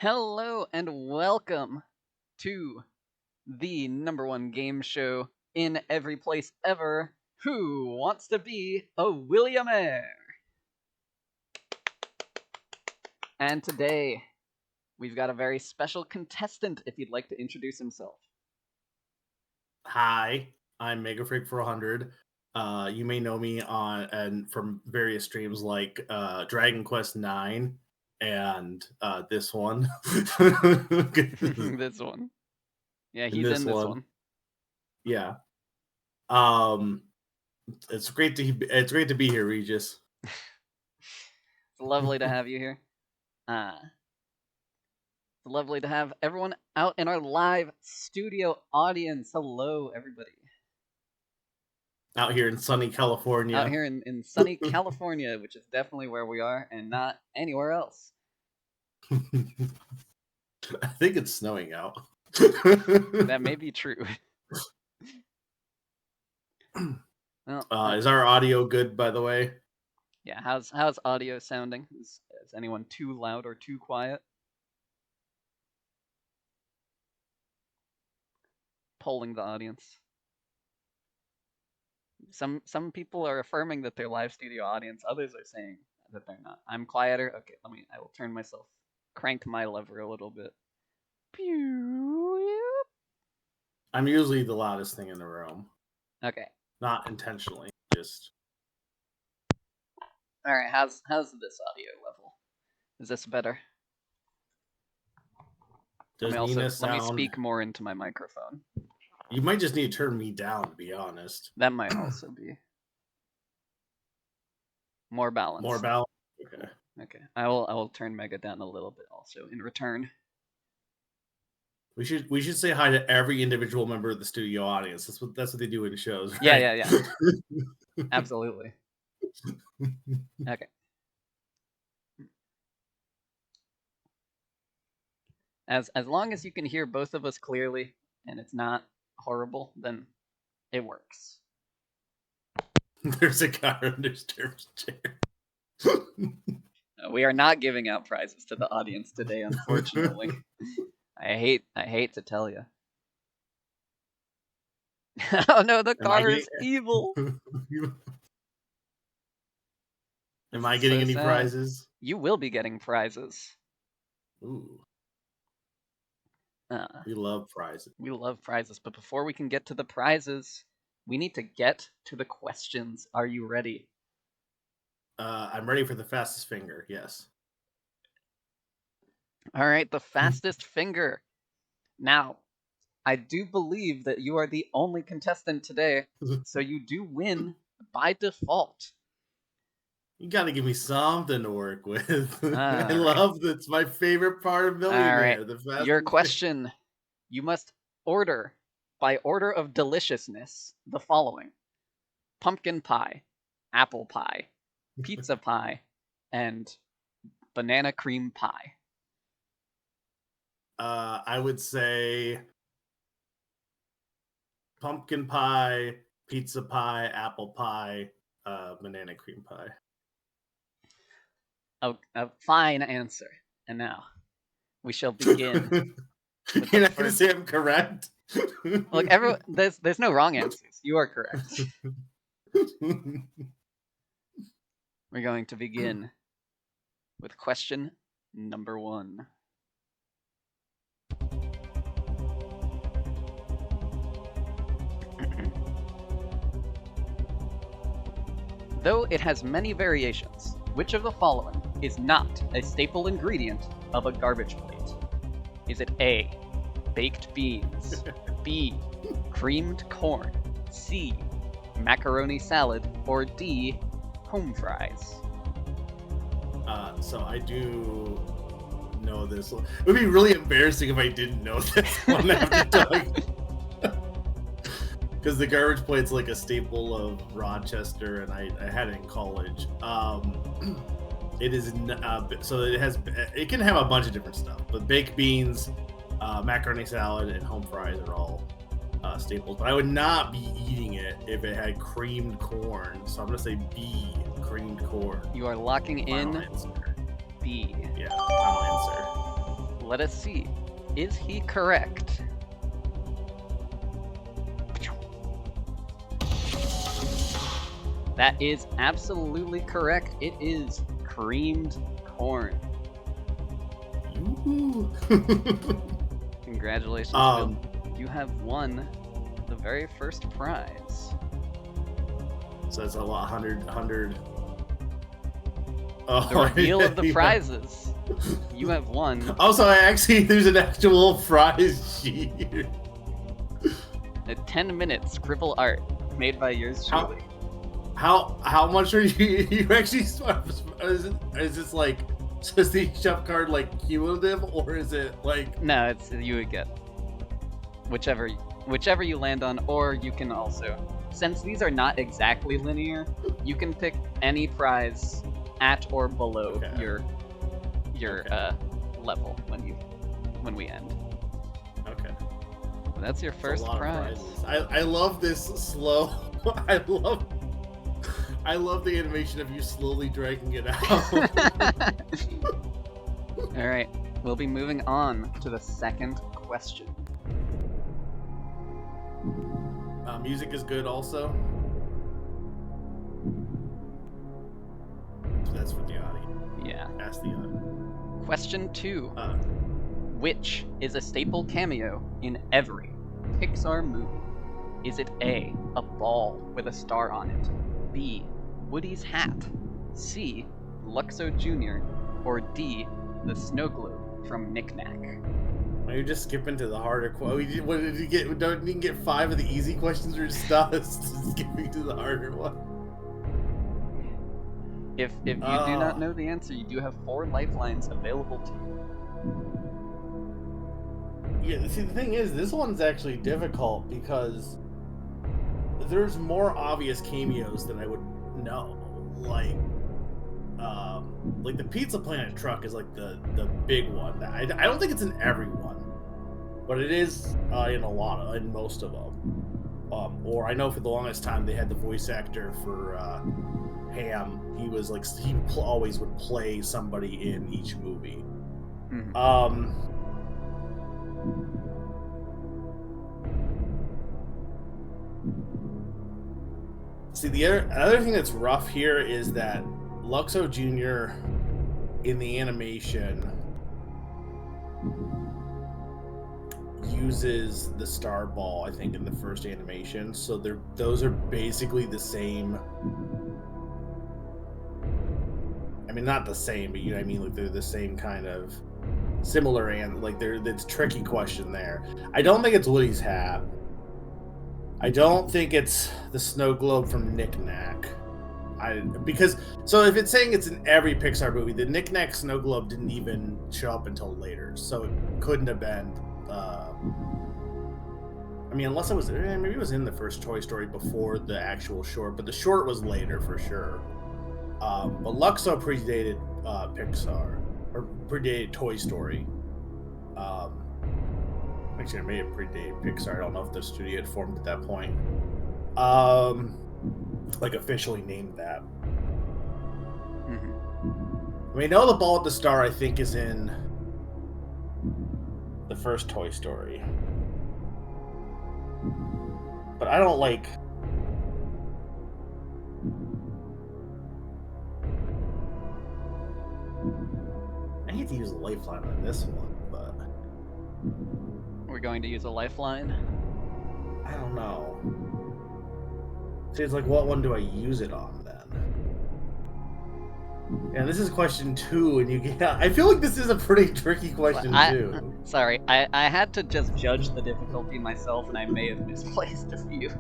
Hello and welcome to the number one game show in every place ever. Who wants to be a Williamaire? And today we've got a very special contestant. If you'd like to introduce himself. Hi, I'm MegaFreak 400. You may know me from various streams like Dragon Quest 9 and this one. This one. Yeah, he's in this one. Yeah. It's great to be here, Regis. It's lovely to have you here. It's lovely to have everyone out in our live studio audience. Hello, everybody. Out here in sunny California. Out here in sunny California, which is definitely where we are and not anywhere else. I think it's snowing out. That may be true. Well, is our audio good, by the way? Yeah, how's audio sounding? Is anyone too loud or too quiet? Polling the audience. Some people are affirming that they're live studio audience. Others are saying that they're not. I'm quieter. Okay, I will crank my lever a little bit. I'm usually the loudest thing in the room. Okay. Not intentionally, just. All right. How's this audio level? Is this better? Let me speak more into my microphone. You might just need to turn me down, to be honest. That might also be more balance. More balance. Okay. I will turn Mega down a little bit also in return. We should say hi to every individual member of the studio audience. That's what they do in shows. Right? Yeah. Absolutely. Okay. As long as you can hear both of us clearly and it's not horrible, then it works. There's a guy under Sturm's chair. We are not giving out prizes to the audience today, unfortunately. I hate to tell you. Oh no, the car is evil. Am I getting any prizes? You will be getting prizes. Ooh. We love prizes. We love prizes, but before we can get to the prizes, we need to get to the questions. Are you ready? I'm ready for the fastest finger, yes. All right, the fastest finger. Now, I do believe that you are the only contestant today, so you do win by default. You gotta give me something to work with. I love that's my favorite part of Millionaire. Right. Your question, you must order, by order of deliciousness, the following: pumpkin pie, apple pie, pizza pie, and banana cream pie. I would say pumpkin pie, pizza pie, apple pie, banana cream pie. A fine answer. And now, we shall begin. You're not going to say I'm correct? Look, there's no wrong answers. You are correct. We're going to begin with question number 1. Though it has many variations, which of the following is not a staple ingredient of a garbage plate? Is it A, baked beans, B, creamed corn, C, macaroni salad, or D, home fries? So I do know this. It would be really embarrassing if I didn't know this one after talking. Because the garbage plate's like a staple of Rochester, and I had it in college. It is so it can have a bunch of different stuff, but baked beans, macaroni salad, and home fries are all staples. But I would not be eating it if it had creamed corn. So I'm gonna say B, creamed corn. You are locking in answer. B. Yeah, final answer. Let us see. Is he correct? That is absolutely correct. It is creamed corn. Ooh. Congratulations, Phil. You have won the very first prize. So it's a lot, 100. The reveal of the prizes. You have won. Also, there's an actual prize sheet here. A 10-minute scribble art made by yours truly. How much are you actually? Is this like, so is the shop card like cumulative, or is it like? No, it's you would get whichever you land on, or you can also, since these are not exactly linear, you can pick any prize at or below your level when we end. Okay. That's your first prize. I love this slow. I love the animation of you slowly dragging it out. All right, we'll be moving on to the second question. Music is good also. So that's for the audience. Yeah. Ask the audience. Question 2. Which is a staple cameo in every Pixar movie? Is it A, a ball with a star on it, B, Woody's hat, C, Luxo Jr., or D, the snow globe from Knick Knack? Are you just skipping to the harder question? What did you get? Don't you get 5 of the easy questions, or just skipping to the harder one? If you do not know the answer, you do have 4 lifelines available to you. Yeah, see, the thing is, this one's actually difficult because there's more obvious cameos than I would know. Like the Pizza Planet truck is like the big one. I don't think it's in every one, but it is in most of them. Or I know for the longest time they had the voice actor for Ham. He was like always would play somebody in each movie. Mm-hmm. See, the other thing that's rough here is that Luxo Jr. in the animation uses the star ball, I think, in the first animation. So those are basically the same. I mean, not the same, but you know what I mean? Like, they're the same kind of similar, and like it's a tricky question there. I don't think it's Woody's hat. I don't think it's the snow globe from Knick Knack. So if it's saying it's in every Pixar movie, the Knick Knack snow globe didn't even show up until later, so it couldn't have been. I mean, unless it was maybe it was in the first Toy Story before the actual short, but the short was later for sure. But Luxo predated Pixar, or predated Toy Story. Actually, it may have predated Pixar. I don't know if the studio had formed at that point. Like officially named that. Mm-hmm. I mean, I know the ball with the star, I think, is in the first Toy Story. But I don't like... I hate to use a lifeline on this one, but... We're going to use a lifeline? I don't know. See, it's like, what one do I use it on, then? Yeah, this is question 2, and you get... I feel like this is a pretty tricky question, too. Sorry, I had to just judge the difficulty myself, and I may have misplaced a few.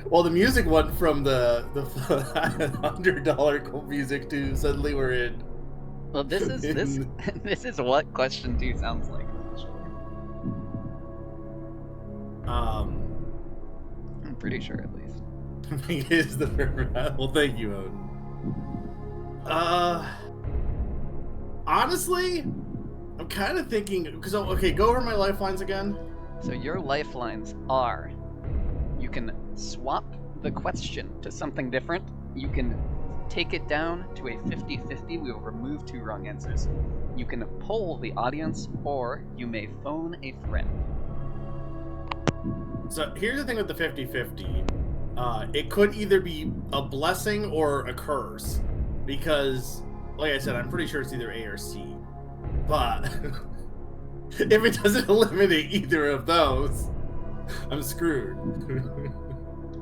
Well, the music one from the $100 music to suddenly we're in. Well, this is what question 2 sounds like. I'm pretty sure, at least. It is the well, thank you, Odin. Honestly, I'm kind of thinking because okay, go over my lifelines again. So your lifelines are: you can swap the question to something different. You can take it down to a 50-50, we will remove 2 wrong answers. You can poll the audience, or you may phone a friend. So here's the thing with the 50-50. It could either be a blessing or a curse, because, like I said, I'm pretty sure it's either A or C. But if it doesn't eliminate either of those, I'm screwed.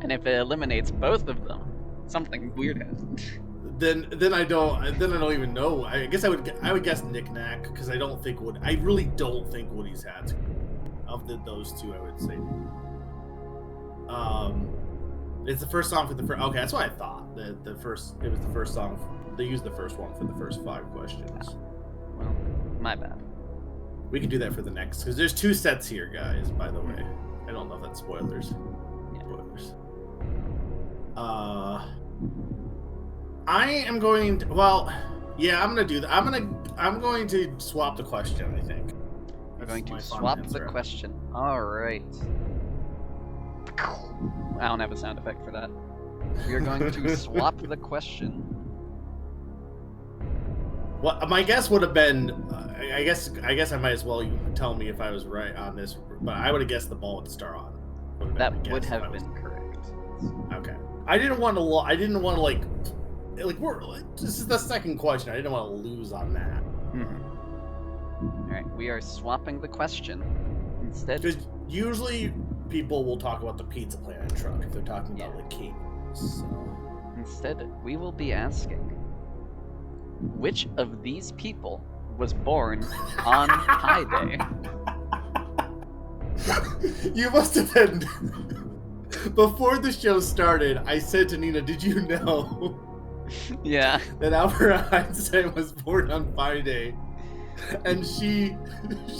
And if it eliminates both of them, something weird happens. Then I don't even know. I guess I would guess knick-knack, because I really don't think Woody's hat's of those two. I would say. It's the first song for the first. Okay, that's what I thought. It was the first song. They used the first one for the first 5 questions. Well, my bad. We can do that for the next, because there's 2 sets here, guys. By the way, I don't know if that's spoilers. Yeah. Spoilers. I am going to. Well, yeah, I'm gonna do that. I'm going to swap the question. I think. We're going to swap the question. All right. I don't have a sound effect for that. We are going to swap the question. Well, my guess would have been. I guess I might as well. You can tell me if I was right on this, but I would have guessed the ball with the star on. That would have been correct. Okay. I didn't want to like. This is the second question. I didn't want to lose on that. All right, we are swapping the question instead. Because usually people will talk about the Pizza Planet truck if they're talking about like King. So instead, we will be asking, which of these people was born on Pi Day? You must have been. Before the show started, I said to Nina, "Did you know?" Yeah. That Albert Einstein was born on Pi Day, and she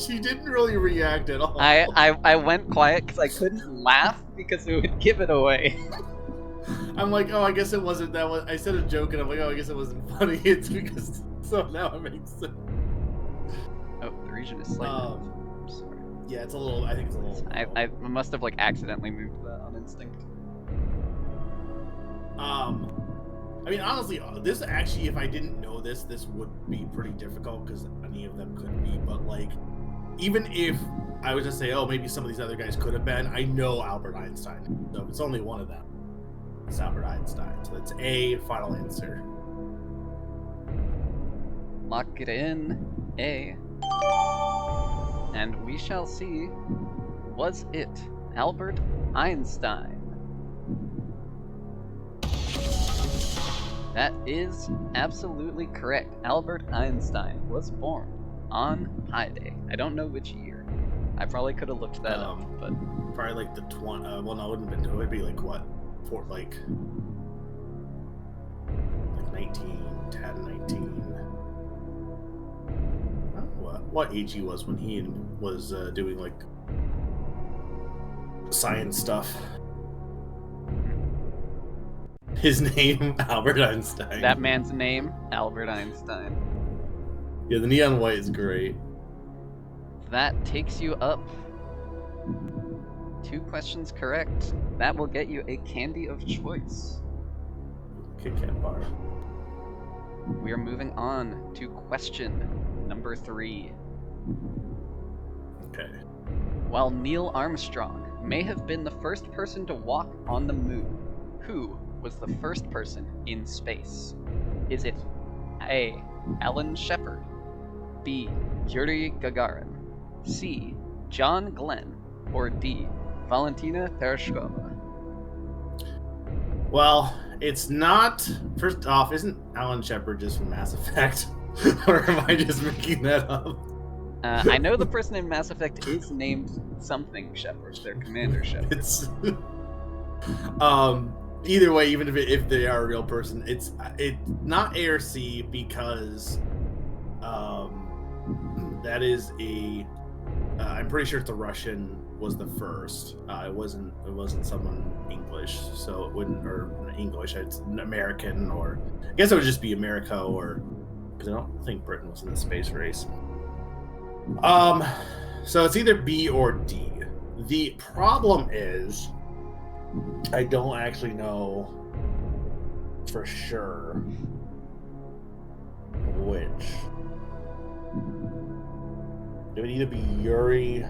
didn't really react at all. I went quiet because I couldn't laugh because it would give it away. I'm like, oh, I guess it wasn't that one. I said a joke, and I'm like, oh, I guess it wasn't funny. It's because so now it makes sense. Oh, the region is slightly. I'm sorry. Yeah, it's a little. I think it's a little. I must have like accidentally moved that on instinct. I mean, honestly, this actually, if I didn't know this would be pretty difficult because any of them could be. But like, even if I was to say, oh, maybe some of these other guys could have been, I know Albert Einstein. So it's only one of them. It's Albert Einstein. So it's A, final answer. Lock it in, A. And we shall see, was it Albert Einstein? That is absolutely correct. Albert Einstein was born on Pi Day. I don't know which year. I probably could have looked that up, but probably like the 20. Well, no, it wouldn't have been. It would be like what? For like 1910, 19. I don't know what age he was when he was doing like science stuff. His name, Albert Einstein. That man's name, Albert Einstein. Yeah, the neon white is great. That takes you up 2 questions correct. That will get you a candy of choice. Kit Kat bar. We are moving on to question number 3. Okay. While Neil Armstrong may have been the first person to walk on the moon, who was the first person in space? Is it A. Alan Shepard, B. Yuri Gagarin, C. John Glenn, or D. Valentina Tereshkova? Well, it's not. First off, isn't Alan Shepard just from Mass Effect? Or am I just making that up? I know the person in Mass Effect is named something Shepard, their commander Shepard. It's either way, even if they are a real person, it's not A or C because that is a. I'm pretty sure it's a Russian was the first. It wasn't someone English, so it wouldn't, or English. It's an American, or I guess it would just be America, or because I don't think Britain was in the space race. So it's either B or D. The problem is, I don't actually know for sure. Which it would either be Yuri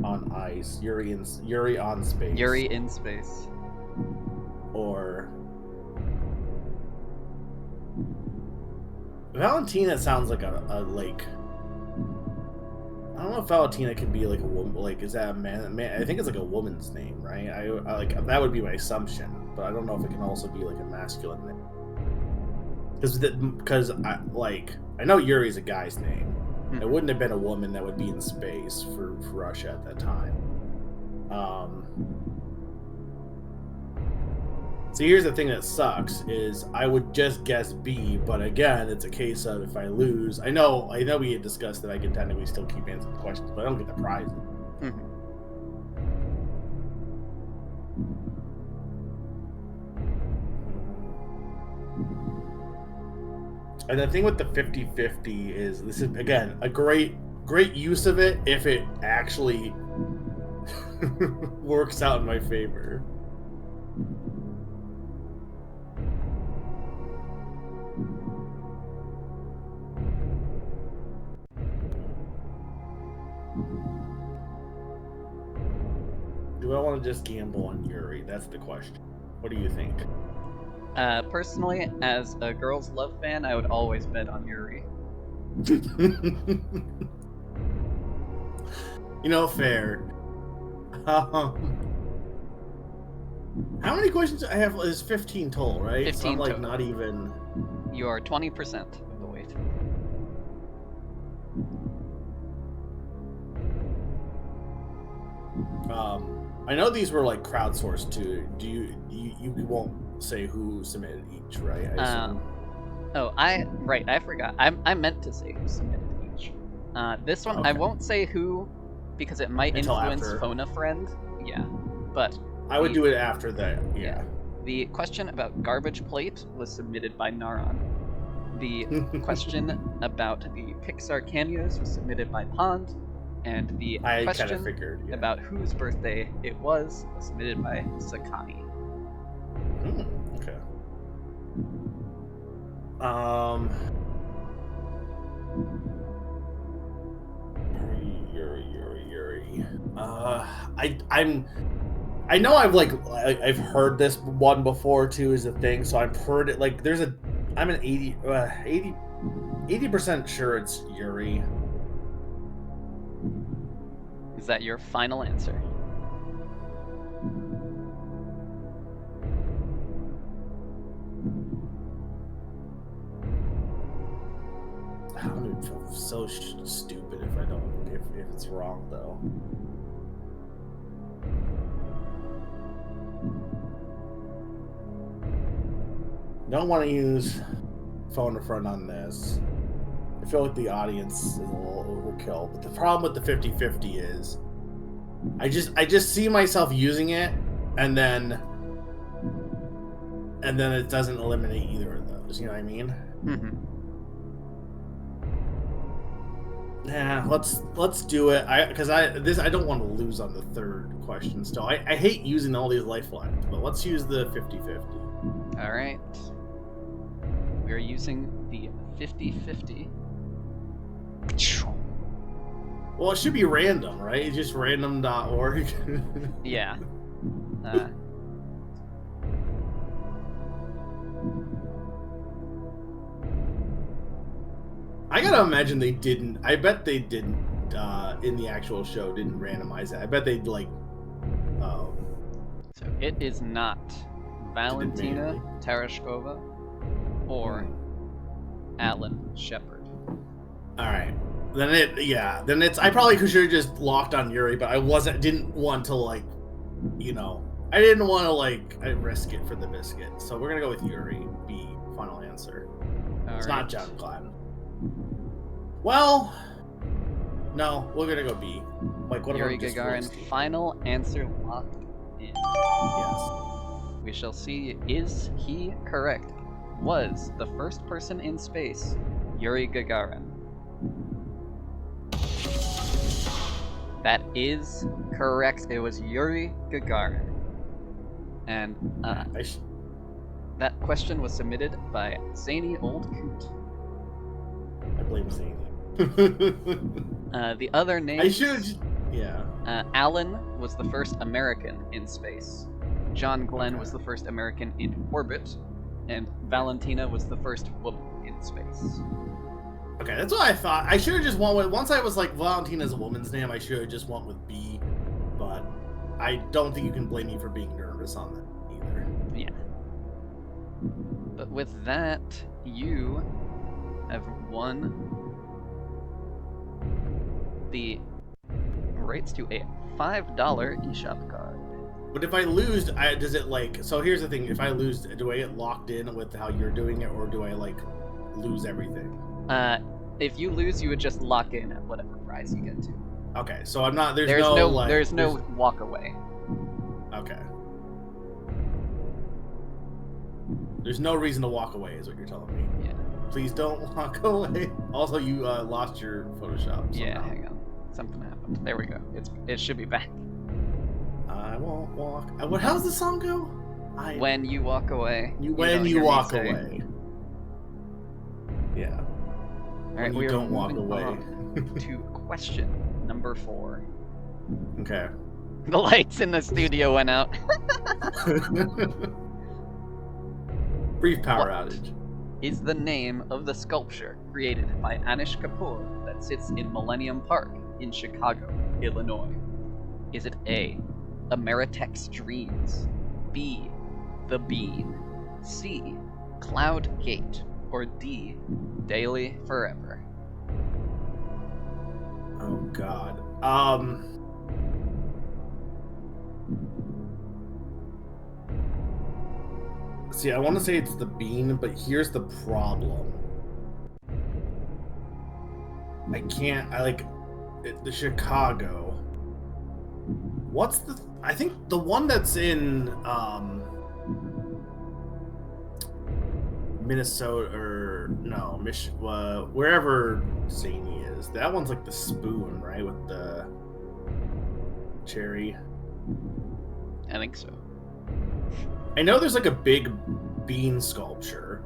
on ice, Yuri on space, Yuri in space, or Valentina. Sounds like a like. I don't know if Valentina could be like a woman. Like, is that a man? I think it's like a woman's name, right? I like that would be my assumption, but I don't know if it can also be like a masculine name. Because I know Yuri's a guy's name. It wouldn't have been a woman that would be in space for Russia at that time. So here's the thing that sucks is I would just guess B, but again, it's a case of if I lose, I know we had discussed that I can technically still keep answering questions, but I don't get the prize. Mm-hmm. And the thing with the 50-50 is this is again a great use of it if it actually works out in my favor. Do I want to just gamble on Yuri? That's the question. What do you think? Personally, as a girls' love fan, I would always bet on Yuri. Fair. How many questions I have? Is 15 total, right? 15 so I'm like total. not even. You are 20% of the weight. I know these were like crowdsourced too. Do you won't say who submitted each, right? I forgot. I meant to say who submitted each. This one, Okay. I won't say who, because it might Until influence after. Phone a Friend. Yeah, but I would do it after that. Yeah. the question about garbage plate was submitted by Naran. The question about the Pixar cameos was submitted by Pond. And the I kind question of figured about whose birthday it was submitted by Sakani. Okay. Yuri. I know I've heard this one before too is a thing, so I've heard it like I'm an 80% sure it's Yuri. Is that your final answer? I don't even feel so stupid if it's wrong though. Don't want to use Phone a Friend on this. I feel like the audience is a little overkill, but the problem with the 50-50 is I just see myself using it and then it doesn't eliminate either of those, you know what I mean? Mm-hmm. Yeah, let's do it. I don't want to lose on the third question still. I hate using all these lifelines, but let's use the 50-50. All right. We're using the 50-50. Well, it should be random, right? It's just random.org. Yeah. I gotta imagine they didn't. I bet they didn't in the actual show. Didn't randomize it. I bet they'd like. So it is not Valentina Tereshkova or Alan Shepard. All right. Then it's. I probably should have just locked on Yuri, but I didn't want to I didn't want to risk it for the biscuit. So we're gonna go with Yuri. B. Final answer. It's not John Gladden. Well, no, we're gonna go B. What Yuri about just Gagarin, roasting? final answer locked in. Yes. We shall see, is he correct? Was the first person in space Yuri Gagarin? That is correct. It was Yuri Gagarin. And That question was submitted by Zany Old Coot. I blame Zany. The other name. I should. Yeah. Alan was the first American in space. John Glenn was the first American in orbit, and Valentina was the first woman in space. Okay, that's what I thought. I should have just went with. Once I was like Valentina's a woman's name, I should have just went with B. But I don't think you can blame me for being nervous on that either. Yeah. But with that, you have won the rights to a $5 eShop card. But if I lose, does it like? So here's the thing: if I lose, do I get locked in with how you're doing it, or do I like lose everything? If you lose, you would just lock in at whatever prize you get to. Okay, so I'm not. There's no walk away. Okay. There's no reason to walk away, is what you're telling me. Yeah. Please don't walk away. Also, you lost your Photoshop. Yeah, hang on. Something happened. There we go. It should be back. I won't walk. How's the song go? When you walk away. When you walk away. Yeah. All right, we don't walk away. To question number 4. Okay. The lights in the studio went out. Brief power outage. Is the name of the sculpture created by Anish Kapoor that sits in Millennium Park in Chicago, Illinois? Is it A, Ameritex Dreams, B, The Bean, C, Cloud Gate, or D, Daily Forever? Oh God. See, I want to say it's The Bean, but here's the problem. I can't. The Chicago. What's the? I think the one that's in Minnesota or no, wherever Zany is. That one's like the spoon, right, with the cherry. I think so. I know there's like a big bean sculpture,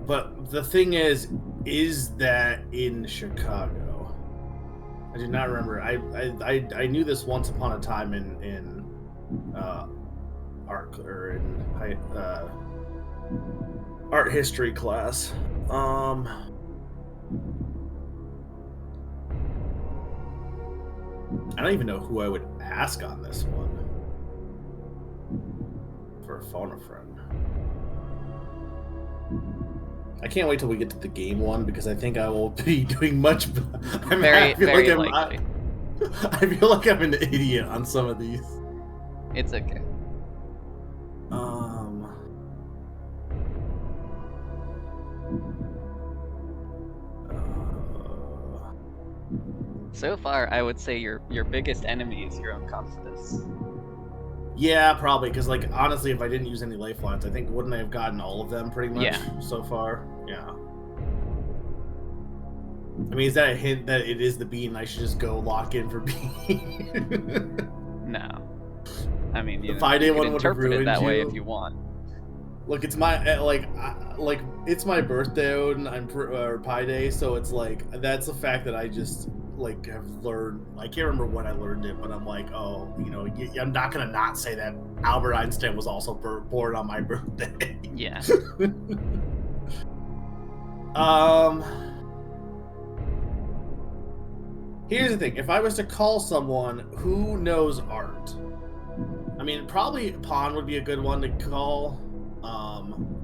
but the thing is that in Chicago? I do not remember. I knew this once upon a time in art or in art history class. I don't even know who I would ask on this one. For a phone a friend. I can't wait till we get to the game one because I think I will be doing much. Very likely. I feel like I'm an idiot on some of these. It's okay. So far, I would say your biggest enemy is your own confidence. Yeah, probably, because, like, honestly, if I didn't use any lifelines, I think, wouldn't I have gotten all of them pretty much so far? Yeah. I mean, is that a hint that it is the bean and I should just go lock in for bean? No. I mean, you can interpret it that way if you want. Look, it's my, it's my birthday and or Pi Day, so it's like, that's a fact that I just... like have learned. I can't remember when I learned it, but I'm like, oh, I'm not gonna not say that Albert Einstein was also born on my birthday. Yeah. Here's the thing: if I was to call someone who knows art, I mean, probably Pawn would be a good one to call.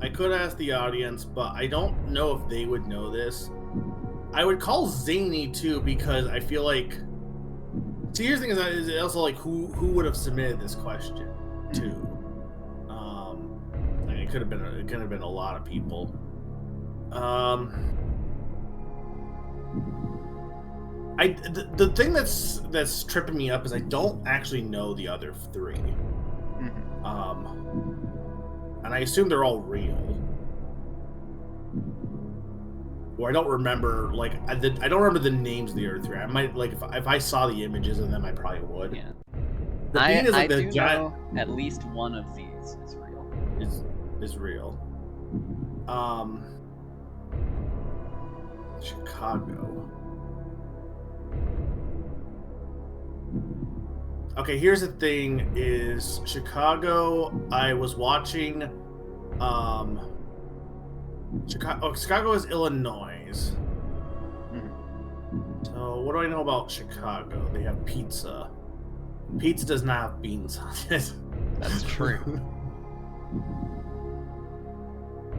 I could ask the audience, but I don't know if they would know this. I would call Zany too because I feel like. See, here's the thing: is also like who would have submitted this question too. I mean, it could have been a lot of people. The thing that's tripping me up is I don't actually know the other 3. And I assume they're all real. Or I don't remember, like, I don't remember the names of the other 3. I might, like, if I saw the images of them, I probably would. Yeah. The bean is like I do know at least one of these is real. is real. Chicago. Okay, here's the thing: is Chicago? I was watching. Chicago is Illinois. So what do I know about Chicago? They have pizza. Pizza does not have beans on it. That's true.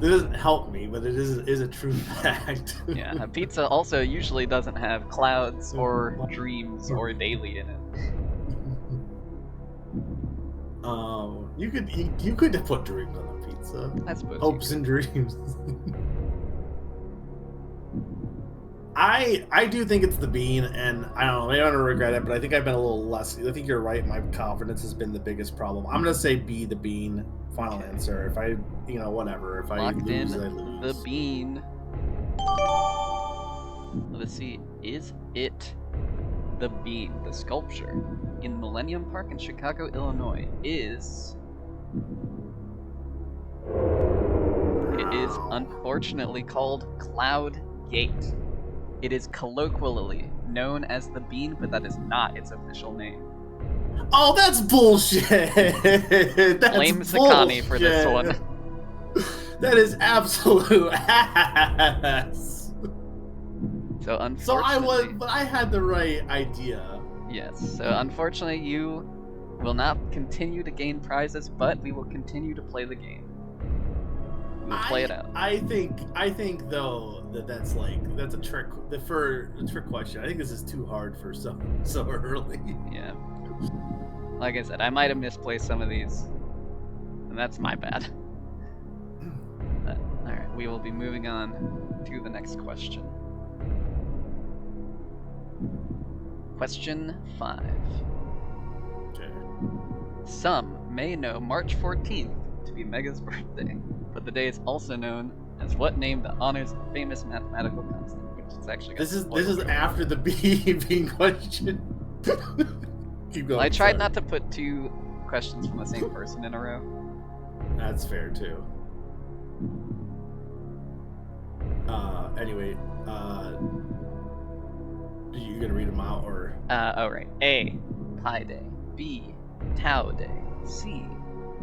It doesn't help me, but it is a true fact. Yeah, a pizza also usually doesn't have clouds or dreams or daily in it. You could have put dreams on a pizza. I suppose. Hopes and dreams. I do think it's the bean, and I don't know, I don't regret it, but I think I've been a little less. I think you're right. My confidence has been the biggest problem. I'm gonna say B, the bean. Final answer. If I, whatever. If Locked I lose, in I lose. the bean. Let's see. Is it the bean? The sculpture in Millennium Park in Chicago, Illinois is. It is unfortunately called Cloud Gate. It is colloquially known as the bean, but that is not its official name. Oh, that's bullshit! That's Blame Sakani for this one. That is absolute ass. So unfortunately, but I had the right idea. Yes. So unfortunately, you will not continue to gain prizes, but we will continue to play the game. We'll play it out. I think though that's a trick. For a trick question, I think this is too hard for so early. Yeah. Like I said, I might have misplaced some of these, and that's my bad. But, all right, we will be moving on to the next question. Question 5. Okay. Some may know March 14th to be Mega's birthday, but the day is also known as what name that honors a famous mathematical constant, which is actually This is after the being question. Keep going. I tried not to put 2 questions from the same person in a row. That's fair too. Anyway, you gonna read them out or? Alright. A. Pi Day. B. Tau Day. C.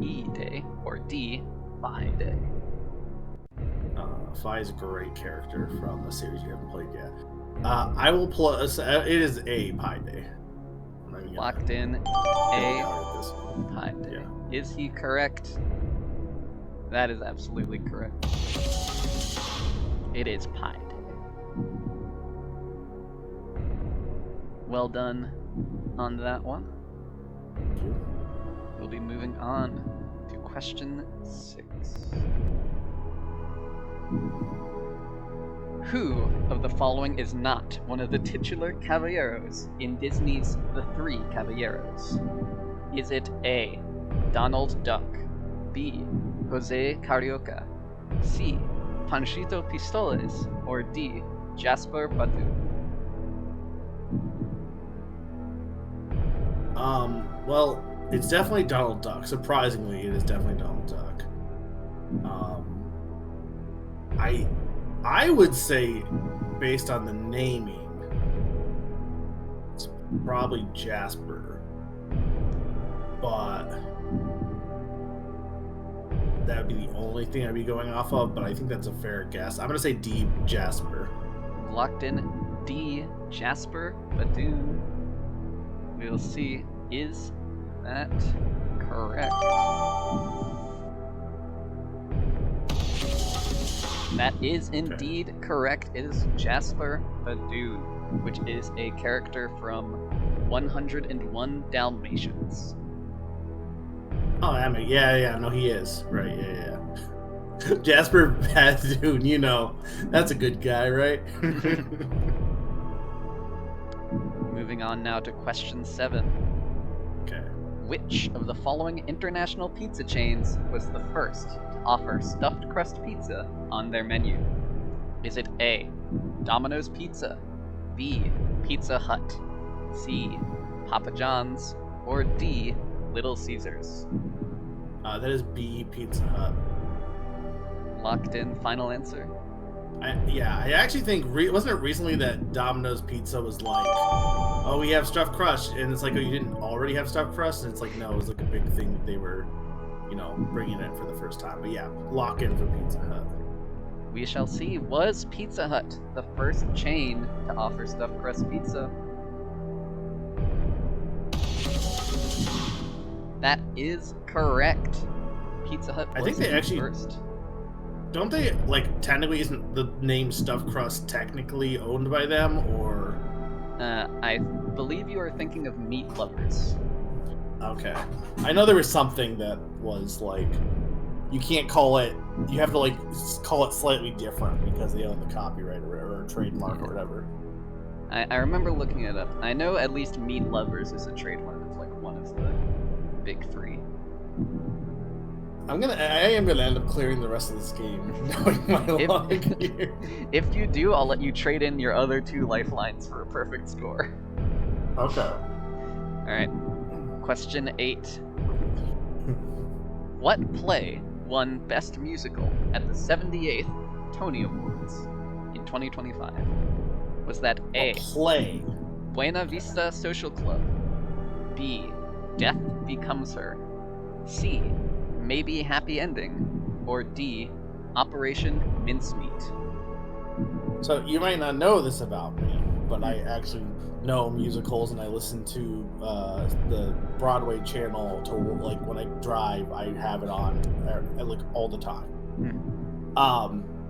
E Day. Or D. Phi Day. Phi is a great character from a series you haven't played yet. I will plus. It is a Pi Day. Locked in. A. Pi Day. Yeah. Is he correct? That is absolutely correct. It is Pi Day. Well done on that one. Thank you. We'll be moving on to question 6. Who of the following is not one of the titular caballeros in Disney's The Three Caballeros? Is it A. Donald Duck, B. Jose Carioca, C. Panchito Pistoles, or D. Jasper Badu? Well, it's definitely Donald Duck. Surprisingly, it is definitely Donald Duck. I would say, based on the naming, it's probably Jasper. But that would be the only thing I'd be going off of, but I think that's a fair guess. I'm going to say D, Jasper. Locked in. D. Jasper Badu. We'll see. Is that correct? That is indeed correct. It is Jasper Badu, which is a character from 101 Dalmatians. Oh, yeah, no, he is. Right, yeah. Jasper Badu, that's a good guy, right? Moving on now to question 7. Okay. Which of the following international pizza chains was the first to offer stuffed crust pizza on their menu? Is it A. Domino's Pizza, B. Pizza Hut, C. Papa John's, or D. Little Caesars? That is B, Pizza Hut. Locked in, final answer? I actually think, wasn't it recently that Domino's Pizza was like, oh, we have stuffed crust, and it's like, oh, you didn't already have stuffed crust? And it's like, no, it was like a big thing that they were, bringing it for the first time. But yeah, lock in for Pizza Hut. We shall see. Was Pizza Hut the first chain to offer stuffed crust pizza? That is correct. Pizza Hut was I think they actually first. Don't they, like, technically, isn't the name stuffed crust technically owned by them, or? I believe you are thinking of Meat Lovers. Okay. I know there was something that was, like, you can't call it, you have to, like, call it slightly different because they own the copyright or trademark or whatever. I remember looking it up. I know at least Meat Lovers is a trademark of, like, one of the big three. I am gonna end up clearing the rest of this game, knowing my luck here. If you do, I'll let you trade in your other 2 lifelines for a perfect score. Okay. Alright. Question 8. What play won Best Musical at the 78th Tony Awards in 2025? Was that A, play? Buena Vista Social Club, B, Death Becomes Her, C, Maybe Happy Ending, or D, Operation Mincemeat? So you might not know this about me, but I actually know musicals, and I listen to the Broadway channel to, like, when I drive, I have it on like all the time.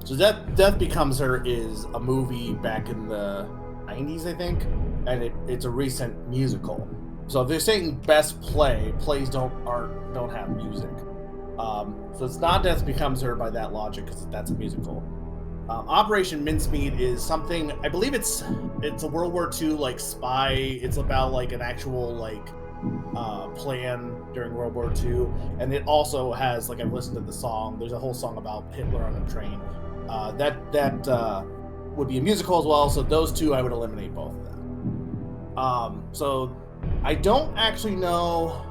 So Death Becomes Her is a movie back in the 90s, I think, and it's a recent musical. So if they're saying best play, plays don't have music. So it's not Death Becomes Her by that logic, because that's a musical. Operation Mincemeat is something, I believe it's a World War II, like, spy. It's about, like, an actual, like, plan during World War II, and it also has, like, I've listened to the song. There's a whole song about Hitler on a train. That would be a musical as well. So those 2, I would eliminate both of them. So I don't actually know.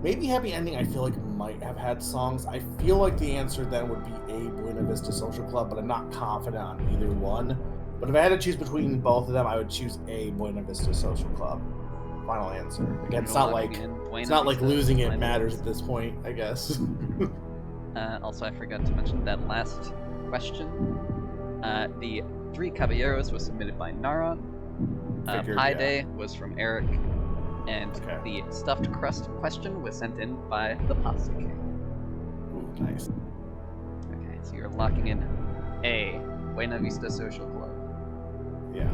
Maybe Happy Ending, I feel like, might have had songs. I feel like the answer then would be A, Buena Vista Social Club, but I'm not confident on either one. But if I had to choose between both of them, I would choose A, Buena Vista Social Club. Final answer. Again, it's not like losing it matters at this point, I guess. Also, I forgot to mention that last question. The Three Caballeros was submitted by Naron. Pi Day was from Eric. And the stuffed crust question was sent in by the Pasta King. Ooh, nice. Okay, so you're locking in A, Buena Vista Social Club. Yeah.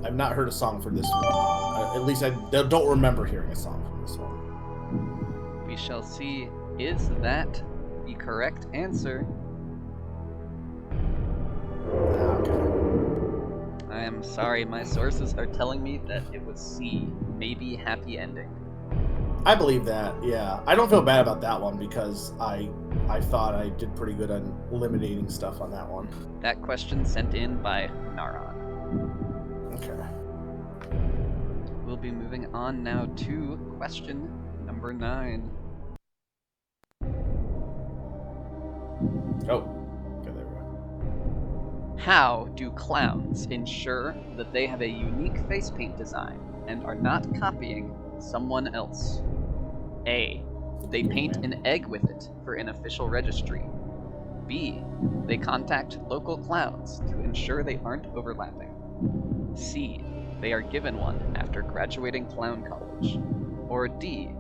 I've not heard a song for this one. At least I don't remember hearing a song from this one. We shall see. Is that the correct answer? Okay. I am sorry, my sources are telling me that it was C, Maybe Happy Ending. I believe that, yeah. I don't feel bad about that one because I thought I did pretty good on eliminating stuff on that one. That question sent in by Naron. Okay. We'll be moving on now to question number 9. Oh. Okay, there we go. How do clowns ensure that they have a unique face paint design and are not copying someone else? A. They paint an egg with it for an official registry. B. They contact local clowns to ensure they aren't overlapping. C. They are given one after graduating clown college. Or D.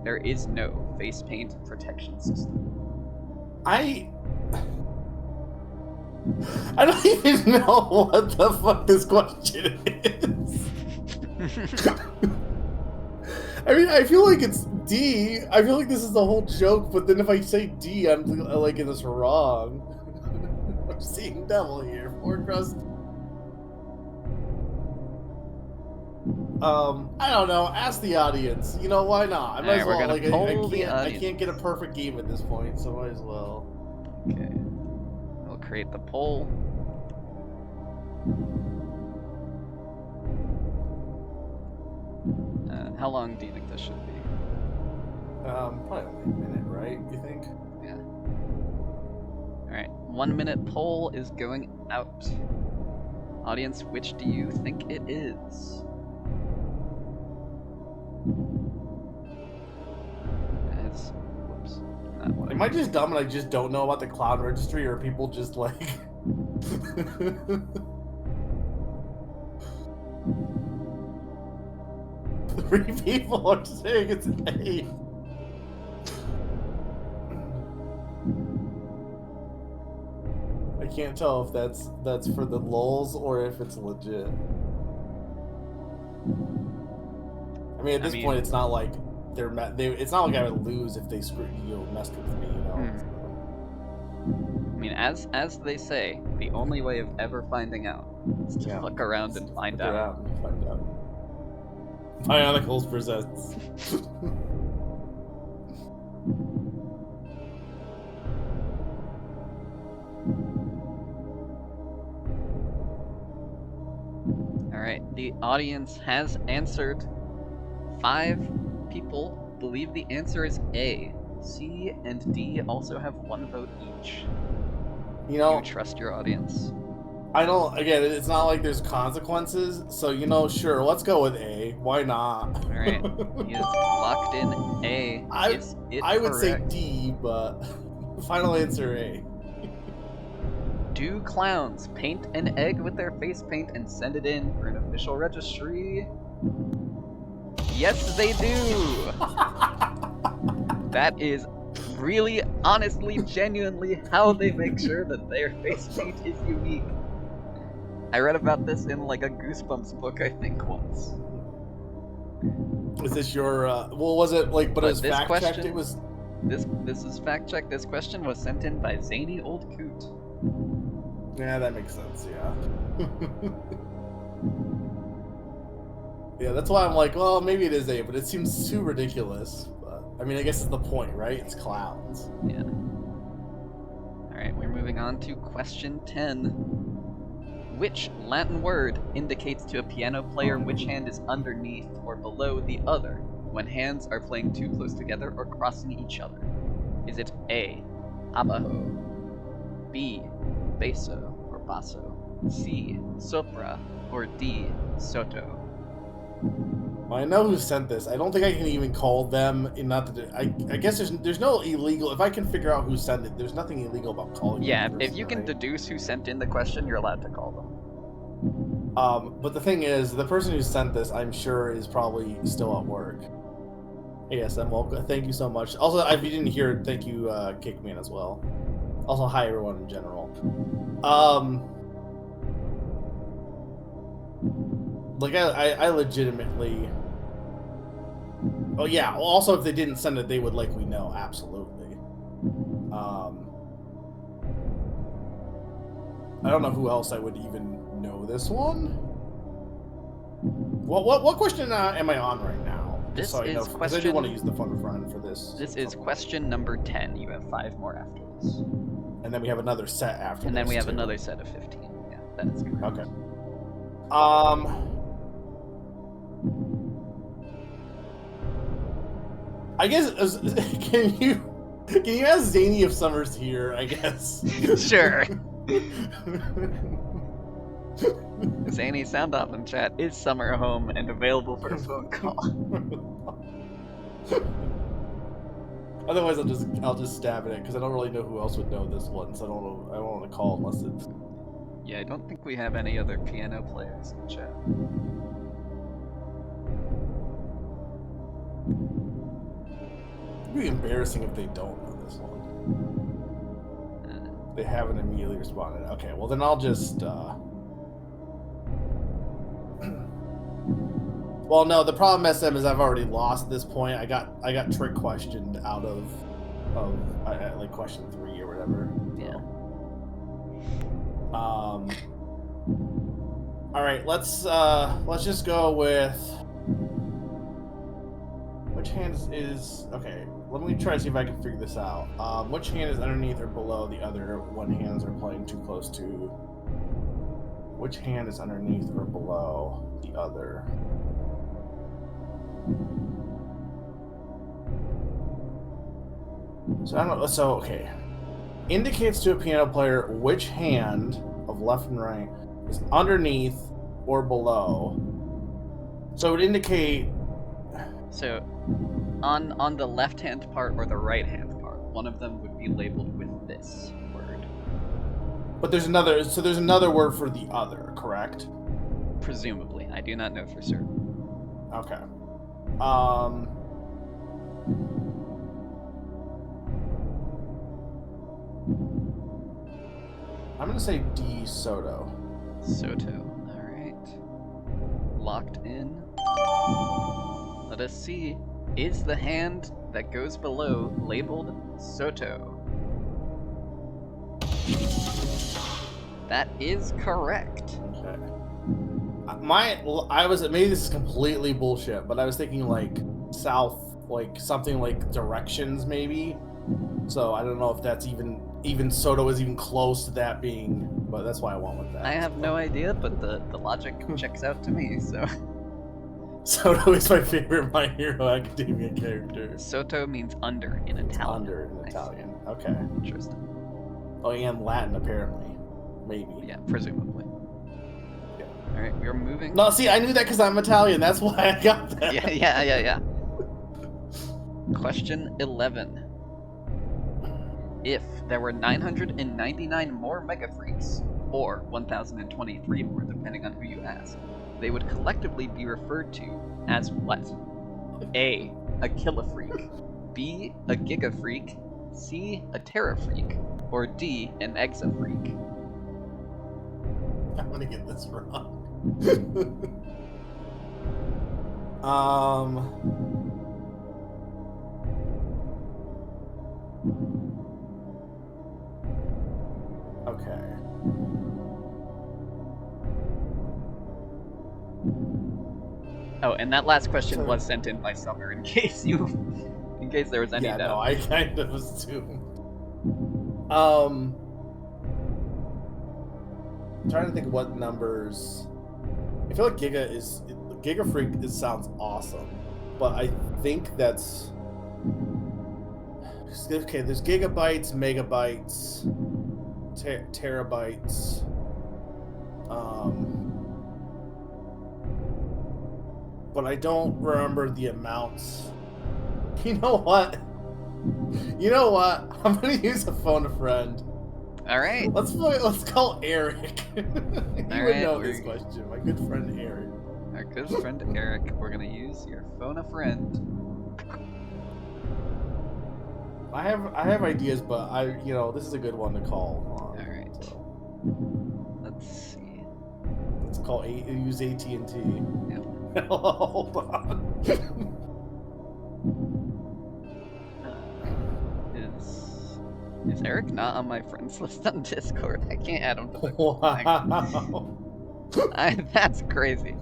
There is no face paint protection system. I don't even know what the fuck this question is. I mean, I feel like it's D. I feel like this is the whole joke, but then if I say D, I'm like in this wrong. I'm seeing double here. Four crust. I don't know. Ask the audience. You know, why not? I might as well. Like, I can't get a perfect game at this point, so might as well. Okay. We'll create the poll. How long do you think this should be? Probably only a minute, right? You think? Yeah. Alright, 1 minute poll is going out. Audience, which do you think it is? Whoops. Not what Am I just dumb and I just don't know about the cloud registry, or are people just like... 3 people are saying it's an A. I can't tell if that's for the lulz or if it's legit. I mean, at this point, it's not like it's not like I would lose if they messed with me, you know. I mean, as they say, the only way of ever finding out is to look around and find out. Bionicles presents. Alright, the audience has answered. 5 people believe the answer is A. C and D also have 1 vote each. You know, Do you trust your audience? I don't. Again, it's not like there's consequences, so sure, let's go with A. Why not? All right, he is locked in A. I would say D, but final answer A. Do clowns paint an egg with their face paint and send it in for an official registry? Yes, they do! That is really, honestly, genuinely how they make sure that their face paint is unique. I read about this in like a Goosebumps book, I think, once. Is this your, well, was it like, but it was fact-checked? It was... This is fact-checked. This question was sent in by Zany Old Coot. Yeah, that makes sense, yeah. Yeah, that's why I'm like, well, maybe it is A, but it seems too ridiculous. But I mean, I guess it's the point, right? It's clowns. Yeah. Alright, we're moving on to question 10. Which Latin word indicates to a piano player which hand is underneath or below the other when hands are playing too close together or crossing each other? Is it A, abajo, B, basso or basso, C, sopra, or D, sotto? Well, I know who sent this. I don't think I can even call them. I guess there's no illegal. If I can figure out who sent it, there's nothing illegal about calling. Yeah, them if you can deduce who sent in the question, you're allowed to call them. But the thing is, the person who sent this, I'm sure, is probably still at work. Yes, I'm welcome. Thank you so much. Also, if you didn't hear it, thank you, Cakeman, as well. Also, hi everyone in general. Like I legitimately. Oh yeah. Well, also, if they didn't send it, they would likely know. Absolutely. I don't know who else I would even know this one. What question am I on right now? This so is question. question. I do want to use the fun friend for this. This is question number 10. You have 5 more after this. And then we have another set after. And then we have too. another set of 15. Yeah, that is correct. Okay. I guess can you ask Zany if Summer's here? I guess. Sure. Zany, sound off in chat. Is Summer home and available for a phone call? Otherwise, I'll just stab at it because I don't really know who else would know this one, so I don't want to call unless it's. Yeah, I don't think we have any other piano players in chat. It'd be embarrassing if they don't know this one. They haven't immediately responded. Okay, well then I'll just. Well, no. The problem, SM, is I've already lost at this point. I got trick questioned out of like question 3 or whatever. Yeah. All right. Let's just go with. Which hand is okay? Let me try to see if I can figure this out. Which hand is underneath or below the other when hands are playing too close to? Which hand is underneath or below the other? So I don't know. So okay, indicates to a piano player which hand of left and right is underneath or below. So it would indicate. So, on the left-hand part or the right-hand part, one of them would be labeled with this word. But there's another. So there's another word for the other, correct? Presumably, I do not know for certain. Okay. I'm gonna say D Soto. Soto. All right. Locked in. Let us see. Is the hand that goes below labeled Soto? That is correct. Okay. I was maybe this is completely bullshit, but I was thinking like south, like something like directions maybe. So I don't know if that's even Soto is even close to that being, but that's why I went with that. I have no idea, but the logic checks out to me, so. Soto is my favorite My Hero Academia character. Soto means under in Italian. Under in Italian. Okay. Interesting. Oh, and Latin apparently. Maybe. Yeah, presumably. Yeah. Alright, we're moving. No, see, I knew that because I'm Italian. That's why I got that. Yeah. Question 11. If there were 999 more Mega Freaks, or 1,023 more, depending on who you ask, they would collectively be referred to as what? A. A Kilofreak. B. A Gigafreak. C. A Terrafreak. Or D. An Exafreak. I'm gonna get this wrong. Okay. Oh, and that last question was sent in by Summer, in case there was any doubt. No, I kind of assumed. I'm trying to think what numbers. I feel like Giga Freak sounds awesome, but I think that's okay. There's gigabytes, megabytes, terabytes. But I don't remember the amounts. You know what? I'm gonna use a phone a friend. All right. Let's call Eric. He would know this question. My good friend Eric. Our good friend Eric. We're gonna use your phone a friend. I have ideas, but this is a good one to call. All right. So. Let's see. Let's use AT&T. Yep. Hold on. Is Eric not on my friends list on Discord? I can't add him to the Wow. That's crazy.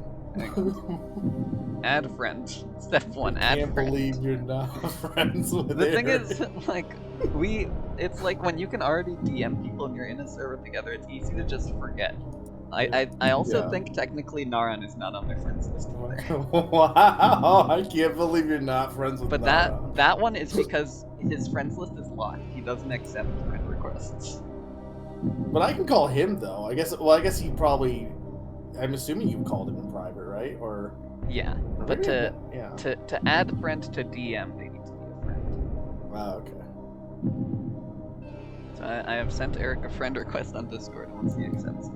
Add friend. Step 1, add friend. I can't believe you're not friends with The Eric. thing is, it's like when you can already DM people and you're in a server together, it's easy to just forget. I also think technically Naran is not on my friends list either. Wow, I can't believe you're not friends with But Naran. that one is because his friends list is locked. He doesn't accept friend requests. But I can call him though. I guess he probably. I'm assuming you called him in private, right? Or yeah, but to add friend to DM, they need to be a friend. Oh, okay. So I have sent Eric a friend request on Discord once he accepts it.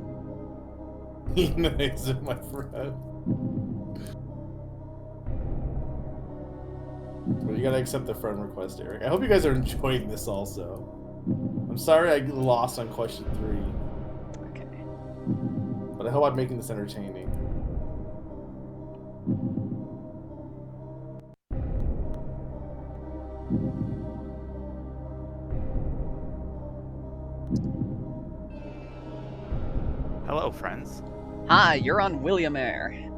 He knows my friend. Well, you gotta accept the friend request, Eric. I hope you guys are enjoying this also. I'm sorry I lost on question 3. Okay. But I hope I'm making this entertaining. Hello, friends. Hi, you're on Williamaire.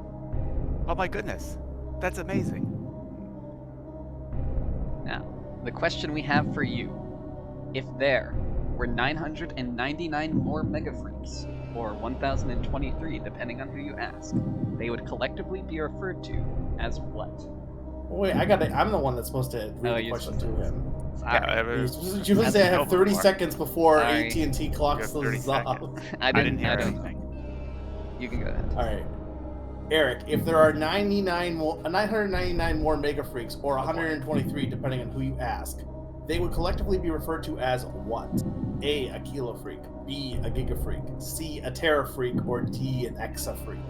Oh my goodness. That's amazing. Now, the question we have for you. If there were 999 more Mega Freaks, or 1,023 depending on who you ask, they would collectively be referred to as what? Wait, I'm the one that's supposed to read the question to him. Sorry. You're supposed to say I have 30 seconds before Sorry. AT&T clocks You have 30 this off. seconds. I I didn't hear I don't- anything. You can go ahead. All right, Eric. If there are 999 more Mega Freaks, or 123, depending on who you ask, they would collectively be referred to as what? A Kilo Freak, B a Giga Freak, C a Terra Freak, or D an Exa Freak.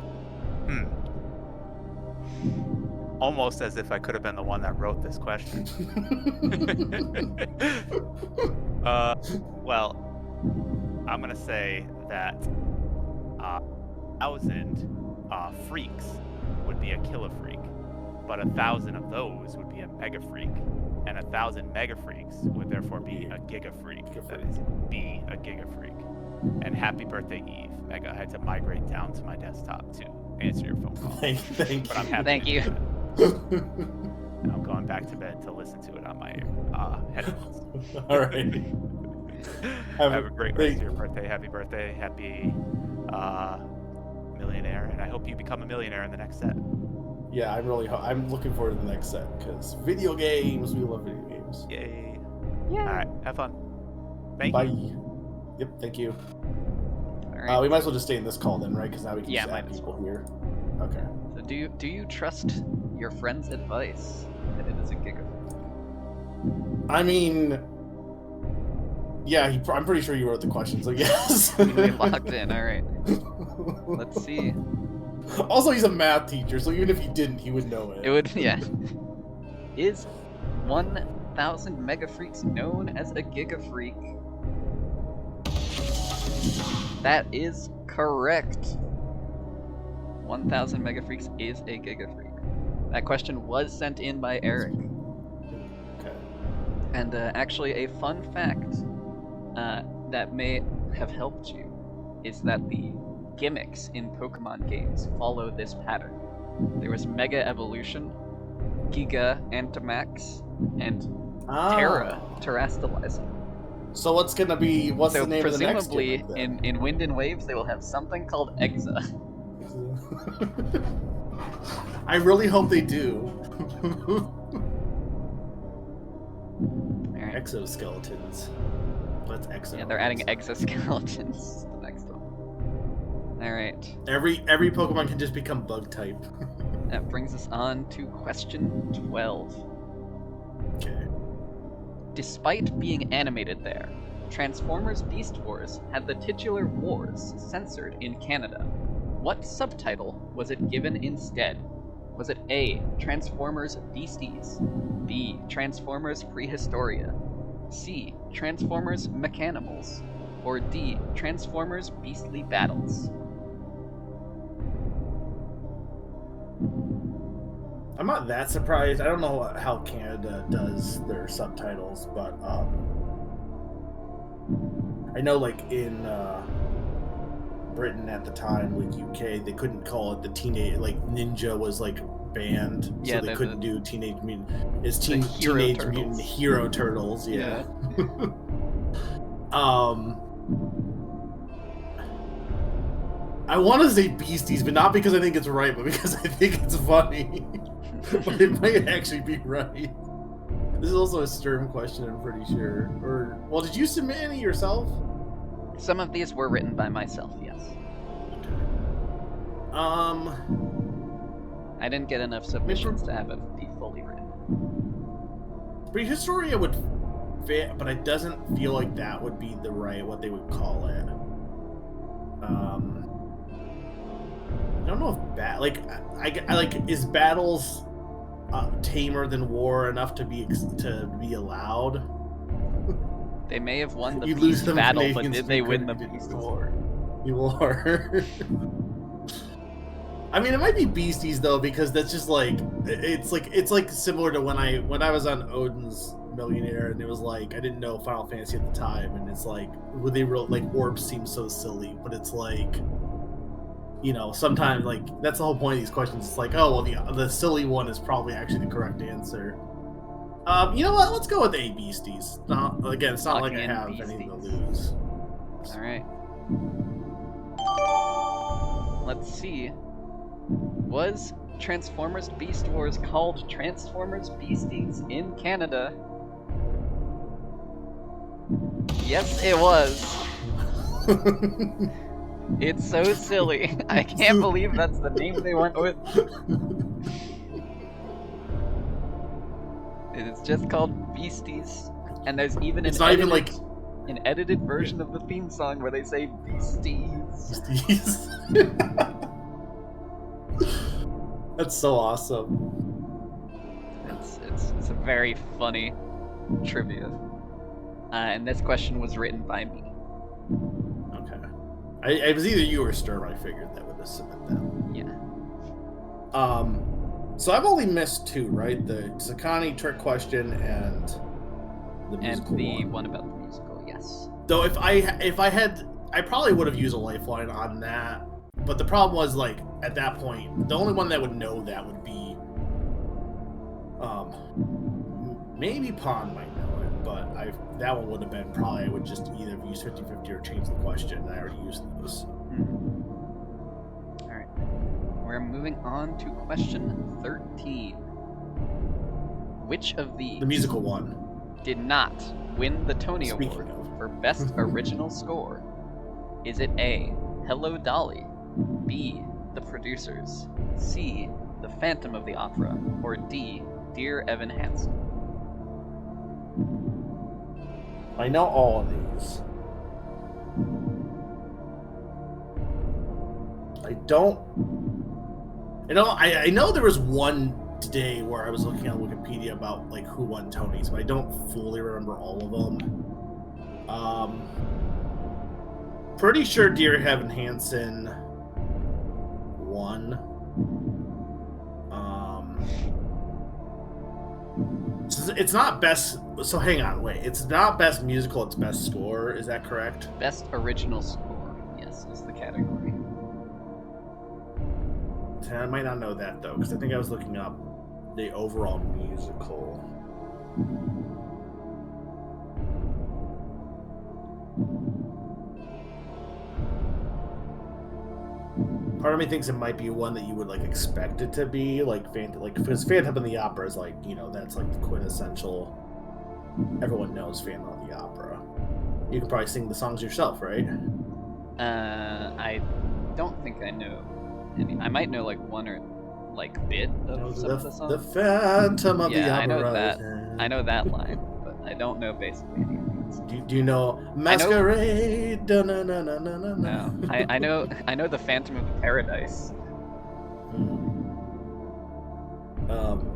Almost as if I could have been the one that wrote this question. Well, I'm gonna say that 1,000 freaks would be a Killer Freak, but 1,000 of those would be a Mega Freak, and 1,000 Mega Freaks would therefore be a Giga Freak. That is B, a Giga Freak. And happy birthday, Eve. Mega, I had to migrate down to my desktop to answer your phone call. Thank But I'm happy. Thank you. And I'm going back to bed to listen to it on my headphones. All right. Have a great rest of your birthday. Happy birthday. Happy millionaire. And I hope you become a millionaire in the next set. Yeah, I'm looking forward to the next set because video games. We love video games. Yay. Yeah. All right. Have fun. Thank Bye. you. Yep. Thank you. All right. We might as well just stay in this call then, right? Because now we can just might add as people here. Okay. So do you trust your friend's advice that it is a Giga? I mean, yeah, I'm pretty sure you wrote the question, so yes. We locked in. All right. Let's see. Also, he's a math teacher, so even if he didn't, he would know it. It would, yeah. Is 1,000 Mega Freaks known as a Giga Freak? That is correct. 1,000 Mega Freaks is a Giga Freak. That question was sent in by Eric. Okay. And actually, a fun fact that may have helped you is that the gimmicks in Pokemon games follow this pattern. There was Mega Evolution, Giga Antamax, and Terra Terastallizing. So what's the name of the next presumably, gimmick, then? in Wind and Waves, they will have something called Exa. I really hope they do. Alright. Exoskeletons. What's exo? Yeah, they're adding exoskeletons to the next one. Alright. Every Pokemon can just become bug type. That brings us on to question 12. Okay. Despite being animated there, Transformers Beast Wars had the titular Wars censored in Canada. What subtitle was it given instead? Was it A, Transformers Beasties, B, Transformers Prehistoria, C, Transformers Mechanimals, or D, Transformers Beastly Battles? I'm not that surprised. I don't know how Canada does their subtitles, but I know like in Britain at the time, like UK, they couldn't call it the teenage, like Ninja was like banned, Yeah, so they couldn't do Teenage Mutant. It's the Hero Teenage Turtles. Mutant Hero Turtles, yeah. I want to say Beasties, but not because I think it's right, but because I think it's funny. But it might actually be right. This is also a Sturm question, I'm pretty sure. Or, well, did you submit any yourself? Some of these were written by myself, yes. I didn't get enough submissions to have it be fully written. Prehistoria would fit, but it doesn't feel like that would be what they would call it. I don't know if I like is battles tamer than war enough to be allowed. They may have won the You lose Beast them battle, but Canadians did they because win the you didn't Beast lose. War? You are. I mean, it might be Beasties though, because that's just like it's like similar to when I was on Odin's Millionaire, and it was like I didn't know Final Fantasy at the time, and it's like when they wrote like orbs seem so silly, but it's like, you know, sometimes like that's the whole point of these questions. It's like, oh well, the silly one is probably actually the correct answer. You know what? Let's go with A, Beasties. Again, it's not Locking like I in have anything to Beasties. lose. All right. Let's see. Was Transformers Beast Wars called Transformers Beasties in Canada? Yes, it was. It's so silly. I can't believe that's the name they went with. It's just called Beasties, and there's even It's not even like an edited version of the theme song where they say Beasties. Beasties. That's so awesome. It's a very funny trivia. And this question was written by me. Okay. It was either you or Sturm. I figured that would have submitted that. Yeah. So I've only missed two, right? The Sakani trick question and the musical and the one about the musical, yes. Though if I had, I probably would have used a lifeline on that. But the problem was, like, at that point, the only one that would know that would be, maybe Pond might know it, but that one would have been probably, I would just either use 50-50 or change the question. I already used those. Alright. We're moving on to question 13. Which of these... The musical one. ...did not win the Tony Speaking Award of. for Best Original Score? Is it A, Hello Dolly, B, The Producers, C, The Phantom of the Opera, or D, Dear Evan Hansen? I know all of these. I don't... I know there was one today where I was looking on Wikipedia about, like, who won Tonys, but I don't fully remember all of them. Pretty sure Dear Evan Hansen won. It's not best... So hang on, wait. It's not best musical, it's best score. Is that correct? Best Original Score, yes, is the category. I might not know that, though, because I think I was looking up the overall musical. Part of me thinks it might be one that you would, like, expect it to be, because Phantom of the Opera is, like, you know, that's, like, the quintessential... Everyone knows Phantom of the Opera. You can probably sing the songs yourself, right? I don't think I know any. I might know, like, one or, like, bit of some of the songs. The Phantom of the Opera. Yeah, I know that. I know that line, but I don't know basically any of these. Do you know Masquerade? No. I know the Phantom of Paradise.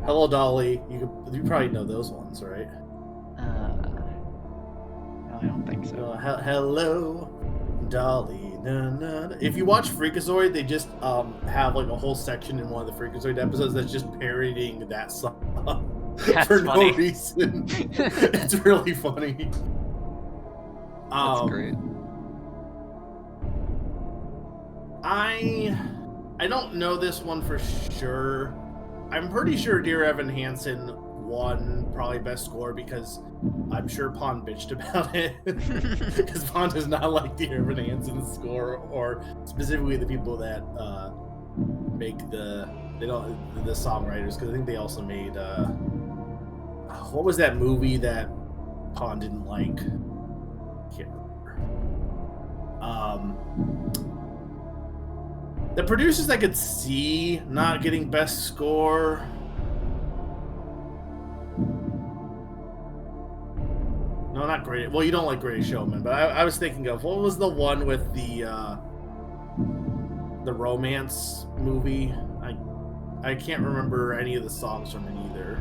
Hello Dolly. You probably know those ones, right? No, I don't think so. Hello Dolly. If you watch Freakazoid, they just have, like, a whole section in one of the Freakazoid episodes that's just parodying that song for funny. no reason. It's really funny. That's great. I don't know this one for sure. I'm pretty sure Dear Evan Hansen won probably best score because I'm sure Pond bitched about it. Because Pond does not like Dear Evan Hansen's score, or specifically the people that make the songwriters, because I think they also made what was that movie that Pond didn't like? Can't remember. The producers I could see not getting best score. No, not Great. Well, you don't like Greatest Showman, but I was thinking of, what was the one with the romance movie? I can't remember any of the songs from it either.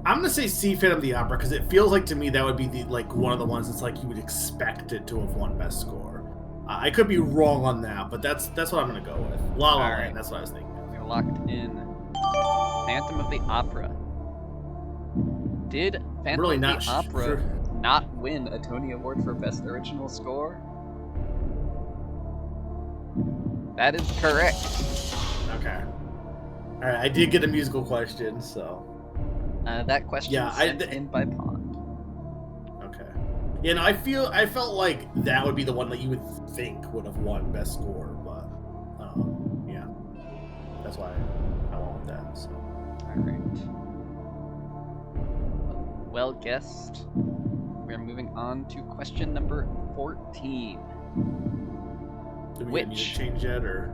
I'm gonna say C, Phantom of the Opera, because it feels like to me that would be one of the ones that's like you would expect it to have won best score. I could be wrong on that, but that's what I'm gonna go with. La La Land. That's what I was thinking. We're locked in. Phantom of the Opera. Did Phantom really of not the Opera sure. not win a Tony Award for Best Original Score? That is correct. Okay. All right, I did get a musical question, so. That question was sent in by Pond. Okay. Yeah, no, I felt like that would be the one that you would think would have won best score, but yeah, that's why I went with that. So. Alright. Well guessed. We're moving on to question number 14. Do we need to Which? change that, or?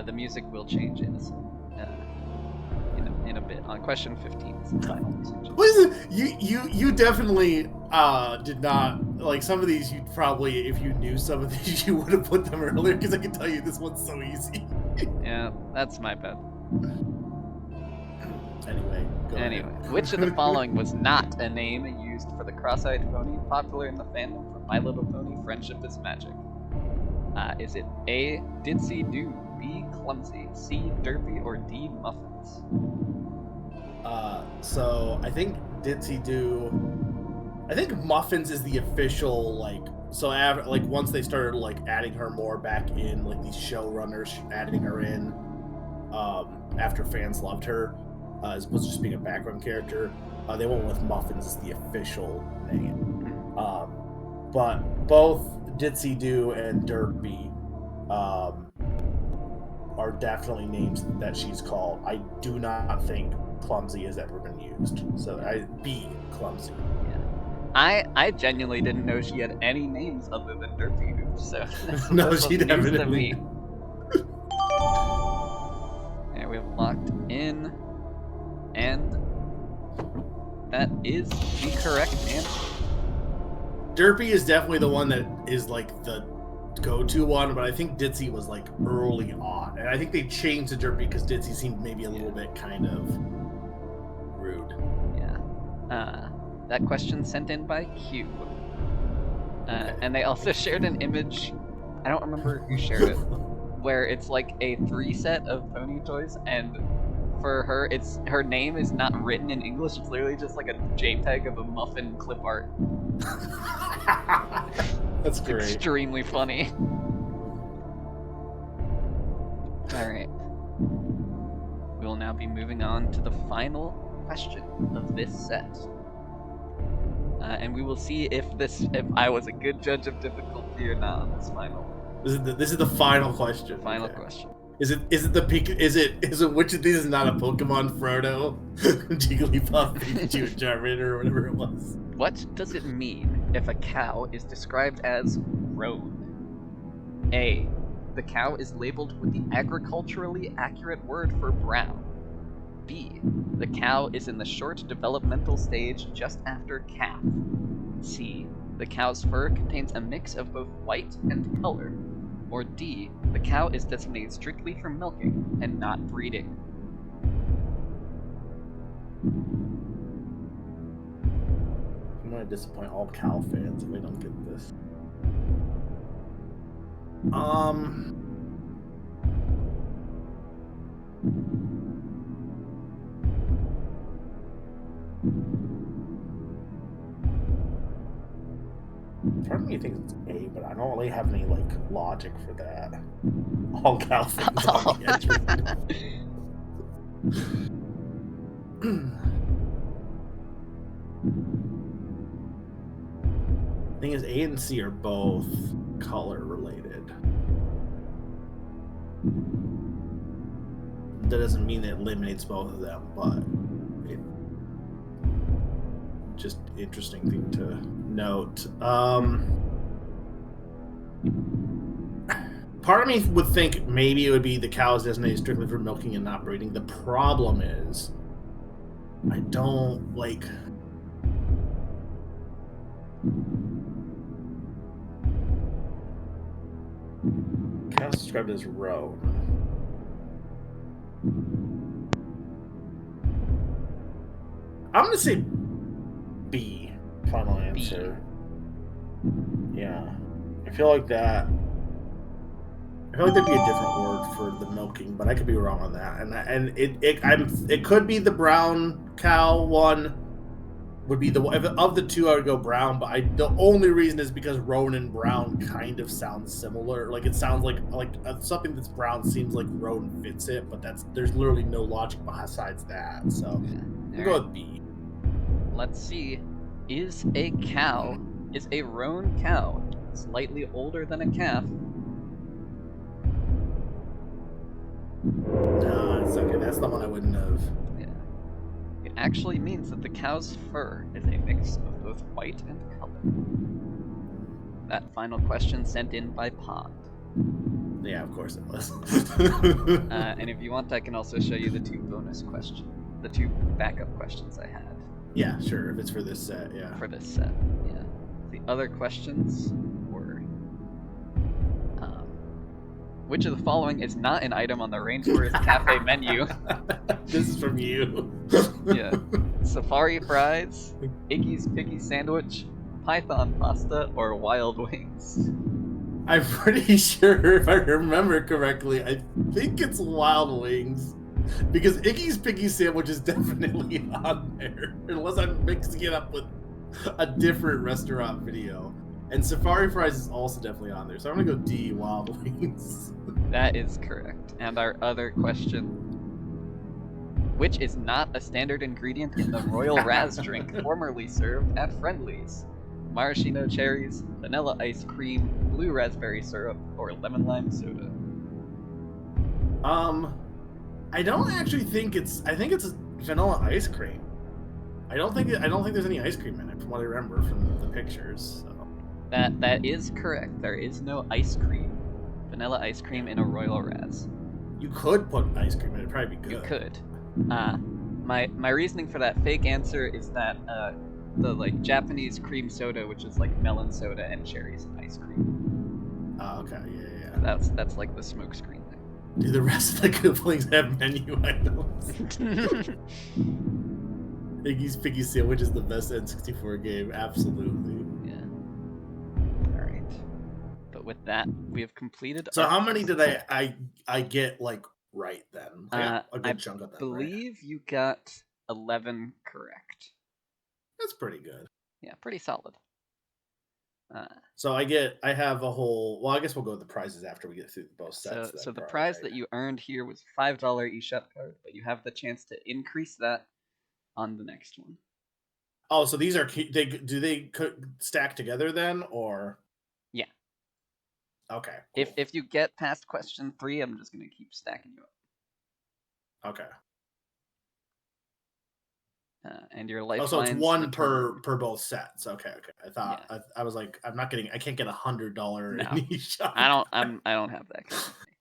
The music will change in a bit. On question 15 is the final music. What is it? You definitely did not like some of these. You probably, if you knew some of these, you would have put them earlier. Because I can tell you this one's so easy. Yeah, that's my bad. Anyway, go Anyway, ahead. which of the following was not a name used for the cross-eyed pony popular in the fandom for My Little Pony Friendship is Magic? Is it A, Ditsy Doo, B, Clumsy, C, Derpy, or D, Muffins? So I think Ditsy Doo. I think Muffins is the official once they started adding her more back in, these showrunners adding her in after fans loved her as opposed to just being a background character, they went with Muffins as the official name. But both Ditsy Doo and Derpy are definitely names that she's called. I do not think Clumsy has ever been used. So B, Clumsy. I genuinely didn't know she had any names other than Derpy Hoof, so No, that's she news never to did. me. And we've locked in, and that is the correct answer. Derpy is definitely the one that is the go-to one, but I think Ditsy was early on, and I think they changed to Derpy because Ditsy seemed maybe a little bit kind of rude. Yeah. That question sent in by Q. Okay. And they also shared an image, I don't remember who shared it, where it's a 3 set of pony toys, and for her, her name is not written in English, it's literally just a JPEG of a muffin clip art. That's great. Extremely funny. Alright. We will now be moving on to the final question of this set. And we will see if I was a good judge of difficulty or not on this final. This is the final question. Final Okay. question. Is it which of these is not a Pokemon? Frodo, Jigglypuff, Pikachu, and Charmander, or whatever it was. What does it mean if a cow is described as roan? A. The cow is labeled with the agriculturally accurate word for brown. B. The cow is in the short developmental stage just after calf. C. The cow's fur contains a mix of both white and color. Or D. The cow is designated strictly for milking and not breeding. I'm gonna disappoint all cow fans if we don't get this. Part of me thinks it's A, but I don't really have any logic for that. All cow fans on the edge. Thing is, A and C are both color related. That doesn't mean that it eliminates both of them, but just interesting thing to note. Part of me would think maybe it would be the cow is designated strictly for milking and not breeding. The problem is, I don't cow's described as roan. I'm gonna say B. Final answer. B. Yeah, I feel like that. I feel like there'd be a different word for the milking, but I could be wrong on that. And it could be the brown cow one. Would be of the two, I would go brown. But the only reason is because roan and brown kind of sound similar. It sounds like something that's brown seems like roan fits it, but there's literally no logic besides that. So we'll go with B. Let's see. Is a roan cow slightly older than a calf? No, it's okay. That's the one I wouldn't have. Yeah. actually means that the cow's fur is a mix of both white and color. That final question sent in by Pond. Yeah, of course it was. And if you want, I can also show you the two backup questions I had. Yeah, sure. If it's for this set, yeah. For this set, yeah. The other questions were, which of the following is not an item on the Rainforest Cafe menu? This is from you. Yeah. Safari fries, Iggy's Piggy sandwich, Python pasta, or wild wings? I'm pretty sure, if I remember correctly, I think it's Wild Wings. Because Iggy's Piggy Sandwich is definitely on there. Unless I'm mixing it up with a different restaurant video. And Safari Fries is also definitely on there. So I'm going to go D, Wild Wings. That is correct. And our other question, which is not a standard ingredient in the Royal Raz drink formerly served at Friendly's? Maraschino cherries, vanilla ice cream, blue raspberry syrup, or lemon lime soda? I don't actually think it's. I think it's vanilla ice cream. I don't think there's any ice cream in it, from what I remember from the pictures. So. That is correct. There is no ice cream, vanilla ice cream in a Royal Raz. You could put ice cream in it. It'd probably be good. You could. My reasoning for that fake answer is that the like Japanese cream soda, which is like melon soda and cherries and ice cream. Oh, okay, yeah. That's like the smoke screen thing. Do the rest of the Gooblings have menu items? Iggy's Piggy Sandwich is the best N64 game, absolutely. Yeah. All right. But with that, we have completed. So how many did I get like right then? I got a good chunk of that. I believe you got 11 correct. That's pretty good. Yeah, pretty solid. So I have a whole. Well, I guess we'll go with the prizes after we get through both sets. So the prize that you earned here was $5 eShop card, but you have the chance to increase that on the next one. Oh, so these are do they stack together then, or? Yeah. Okay. Cool. If you get past question 3, I'm just gonna keep stacking you up. Okay. And your lifelines. Oh, so it's one per both sets. Okay. I thought I was like, I can't get $100 eShop. I don't have that kind of thing.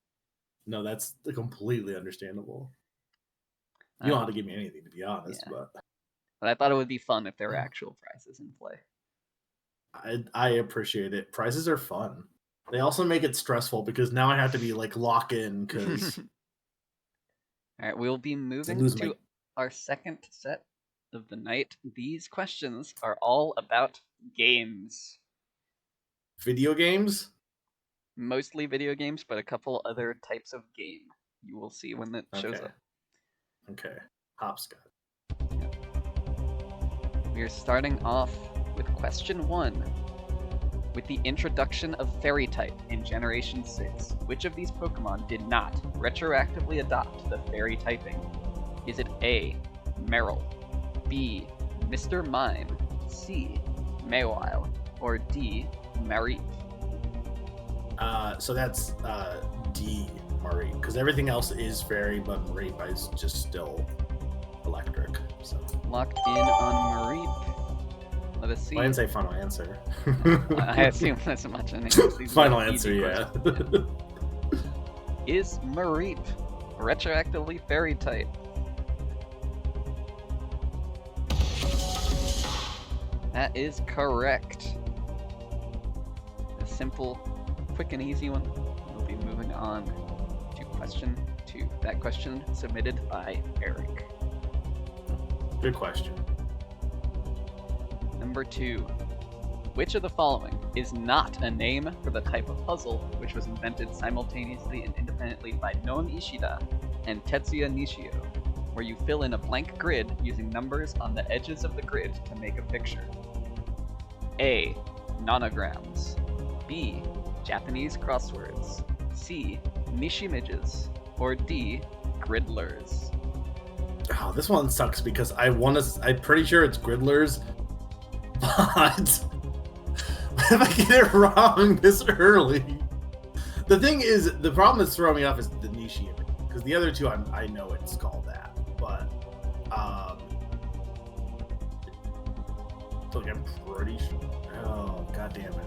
No, that's completely understandable. You don't have to give me anything, to be honest, but I thought it would be fun if there were actual prizes in play. I appreciate it. Prizes are fun. They also make it stressful because now I have to be like lock in because. All right, we'll be moving to our second set of the night. These questions are all about games. Video games? Mostly video games, but a couple other types of game. You will see when that shows up. Okay. Hopscotch. We are starting off with question 1. With the introduction of Fairy type in Generation 6, which of these Pokemon did not retroactively adopt the Fairy typing? Is it A, Meryl, B, Mr. Mime, C, Mawile, or D, Mareep? So that's D, Mareep, because everything else is Fairy, but Mareep is just still electric. So locked in on Mareep. Let us see. I didn't say final answer. I assume that's much an final answer, yeah. Is Mareep retroactively Fairy type? That is correct. A simple, quick and easy one. We'll be moving on to question 2. That question submitted by Eric. Good question. Number 2. Which of the following is not a name for the type of puzzle which was invented simultaneously and independently by Noam Ishida and Tetsuya Nishio, where you fill in a blank grid using numbers on the edges of the grid to make a picture? A. Nonograms. B. Japanese crosswords. C. Nishimages. Or D. Gridlers. Oh, this one sucks because I'm pretty sure it's Gridlers, but if I get it wrong this early, the thing is, the problem that's throwing me off is the Nishi image, because the other two I know it's called that, but Look, I'm pretty sure. Oh, god damn it.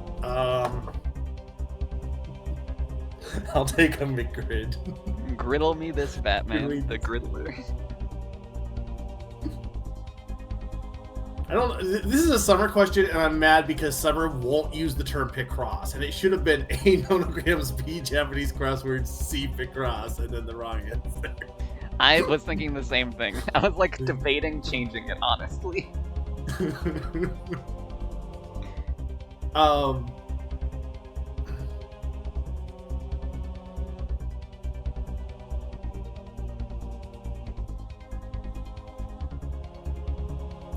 I'll take a McGrid. Griddle me this, Batman, Griddle me the this. Griddler. I don't. This is a Summer question, and I'm mad because Summer won't use the term Picross, and it should have been A nonograms, B Japanese crosswords, C Picross, and then the wrong answer. I was thinking the same thing. I was like debating changing it, honestly.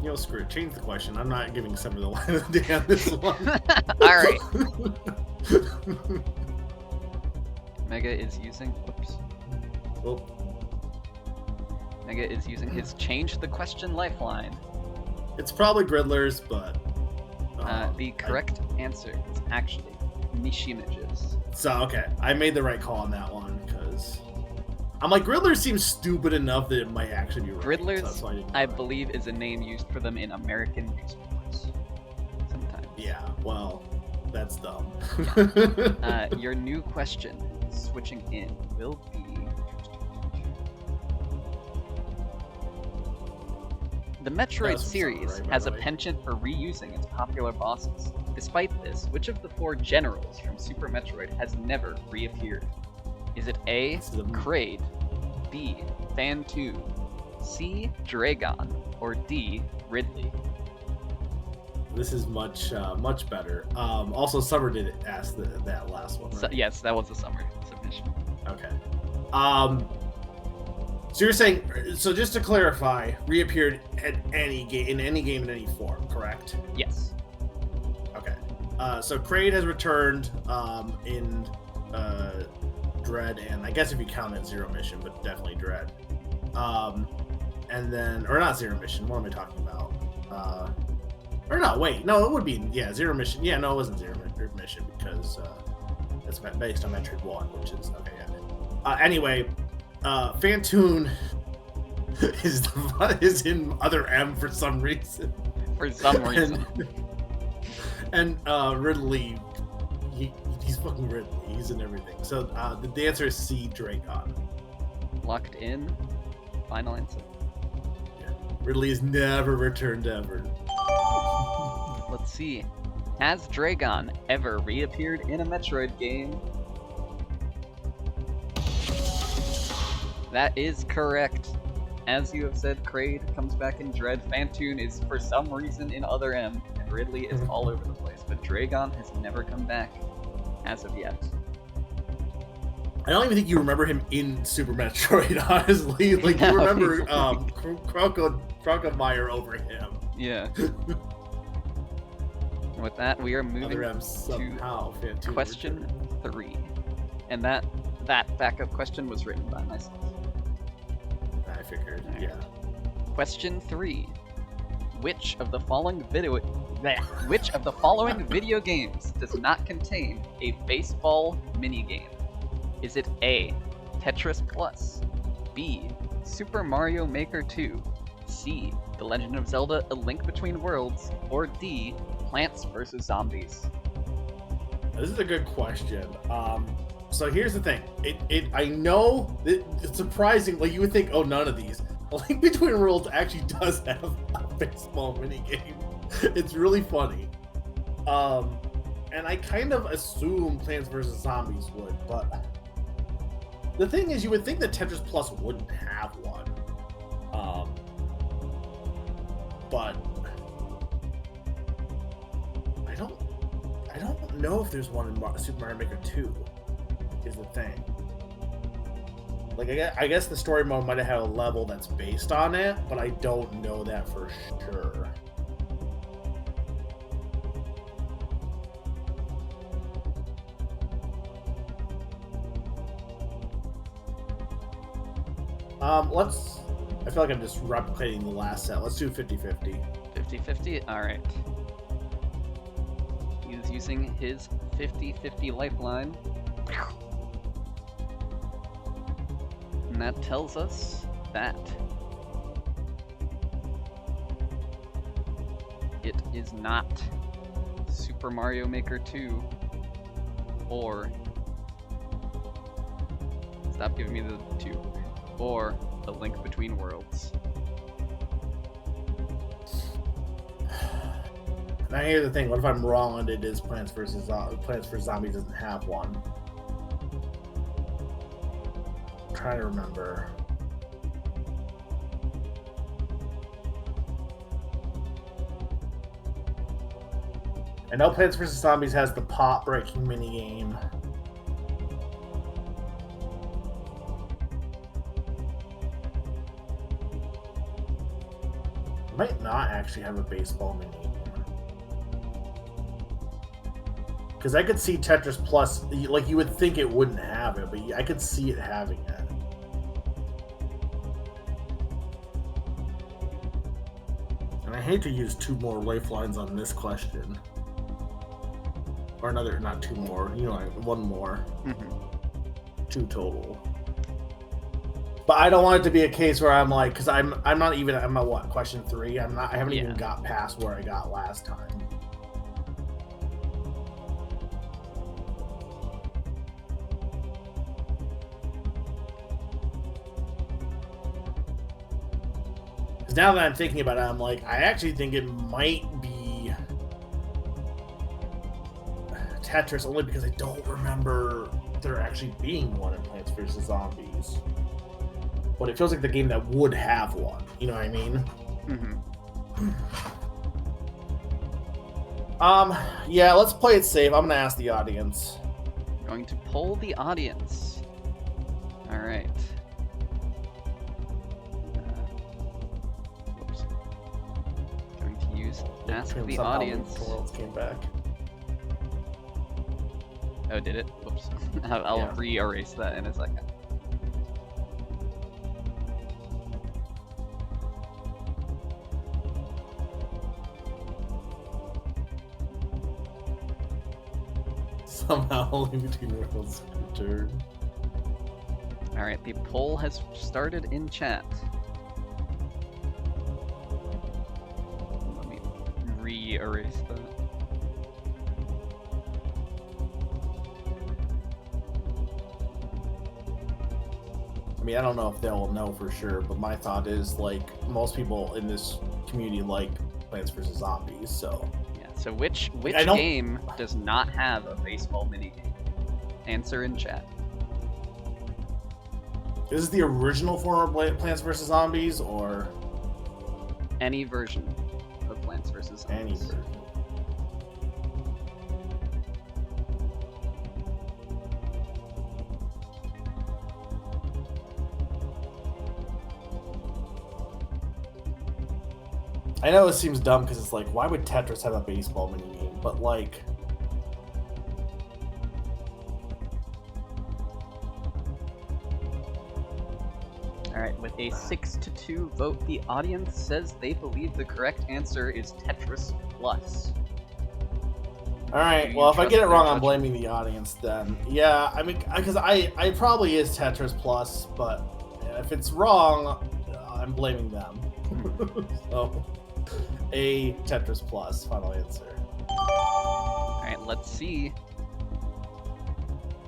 You know, screw it. Change the question. I'm not giving Summer the line of the day on this one. Alright. Mega is using... Whoops. Well, Mega is using his change the question lifeline. it's probably Griddlers, but... The correct answer is actually Nishimages. So, okay. I made the right call on that one, because... I'm like, Griddlers seems stupid enough that it might actually be right. Griddlers, so that's why I didn't I know it. believe, is a name used for them in American newspapers. Sometimes. Yeah, well, that's dumb. Your new question, switching in, will be... The Metroid That's series right, by has the a way. penchant for reusing its popular bosses. Despite this, which of the 4 generals from Super Metroid has never reappeared? Is it A, This is a- Kraid, B, Phantoon, C, Dragon, or D, Ridley? This is much better. Also, Summer did ask that last one, right? So, yes, that was a summer submission. Okay. So you're saying, so just to clarify, reappeared at any game in any form, correct? Yes. Okay. So Kraid has returned in Dread, and I guess if you count it, Zero Mission, but definitely Dread. And then, or not Zero Mission. What am I talking about? Or no, wait, no, it would be Zero Mission. Yeah, no, it wasn't Zero Mission because it's based on Metroid 1, which is okay. Yeah. Anyway, Phantoon is in Other M for some reason. For some reason. And Ridley, he's fucking Ridley. He's in everything. So the answer is C, Dragon. Locked in. Final answer. Yeah. Ridley has never returned ever. Let's see. Has Dragon ever reappeared in a Metroid game? That is correct. As you have said, Kraid comes back in Dread. Phantoon is for some reason in Other M, and Ridley is all over the place. But Dragon has never come back as of yet. I don't even think you remember him in Super Metroid, honestly. Like, you No, remember he's- Crocodile over him. Yeah. And with that, we are Other moving M somehow. Phantoon question returned. 3. And that backup question was written by myself. I figured, yeah. Question 3. Which of the following video games does not contain a baseball minigame? Is it A, Tetris Plus, B, Super Mario Maker 2, C, The Legend of Zelda: A Link Between Worlds, or D, Plants vs. Zombies? This is a good question. So here's the thing. I know it's surprising. Like, you would think, oh, none of these. A Link Between Worlds actually does have a baseball minigame. It's really funny. And I kind of assume Plants vs. Zombies would, but the thing is, you would think that Tetris Plus wouldn't have one. But I don't know if there's one in Super Mario Maker 2. Is the thing. Like, I guess the story mode might have had a level that's based on it, but I don't know that for sure. I feel like I'm just replicating the last set. Let's do 50-50. 50-50? Alright. He's using his 50-50 lifeline. And that tells us that it is not Super Mario Maker 2 or stop giving me the 2 or The Link Between Worlds. Now here's the thing, what if I'm wrong and it is Plants vs. Zombies doesn't have one? I'm trying to remember. I know Plants vs. Zombies has the pot breaking minigame. Might not actually have a baseball minigame. Because I could see Tetris Plus, like you would think it wouldn't have it, but I could see it having it. And I hate to use 2 more lifelines on this question. Or another, not 2 more, 1 more. 2 total. But I don't want it to be a case where I'm like, because I'm not even, I'm at what, question 3? I haven't even got past where I got last time. Because now that I'm thinking about it, I'm like, I actually think it might be Tetris, only because I don't remember there actually being one in Plants vs. Zombies. But it feels like the game that would have one. You know what I mean? Yeah, let's play it safe. I'm gonna ask the audience. Going to poll the audience. All right. Whoops. Going to use ask the audience. The worlds came back. Oh, did it? Whoops. I'll re-erase that in a second. Somehow only between worlds returned. Alright, the poll has started in chat. Let me re-erase that. I mean, I don't know if they'll know for sure, but my thought is, like, most people in this community like Plants vs. Zombies, so... So which game does not have a baseball minigame? Answer in chat. Is this the original form of Plants vs. Zombies, or any version of Plants vs. Zombies? Any version. I know it seems dumb because it's like, why would Tetris have a baseball minigame? But like, alright, with a 6-2 vote, the audience says they believe the correct answer is Tetris Plus. Alright, well, if I get it wrong, I'm blaming the audience then. Yeah, I mean, because I probably is Tetris Plus, but if it's wrong, I'm blaming them. So... A Tetris Plus, final answer. Alright, let's see.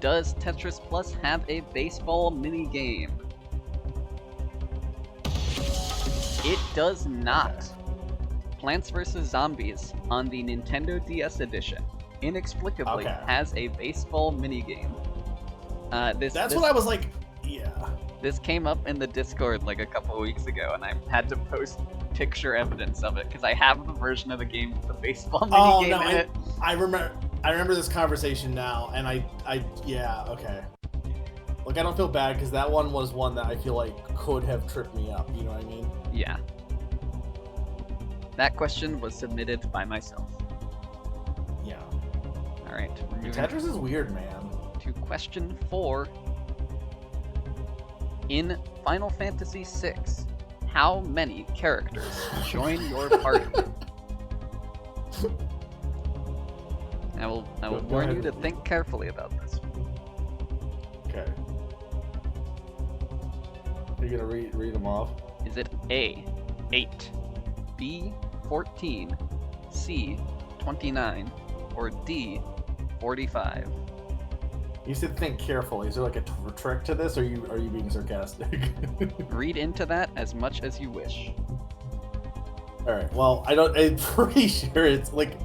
Does Tetris Plus have a baseball minigame? It does not. Plants vs. Zombies on the Nintendo DS edition inexplicably has a baseball minigame. That's what I was like, yeah. This came up in the Discord like a couple of weeks ago, and I had to post picture evidence of it because I have the version of the game with the baseball minigame in it. I remember this conversation now, and yeah, okay. Look, I don't feel bad because that one was one that I feel like could have tripped me up. You know what I mean? Yeah. That question was submitted by myself. Yeah. All right. Tetris is weird, man. To question 4. In Final Fantasy VI, how many characters join your party? I will warn you to think carefully about this. Okay. Are you gonna read them off? Is it A, 8, B, 14, C, 29, or D, 45? You said think carefully. Is there like a trick to this, or are you being sarcastic? Read into that as much as you wish. All right. Well, I'm pretty sure it's like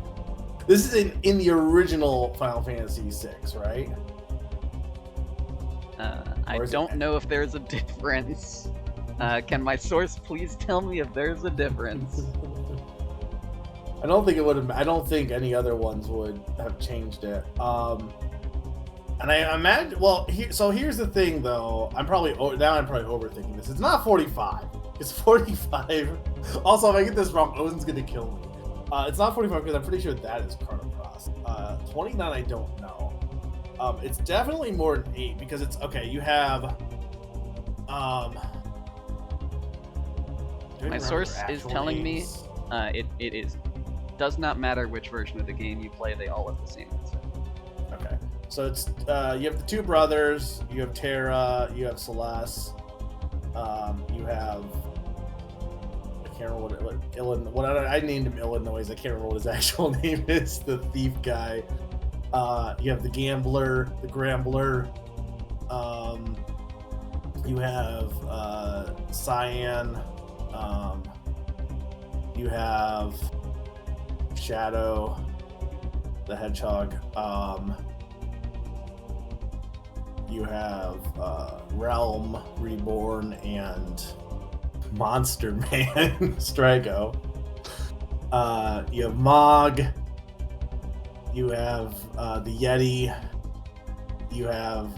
this is in the original Final Fantasy VI, right? I don't know if there's a difference. Can my source please tell me if there's a difference? I don't think it would have. I don't think any other ones would have changed it. And I imagine. Well, here's the thing, though. I'm probably overthinking this. It's not 45. It's 45. Also, if I get this wrong, Owen's gonna kill me. It's not 45 because I'm pretty sure that is Chrono Cross. 29, I don't know. It's definitely more than 8 because it's okay. You have. My source is telling me it is. Does not matter which version of the game you play, they all have the same answer. Okay. So it's you have the two brothers, you have Terra, you have Celeste, you have I can't remember what I named him Illinois. I can't remember what his actual name is. The thief guy. You have the gambler, the Grambler. You have Cyan. You have Shadow, the Hedgehog. You have Realm Reborn and Monster Man Strago. You have Mog. You have the Yeti. You have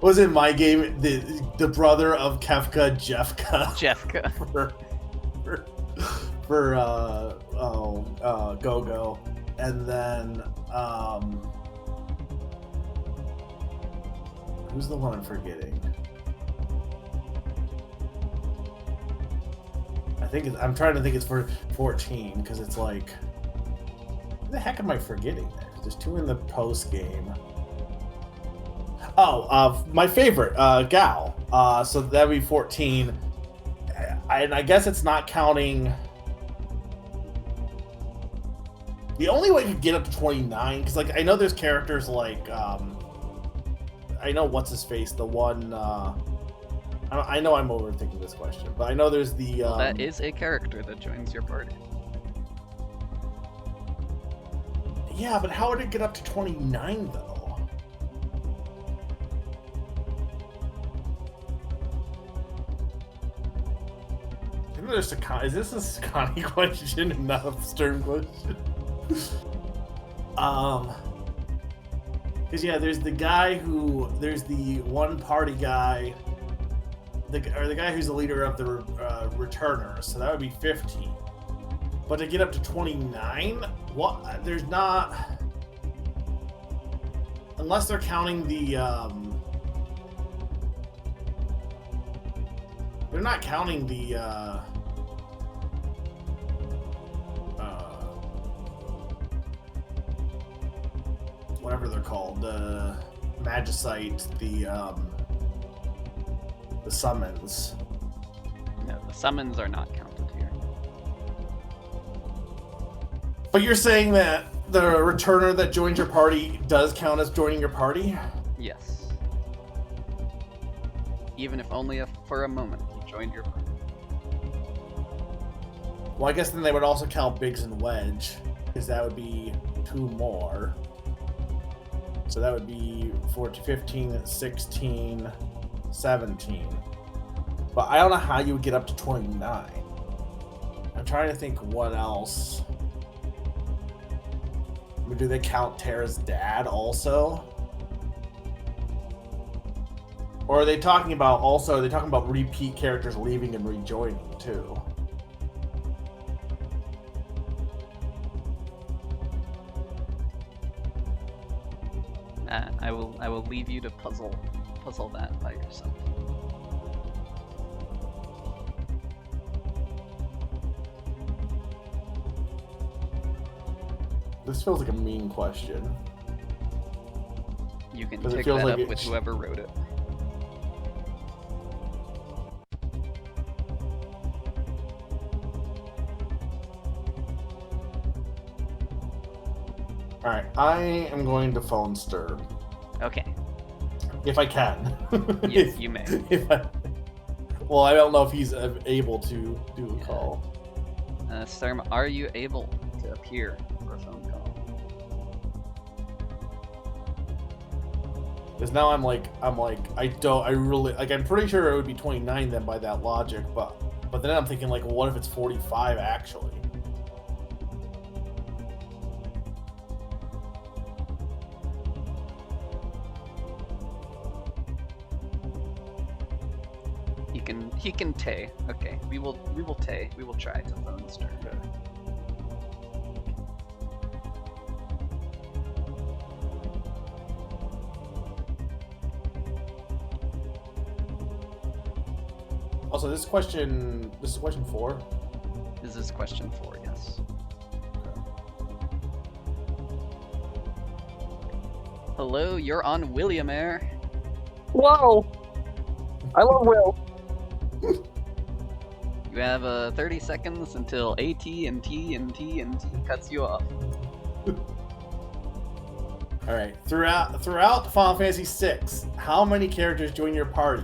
what was it? My game, the brother of Kefka, Jeffka. for Go-Go, and then who's the one I'm forgetting? I'm trying to think it's for 14 because it's like, what the heck am I forgetting there? There's 2 in the post game. Oh, my favorite, Gal. So that'd be 14. And I guess it's not counting. The only way to get up to 29, because like I know there's characters like I know what's his face, the one. I know I'm overthinking this question, but I know there's the. That is a character that joins your party. Yeah, but how would it get up to 29 though? Is this a Scotty question and not a Stern question? Because yeah, there's the one party guy, the guy who's the leader of the returners, so that would be 15. But to get up to 29, what? There's not, unless they're counting the. They're not counting the. Whatever they're called, the Magicite, the summons. No, the summons are not counted here. But you're saying that the returner that joins your party does count as joining your party? Yes. Even if only for a moment he joined your party. Well, I guess then they would also count Biggs and Wedge, because that would be 2 more. So that would be 14, 15, 16, 17. But I don't know how you would get up to 29. I'm trying to think what else. I mean, do they count Terra's dad also? Or are they talking about repeat characters leaving and rejoining too? I will leave you to puzzle that by yourself. This feels like a mean question. You can pick that up with whoever wrote it. Alright, I am going to phone Sturb. Okay. If I can. Yes, you may. Well, I don't know if he's able to do a call. Sturm, are you able to appear for a phone call? Because now I'm pretty sure it would be 29 then by that logic, but then I'm thinking like, well, what if it's 45 actually? He can tay. Okay, we will tay. We will try to phone Sturm. Okay. Also, this is question 4. This is question 4, yes. Hello, you're on Williamaire. Whoa! I love Will. You have 30 seconds until AT&T cuts you off. All right. Throughout Final Fantasy VI, how many characters join your party?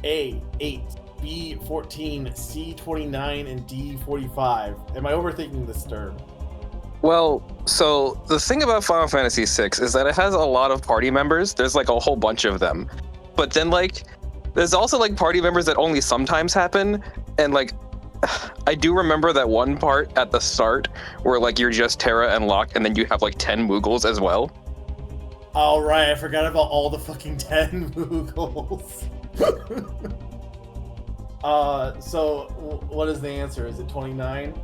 A, 8, B, 14, C, 29, and D, 45. Am I overthinking this, Sturb? Well, so the thing about Final Fantasy VI is that it has a lot of party members. There's like a whole bunch of them. But then like, there's also like party members that only sometimes happen. And like, I do remember that one part at the start where like you're just Terra and Locke and then you have like 10 Moogles as well. All right, I forgot about all the fucking 10 Moogles. So what is the answer? Is it 29?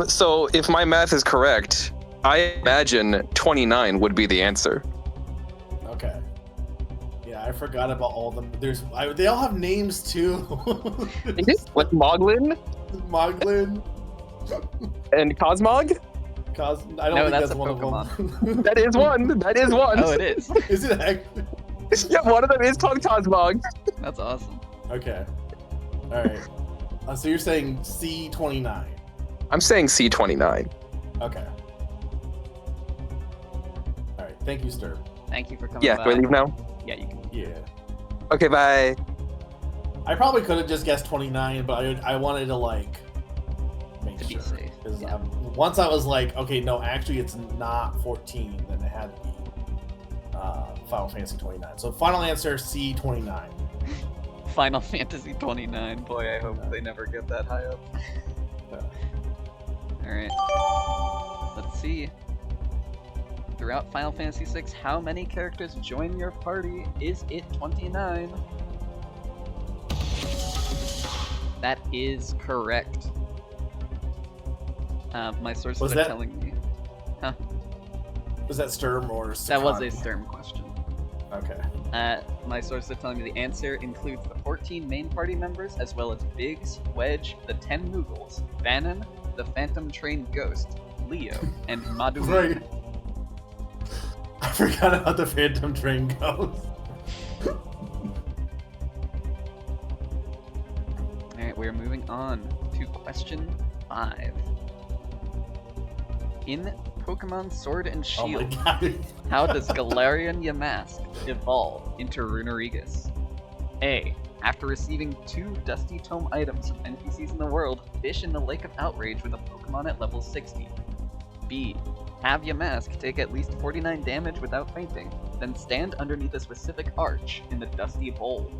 So if my math is correct, I imagine 29 would be the answer. Okay. Yeah, I forgot about all of them. They all have names too. Like Moglin Moglin and Cosmog? I don't think that's that's a one Pokemon. of them. That is one. That is one. Oh, it is. Is it actually? Yeah, one of them is called Cosmog. That's awesome. Okay. All right. So you're saying C29. I'm saying C29. Okay. All right. Thank you, Sturb. Thank you for coming Yeah, by. do I leave now? Yeah, you can. Yeah. Okay, bye. I probably could have just guessed 29, but I wanted to like make To be sure. safe, Because yeah. once I was like, okay, no, actually it's not 14, then it had to be Final Fantasy 29. So final answer C29. Final Fantasy 29. Boy, I hope they never get that high up. Alright. Let's see. Throughout Final Fantasy VI, how many characters join your party? Is it 29? That is correct. My sources Was are that- telling me. Was that Sturm or That was a Sakani? Sturm question. Okay. My sources are telling me the answer includes the 14 main party members, as well as Biggs, Wedge, the 10 Moogles, Vannon, the Phantom Train Ghost, Leo, and Madhu. Right. I forgot about the Phantom Train Ghost. Alright, we're moving on to question 5. In Pokemon Sword and Oh my Shield, god. how does Galarian Yamask evolve into Runerigus? A. After receiving 2 Dusty Tome items from NPCs in the world, fish in the Lake of Outrage with a Pokemon at level 60. B. Have Yamask take at least 49 damage without fainting, then stand underneath a specific arch in the Dusty Bowl.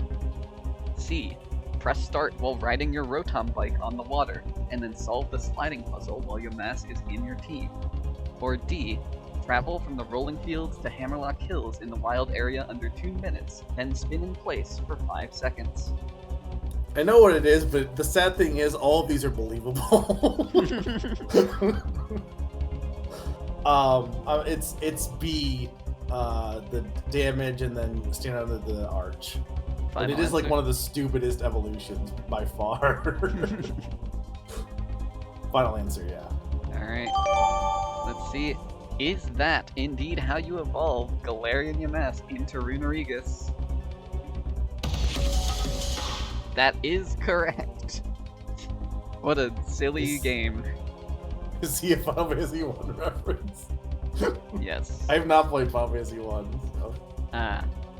C. Press start while riding your Rotom bike on the water, and then solve the sliding puzzle while Yamask is in your team. Or D. Travel from the rolling fields to Hammerlock Hills in the wild area under 2 minutes, then spin in place for 5 seconds. I know what it is, but the sad thing is all of these are believable. It's B, the damage and then stand under the arch. But it is like one of the stupidest evolutions by far. Final answer, yeah. Alright. Let's see. Is that indeed how you evolve Galarian Yamask into Runerigus? That is correct. What a silly game. Is he a Final Fantasy 1 reference? Yes. I have not played Final Fantasy 1. So.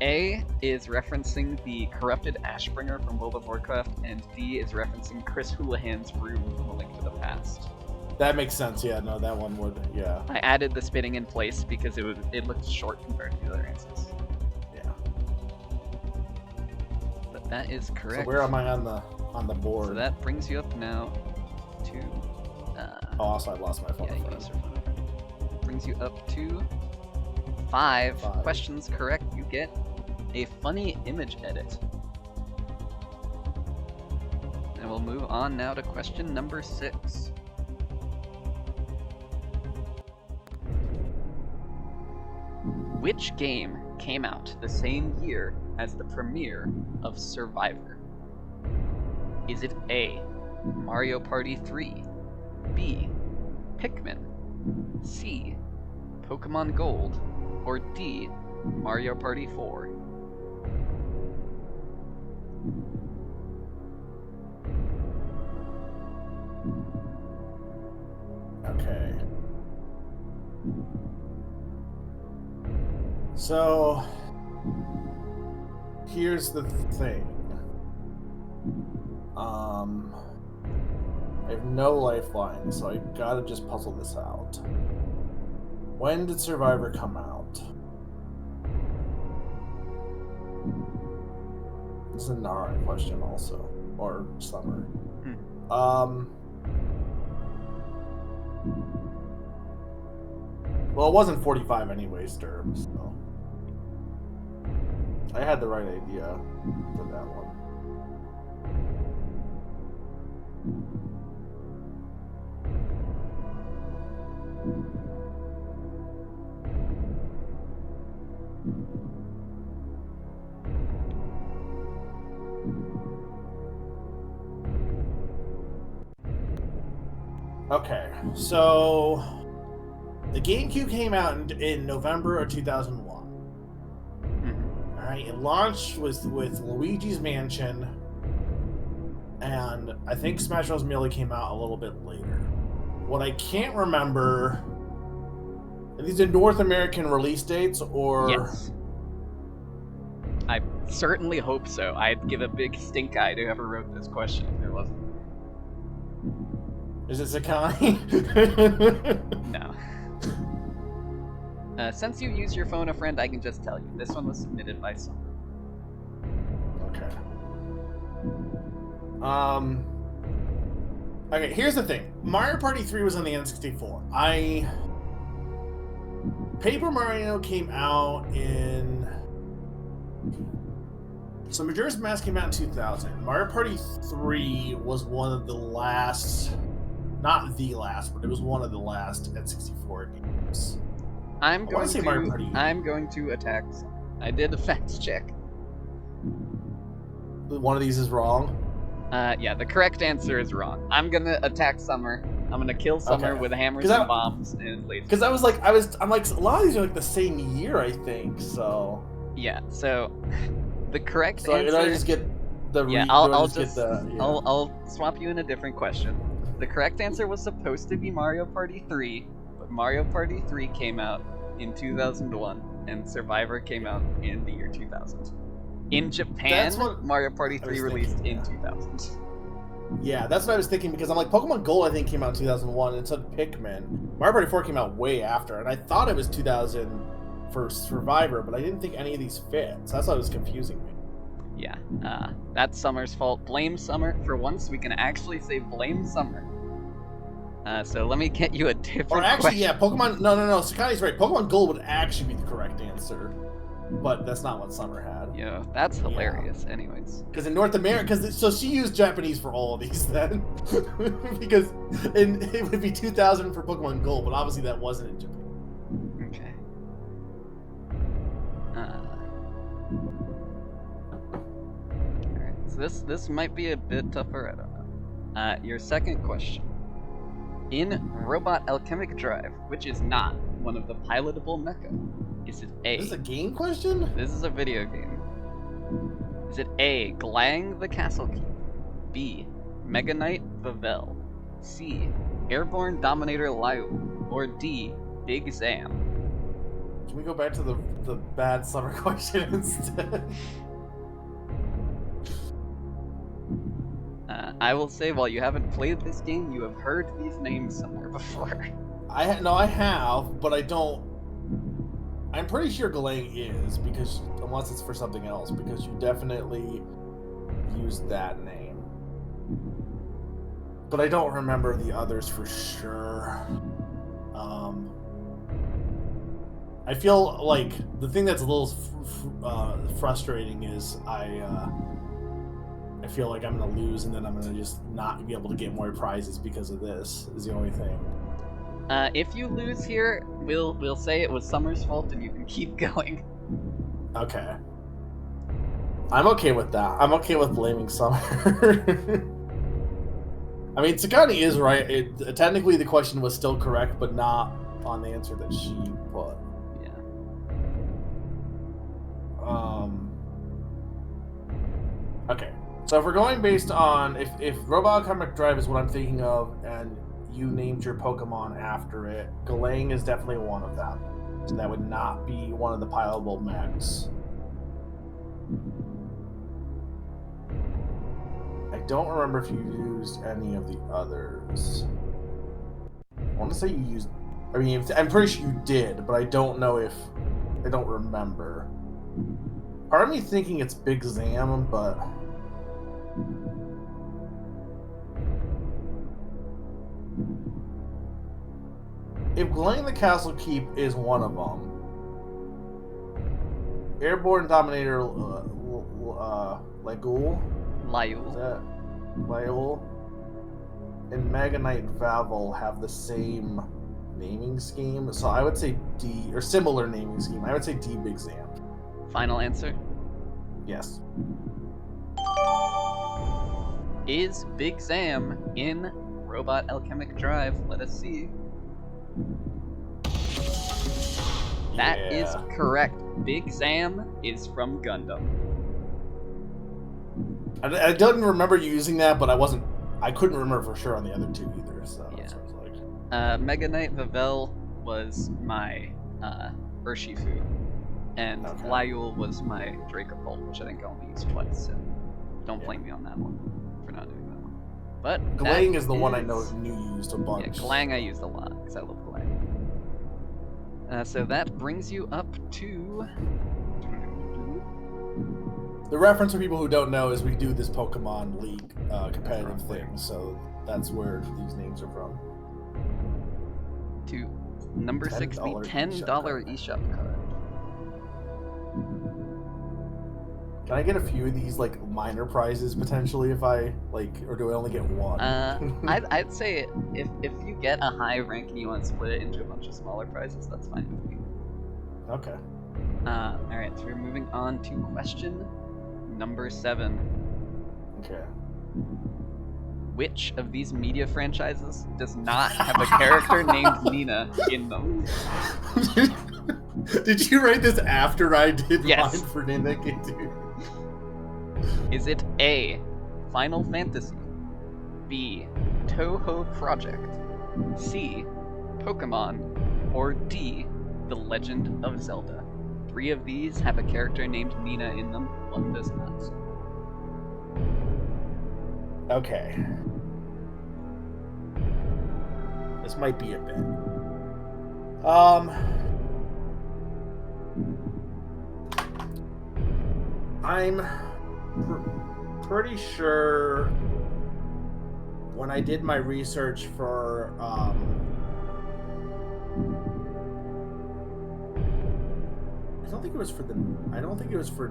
A is referencing the corrupted Ashbringer from World of Warcraft, and D is referencing Chris Houlihan's room from A Link to the Past. That makes sense. Yeah, no, that one would. Yeah. I added the spitting in place because it looked short compared to the other answers. Yeah. But that is correct. So where am I on the board? So that brings you up now to. Oh, also I lost my phone. Yeah, you lost your phone. Brings you up to five questions correct. You get a funny image edit. And we'll move on now to question number 6. Which game came out the same year as the premiere of Survivor? Is it A, Mario Party 3, B, Pikmin, C, Pokemon Gold, or D, Mario Party 4? Okay. So here's the thing. I have no lifeline, so I gotta just puzzle this out. When did Survivor come out? This is a Nara question also, or Summer. Well, it wasn't 45 anyway, Sturm, so I had the right idea for that one. Okay, so the GameCube came out in November of 2001. Alright, it launched with Luigi's Mansion, and I think Smash Bros. Melee came out a little bit later. What I can't remember, are these are North American release dates, or... Yes. I certainly hope so. I'd give a big stink eye to whoever wrote this question if it wasn't. Is it Sakai? No. Since you use your phone a friend, I can just tell you. This one was submitted by Summer. Okay. Okay, here's the thing. Mario Party 3 was on the N64. Paper Mario came out in... So Majora's Mask came out in 2000. Mario Party 3 was one of the last... Not the last, but it was one of the last N64 games. I'm going to attack. I did a fact check. One of these is wrong? Yeah, the correct answer is wrong. I'm gonna attack Summer. I'm gonna kill Summer with hammers and bombs and lasers. Because I'm like, a lot of these are like the same year, I think, so... Yeah, so the correct answer... So I just get the... Yeah, I'll swap you in a different question. The correct answer was supposed to be Mario Party 3, but Mario Party 3 came out in 2001, and Survivor came out in the year 2000. In Japan, Mario Party 3 released in 2000. Yeah, that's what I was thinking, because I'm like, Pokemon Gold, I think, came out in 2001, and so did Pikmin. Mario Party 4 came out way after, and I thought it was 2000 for Survivor, but I didn't think any of these fit, so that's why it was confusing me. Yeah, that's Summer's fault. Blame Summer. For once, we can actually say blame Summer. So let me get you a different question. Yeah, Pokemon... No, Sakai's right. Pokemon Gold would actually be the correct answer, but that's not what Summer had. Yeah, that's hilarious. Yeah. Anyways. Because in North America... So she used Japanese for all of these then. Because it would be 2000 for Pokemon Gold, but obviously that wasn't in Japan. Okay. This might be a bit tougher, I don't know. Your second question. In Robot Alchemic Drive, which is not one of the pilotable mecha, is it A... This is a game question? This is a video game. Is it A, Glang the Castle Keep, B, Mega Knight Vavel, C, Airborne Dominator Liu, or D, Big Zam? Can we go back to the bad summer question instead? I will say, while you haven't played this game, you have heard these names somewhere before. I have, but I don't. I'm pretty sure Galang is, because unless it's for something else, because you definitely used that name. But I don't remember the others for sure. I feel like the thing that's a little frustrating is I feel like I'm gonna lose, and then I'm gonna just not be able to get more prizes because of this. Is the only thing. If you lose here, we'll say it was Summer's fault, and you can keep going. Okay. I'm okay with that. I'm okay with blaming Summer. I mean, Tsukani is right. Technically, the question was still correct, but not on the answer that she put. Yeah. Okay. So if we're going based on if Robot Alchemic Drive is what I'm thinking of, and you named your Pokemon after it, Galang is definitely one of them. So that would not be one of the pileable mechs. I don't remember if you used any of the others. I want to say you used... I mean, I'm pretty sure you did, but I don't know if... I don't remember. Part of me thinking it's Big Zam, but... If Galang the Castle Keep is one of them, Airborne Dominator Lagul? Lyul. Is that Lyul? And Mega Knight Vavel have the same naming scheme, so I would say D, or similar naming scheme. I would say D Big Zam. Final answer? Yes. Is Big Zam in Robot Alchemic Drive? Let us see. That is correct. Big Zam is from Gundam. I don't remember you using that, but I couldn't remember for sure on the other two either, so Yeah. that's what I was like. Mega Knight Vavel was my Urshifu, and Okay. Lyul was my Dracopult, which I think I only used twice, so don't blame me on that one for not doing that one. But Galang that is the one I know you used a bunch. Yeah, Galang I used a lot, because I love Galang. So that brings you up to... The reference for people who don't know is we do this Pokemon League competitive thing, so that's where these names are from. To number 6, the $10 eShop card. Can I get a few of these like minor prizes potentially if I like, or do I only get one? I'd say if you get a high rank and you want to split it into a bunch of smaller prizes, that's fine with me. Okay. Alright, so we're moving on to question number 7. Okay. Which of these media franchises does not have a character named Nina in them? Did you write this after I did Yes. mine for Nina? Dude? Is it A, Final Fantasy, B, Toho Project, C, Pokemon, or D, The Legend of Zelda? 3 of these have a character named Nina in them, 1 does not. Okay. This might be a bit. I'm pretty sure when I did my research for I don't think it was for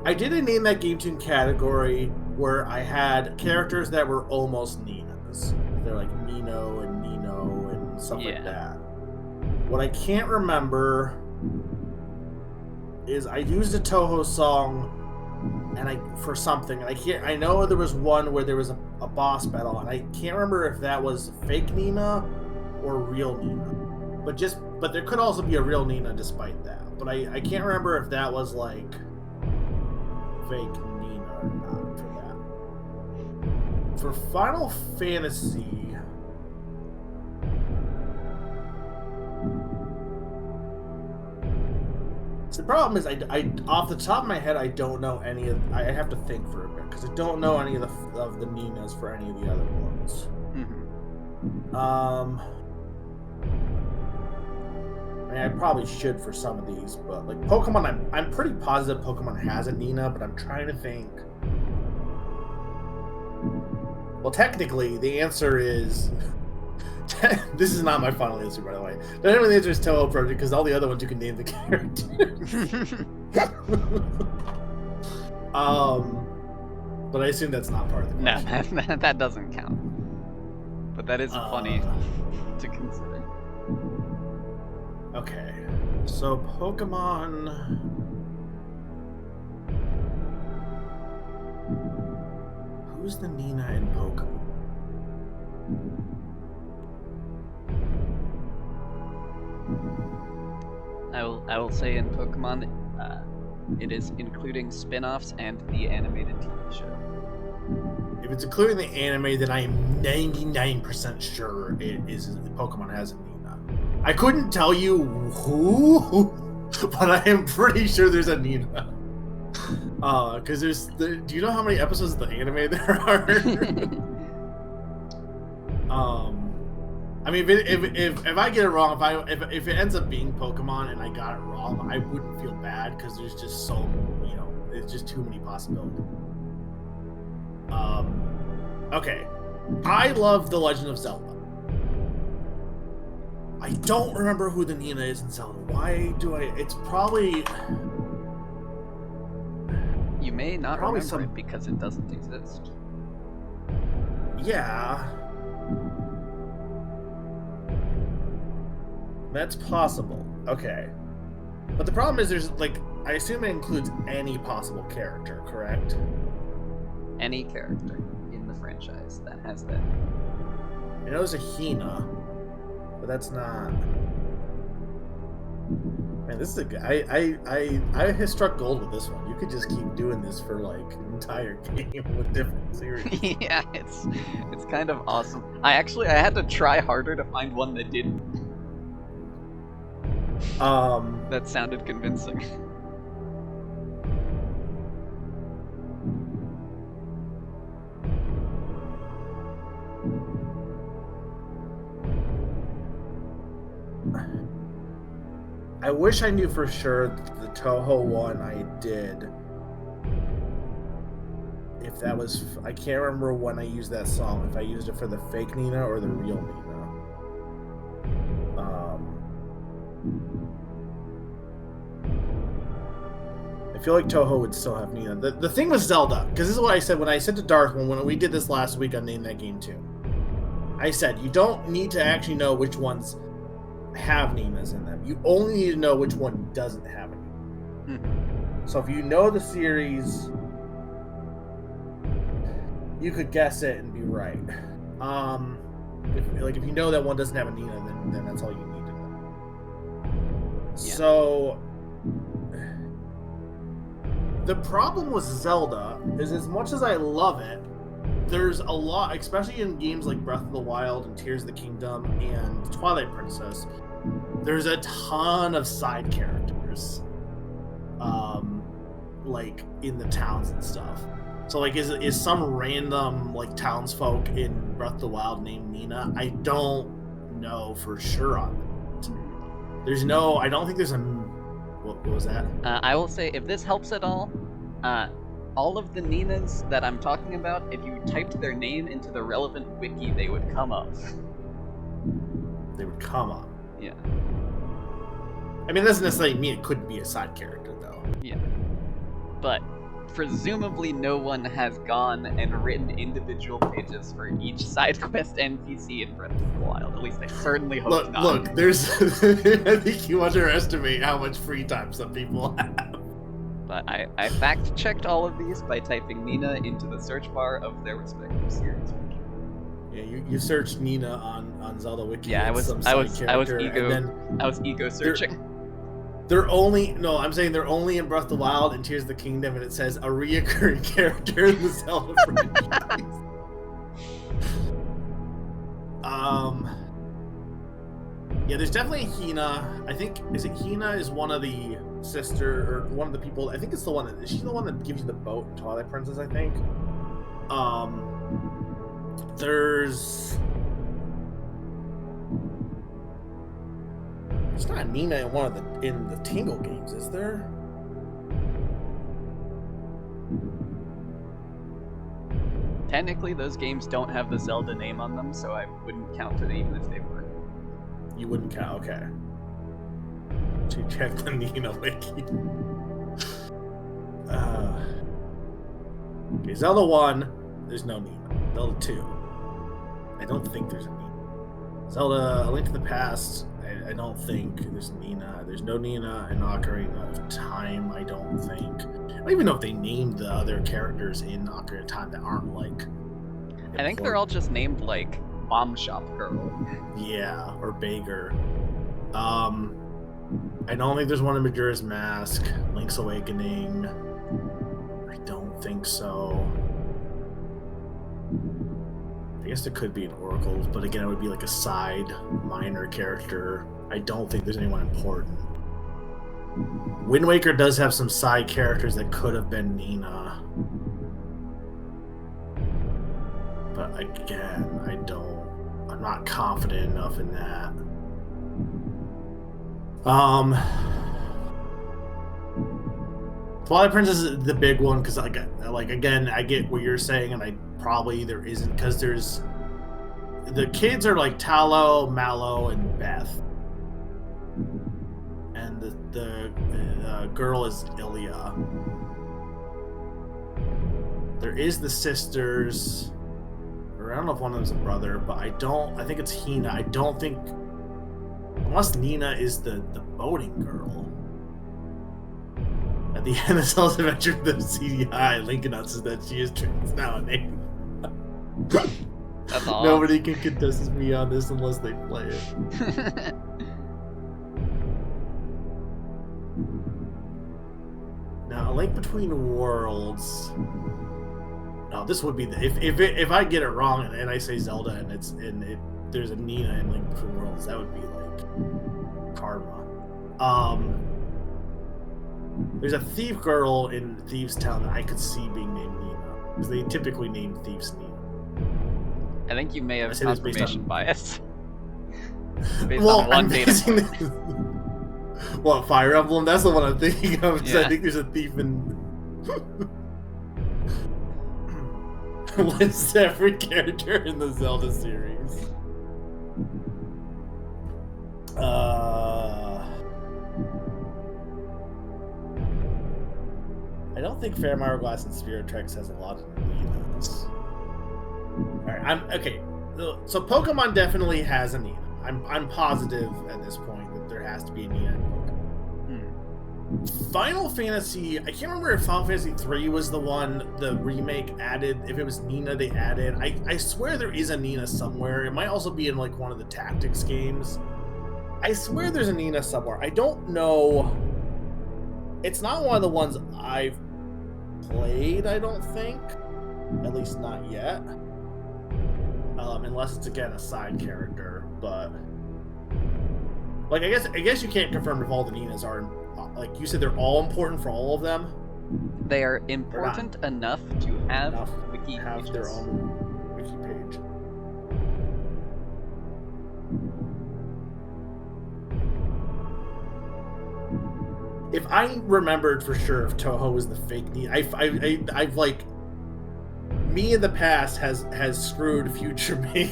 I did a Name That Game Tune category where I had characters that were almost Ninas. They're like Nino and stuff like that. What I can't remember is I used a Toho song for something, and I know there was one where there was a boss battle, and I can't remember if that was fake Nina or real Nina. But there could also be a real Nina despite that. But I can't remember if that was like fake Nina or not for that. For Final Fantasy, problem is, I off the top of my head, I don't know any of. I have to think for a bit because I don't know any of the Ninas for any of the other ones. Mm-hmm. I mean, I probably should for some of these, but like Pokemon, I'm pretty positive Pokemon has a Nina, but I'm trying to think. Well, technically, the answer is. This is not my final answer, by the way. The answer is Toho Project because all the other ones you can name the characters. But I assume that's not part of the question. No, that doesn't count. But that is funny to consider. Okay, so Pokemon. Who's the Nina in Pokemon? I will say in Pokemon, it is including spin-offs and the animated TV show. If it's including the anime, then I am 99% sure it is Pokemon has a Nina. I couldn't tell you who, but I am pretty sure there's a Nina. Because do you know how many episodes of the anime there are? I mean, if I get it wrong, if it ends up being Pokemon and I got it wrong, I wouldn't feel bad because there's just so, it's just too many possibilities. Okay, I love The Legend of Zelda. I don't remember who the Nina is in Zelda. Why do I? It's probably. You may not probably remember it because it doesn't exist. Yeah. That's possible. Okay. But the problem is there's, I assume it includes any possible character, correct? Any character in the franchise that has that. I know there's a Hina, but that's not... Man, this is a good... I have struck gold with this one. You could just keep doing this for, an entire game with different series. Yeah, it's kind of awesome. I had to try harder to find one that didn't. That sounded convincing. I wish I knew for sure the Toho one I did. If that was... I can't remember when I used that song. If I used it for the fake Nina or the real Nina. I feel like Toho would still have Nina. The thing with Zelda, because this is what I said when I said to Darth when we did this last week on Name That Game 2. I said, you don't need to actually know which ones have Ninas in them. You only need to know which one doesn't have any. So if you know the series, you could guess it and be right. If you know that one doesn't have a Nina, then that's all you need to know. Yeah. So the problem with Zelda is, as much as I love it, there's a lot, especially in games like Breath of the Wild and Tears of the Kingdom and Twilight Princess, there's a ton of side characters, in the towns and stuff. So, is some random, townsfolk in Breath of the Wild named Nina? I don't know for sure on that. There's no, I don't think there's a... What was that? I will say, if this helps at all of the Ninas that I'm talking about, if you typed their name into the relevant wiki, they would come up. They would come up. Yeah. I mean, that doesn't necessarily mean it couldn't be a side character, though. Yeah. But presumably no one has gone and written individual pages for each side quest NPC in Breath of the Wild. At least I certainly hope not. Look, there's... I think you underestimate how much free time some people have. But I fact-checked all of these by typing Nina into the search bar of their respective series. Yeah, you searched Nina on Zelda Wiki. Yeah, I was ego searching. They're only in Breath of the Wild and Tears of the Kingdom, and it says a reoccurring character in the Zelda franchise. Yeah, there's definitely Hina. I think Hina is one of the sister or one of the people. I think it's the one that is she the one that gives you the boat in Twilight Princess. I think. There's not Nina in the Tingle games, is there? Technically, those games don't have the Zelda name on them, so I wouldn't count it even if they were. You wouldn't count, okay. To check the Nina wiki. Okay, Zelda 1, there's no Nina. Zelda 2, I don't think there's a Nina. Zelda A Link to the Past, I don't think there's Nina. There's no Nina in Ocarina of Time, I don't think. I don't even know if they named the other characters in Ocarina of Time that aren't like. I think they're all just named like Bomb Shop Girl. Yeah, or Beggar. I don't think there's one in Majora's Mask. Link's Awakening. I don't think so. I guess there could be an Oracle, but again, it would be like a side minor character. I don't think there's anyone important. Wind Waker does have some side characters that could have been Nina. But again, I'm not confident enough in that. Twilight Princess is the big one because like again, I get what you're saying, and there isn't because there's the kids are like Tallow, Mallow, and Beth, and the girl is Ilya. There is the sisters. Or I don't know if one of them's a brother, but I think it's Hina. I don't think unless Nina is the boating girl. At the end of Zelda's Adventure, the CDI, Link announces that she is trans nowadays. That's awesome. Nobody can contest me on this unless they play it. Now, A Link Between Worlds. No, this would be if I get it wrong and I say Zelda and there's a Nina in Link Between Worlds, that would be like karma. There's a thief girl in Thieves Town that I could see being named Nina because they typically name thieves Nina. I think you may have confirmation bias. Based Well, on one data point. What, Fire Emblem? That's the one I'm thinking of because Yeah. I think there's a thief in. Lists every character in the Zelda series. I don't think Fair Hourglass and Spirit Tracks has a lot of Ninas. Alright, okay. So Pokemon definitely has a Nina. I'm positive at this point that there has to be a Nina in Pokemon. Final Fantasy, I can't remember if Final Fantasy 3 was the one the remake added. If it was Nina they added. I swear there is a Nina somewhere. It might also be in like one of the tactics games. I swear there's a Nina somewhere. I don't know. It's not one of the ones I've played, I don't think. At least not yet. Unless it's again a side character, but like I guess you can't confirm if all the Ninas are like you said they're all important for all of them. They are important enough to have wiki have pages. their own wiki page. If I remembered for sure if Toho was the fake Nina, I've like me in the past has screwed future me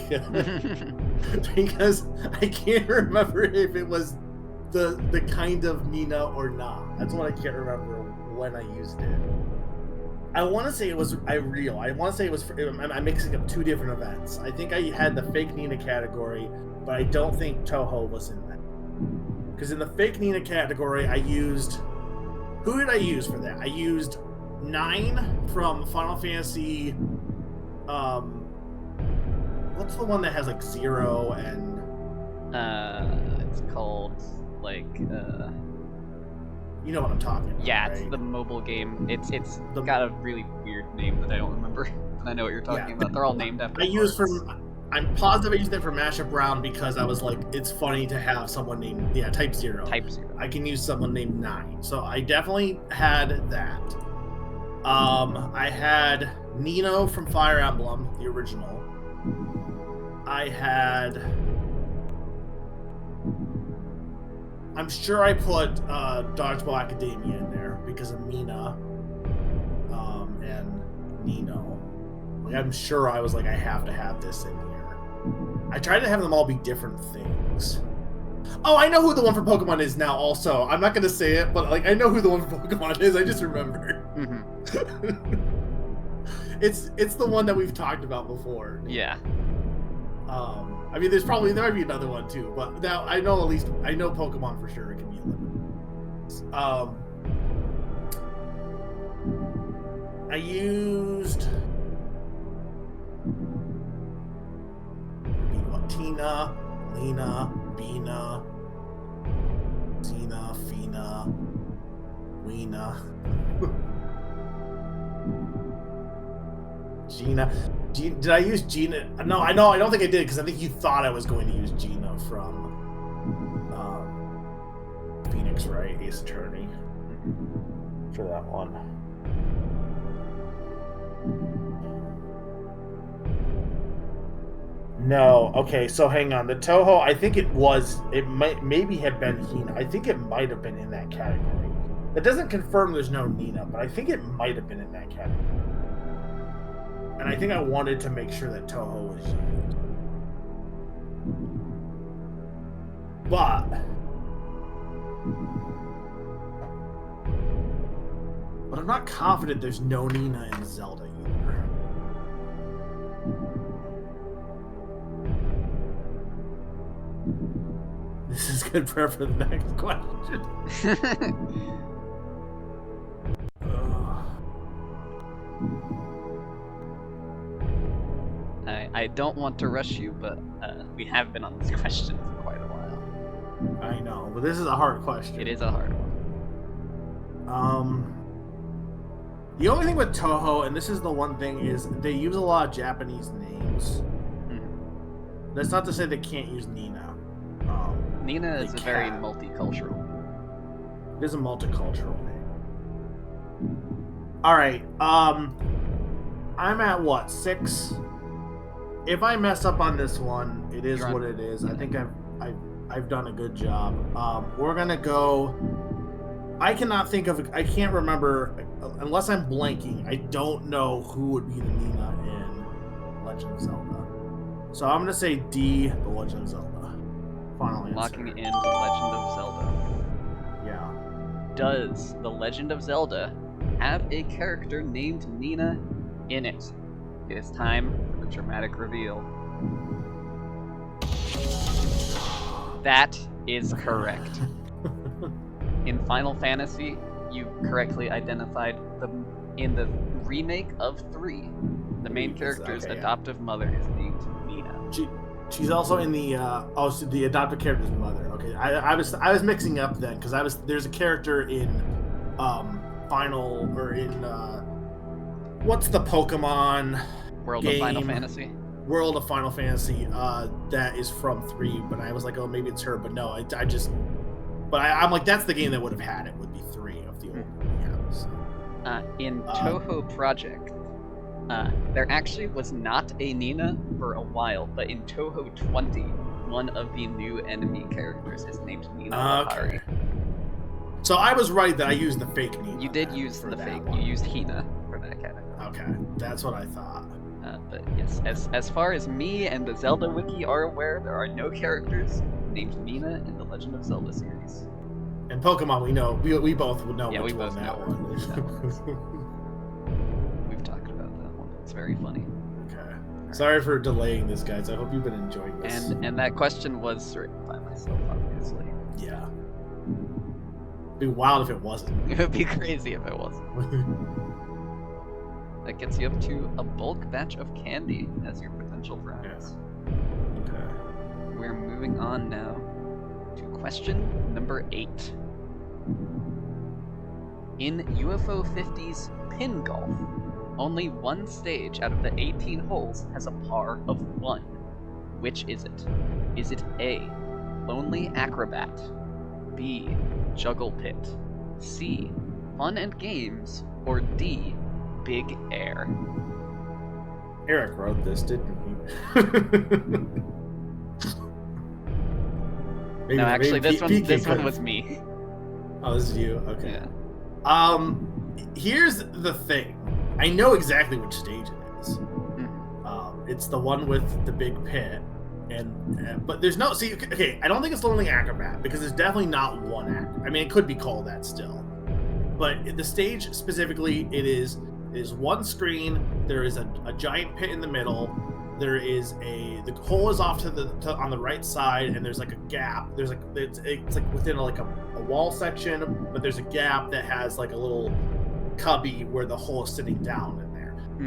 because I can't remember if it was the kind of Nina or not. That's what I can't remember when I used it. I want to say it was Irreal. I want to say it was. I'm mixing up two different events. I think I had the fake Nina category, but I don't think Toho was in that. Because in the fake Nina category, I used. Who did I use for that? I used 9 from Final Fantasy. What's the one that has like 0 and? It's called like. You know what I'm talking about. Yeah, right? it's the mobile game. It's got a really weird name that I don't remember. And I know what you're talking about. They're all named after. I I'm positive I used it for mashup round because I was like, it's funny to have someone named Type 0. Type 0. I can use someone named 9. So I definitely had that. I had Nino from Fire Emblem, the original. I had. I'm sure I put Dodgeball Academia in there because of Mina and Nino. Like, I'm sure I was like, I have to have this in here. I tried to have them all be different things. Oh, I know who the one for Pokemon is now also. I'm not going to say it, but like I know who the one for Pokemon is. I just remembered. Mm-hmm. It's the one that we've talked about before. Yeah. I mean, there might be another one too, but now I know Pokemon for sure. It can be limited. I used Tina, Lena, Bina, Tina, Fina, Weena, Gina. Did I use Gina? No, I don't think I did because I think you thought I was going to use Gina from Phoenix, right? Ace Attorney. For that one. No, okay, so hang on. The Toho, I think it maybe had been Hina. I think it might have been in that category. That doesn't confirm there's no Nina, but I think it might have been in that category. And I think I wanted to make sure that Toho was used. But I'm not confident there's no Nina in Zelda either. This is good prep for the next question. I don't want to rush you, but we have been on this question for quite a while. I know, but this is a hard question. It is a hard one. The only thing with Toho, and this is the one thing, is they use a lot of Japanese names. Mm-hmm. That's not to say they can't use Nina. Nina is very multicultural. It is a multicultural name. Alright, I'm at what, 6? If I mess up on this one, it is what it is. I think I've done a good job. We're gonna go. I can't remember unless I'm blanking. I don't know who would be the Nina in Legend of Zelda. So I'm gonna say D, The Legend of Zelda. Final answer. Locking in The Legend of Zelda. Yeah. Does The Legend of Zelda have a character named Nina in it? It is time for the dramatic reveal. That is correct. In Final Fantasy, you correctly identified in the remake of 3, the main character's adoptive mother is named Nina. She's also in the so the adopted character's mother. Okay, I was mixing up then because there's a character in what's the Pokemon World game? of Final Fantasy. World of Final Fantasy that is from 3, but I was like, oh, maybe it's her, but no, I'm like, that's the game that would have had it, would be 3 of the old games. In Toho Project, there actually was not a Nina for a while, but in Toho 20, one of the new enemy characters is named Nina Lahari. So I was right that I used the fake Nina. You did use the fake. One. You used Hina for that category. Okay, that's what I thought. But yes, as far as me and the Zelda Wiki are aware, there are no characters named Nina in the Legend of Zelda series. And Pokemon, we know. We both would know. Yeah, which we both one know that one. We've talked about that one. It's very funny. Okay. Sorry for delaying this, guys. I hope you've been enjoying this. And that question was written by myself, obviously. Yeah. It'd be wild if it wasn't. It would be crazy if it wasn't. That gets you up to a bulk batch of candy as your potential prize. Okay. We're moving on now to question number 8. In UFO 50's Pin Golf, only one stage out of the 18 holes has a par of 1. Which is it? Is it A, Lonely Acrobat, B, Juggle Pit, C, Fun and Games, or D, Big Air? Eric wrote this, didn't he? No, actually, this one was me. Oh, this is you? Okay. Yeah. Here's the thing. I know exactly which stage it is. It's the one with the big pit, but there's no. See, okay, I don't think it's Lonely Acrobat because there's definitely not one act. I mean, it could be called that still, but the stage specifically, it is one screen. There is a giant pit in the middle. There is the hole is off on the right side, and there's like a gap. There's like it's like within a wall section, but there's a gap that has like a little cubby where the hole is sitting down in there.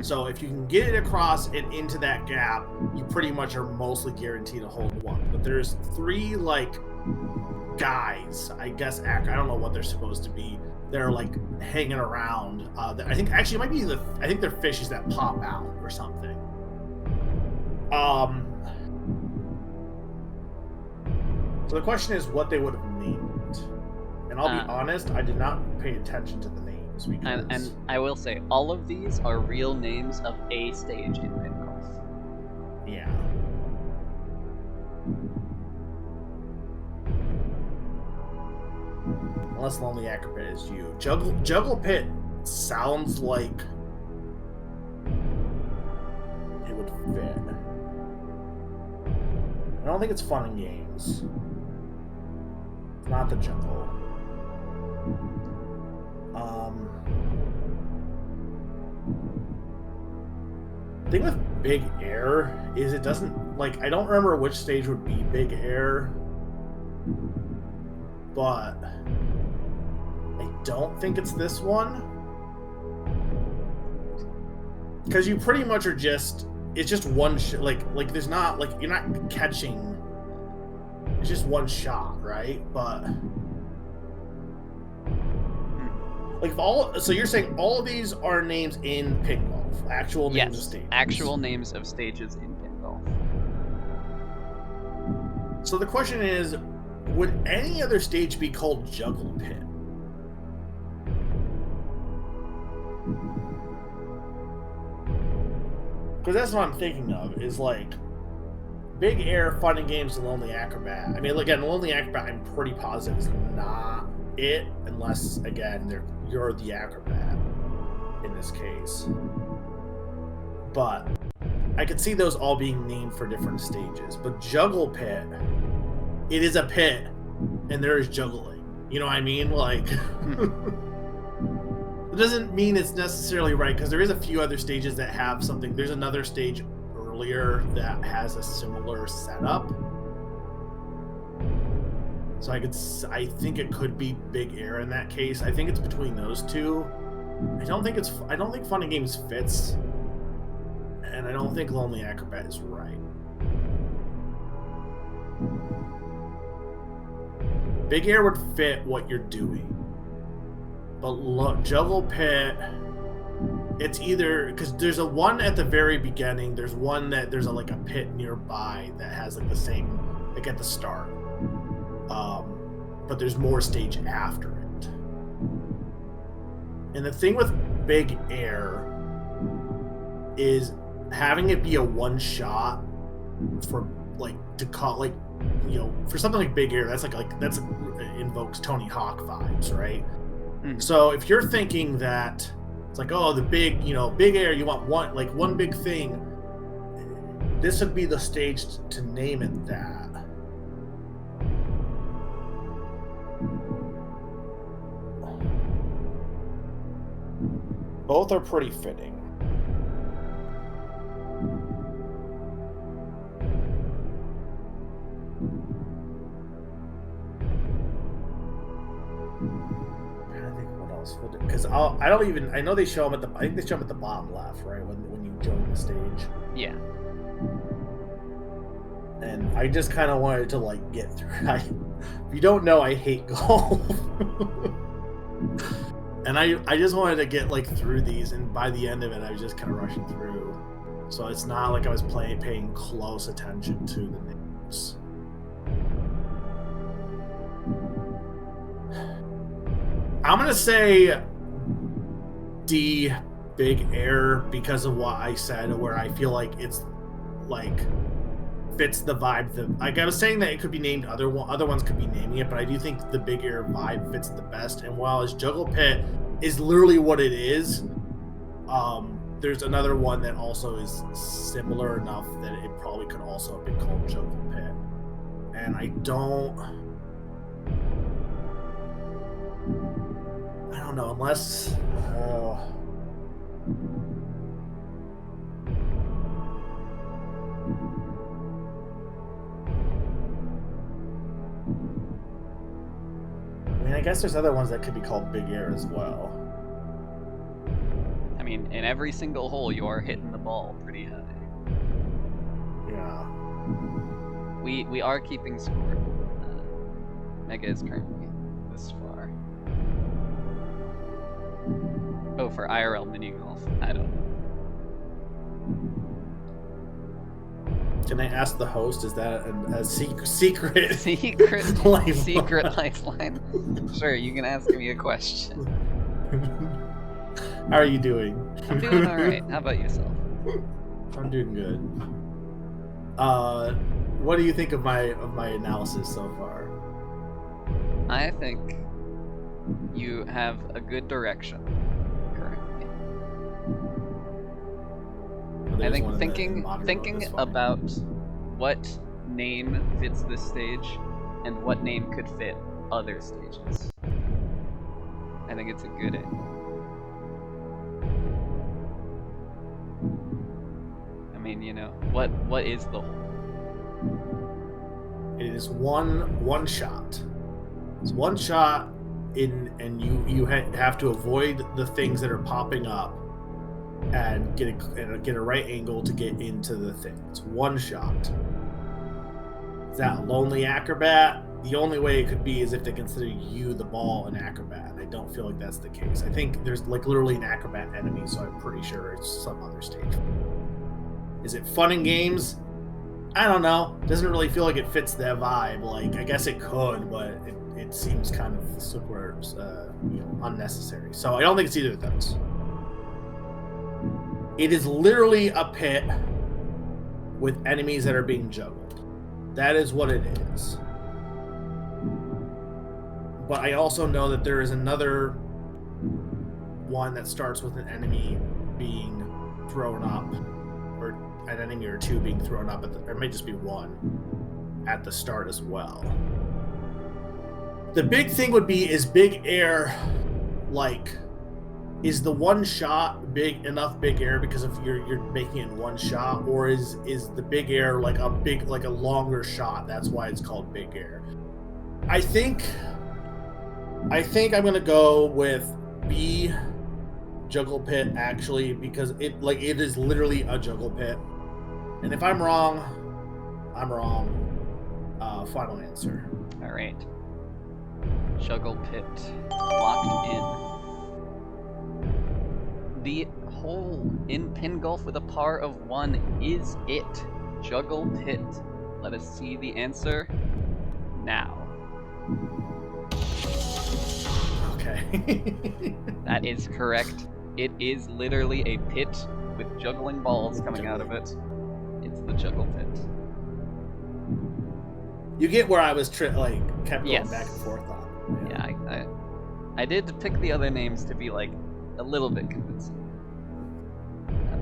So if you can get it across and into that gap, you pretty much are mostly guaranteed a hole in one. But there's 3 like guys, I guess. I don't know what they're supposed to be. They're like hanging around. I think actually it might be I think they're fishes that pop out or something. So the question is what they would have named. And I'll be honest, I did not pay attention to the names. Because... And I will say, all of these are real names of a stage in Pin Golf. Yeah. Unless Lonely Acrobat is you. Juggle Pit sounds like it would fit. I don't think it's Fun and Games. It's not the Jungle. The thing with Big Air is it doesn't, like, I don't remember which stage would be Big Air, but I don't think it's this one. Because you pretty much are just, it's just one like there's not, like, you're not catching, it's just one shot, right? But like so you're saying all of these are names in Pin Golf, actual names of stages. Actual names of stages in Pin Golf. So the question is, would any other stage be called Juggle Pit? Because that's what I'm thinking of, is like Big Air, Fun and Games, and Lonely Acrobat. I mean, again, Lonely Acrobat, I'm pretty positive is not it, unless, again, you're the acrobat in this case. But I could see those all being named for different stages. But Juggle Pit, it is a pit, and there is juggling. You know what I mean? Like, it doesn't mean it's necessarily right, because there is a few other stages that have something. There's another stage earlier that has a similar setup. So I think it could be Big Air in that case. I think it's between those two. I don't think Fun and Games fits, and I don't think Lonely Acrobat is right. Big Air would fit what you're doing, but Juggle Pit, it's either, because there's a one at the very beginning. There's one that there's a pit nearby that has like the same, like at the start. But there's more stage after it. And the thing with Big Air is having it be a one shot for for something like Big Air, that's that's invokes Tony Hawk vibes, right? Mm-hmm. So if you're thinking that it's like, oh, the big Air, you want one big thing, this would be the stage to name it that. Both are pretty fitting. I think what else would, because I know they show them I think they show them at the bottom left, right, when you join the stage. Yeah. And I just kind of wanted to get through. If you don't know, I hate golf. And I just wanted to get through these, and by the end of it, I was just kind of rushing through. So it's not like I was paying close attention to the names. I'm gonna say D, Big Air, because of what I said, where I feel like it's like fits the vibe. Like I was saying that it could be named other ones could be naming it, but I do think the Big Air vibe fits the best. And while his Juggle Pit is literally what it is, there's another one that also is similar enough that it probably could also have been called Juggle Pit. And I don't know, unless I mean, I guess there's other ones that could be called Big Air as well. I mean, in every single hole, you are hitting the ball pretty high. Yeah. We are keeping score. Mega is currently this far. Oh, for IRL mini golf. I don't know. Can I ask the host? Is that a secret Secret lifeline? lifeline? Sure, you can ask me a question. How are you doing? I'm doing alright. How about yourself? I'm doing good. What do you think of my analysis so far? I think you have a good direction currently. I think thinking about what name fits this stage and what name could fit other stages. I think it's a good angle. I mean, you know, what is the hole? It is one shot. It's one shot and you have to avoid the things that are popping up and get a right angle to get into the thing. It's one shot. Is that Lonely Acrobat? The only way it could be is if they consider you the ball an acrobat. I don't feel like that's the case. I think there's like literally an acrobat enemy, so I'm pretty sure it's some other stage. Is it fun and games? I don't know. Doesn't really feel like it fits that vibe. Like, I guess it could, but it seems kind of super unnecessary. So I don't think it's either of those. It is literally a pit with enemies that are being juggled. That is what it is. But I also know that there is another one that starts with an enemy being thrown up, or an enemy or two being thrown up, or it may just be one at the start as well. The big thing would be, is Big Air, like, is the one shot big Big Air because of you're making it in one shot, or is the Big Air like a longer shot? That's why it's called Big Air. I think I'm gonna go with B, Juggle Pit, actually, because it is literally a juggle pit. And if I'm wrong, I'm wrong. Final answer. All right. Juggle Pit locked in. The hole in pin golf with a par of 1 is it. Juggle Pit. Let us see the answer now. Okay. That is correct. It is literally a pit with juggling balls coming out of it. It's the Juggle Pit. You get where I was kept going Yes. back and forth on. Yeah, I did pick the other names to be like a little bit convincing.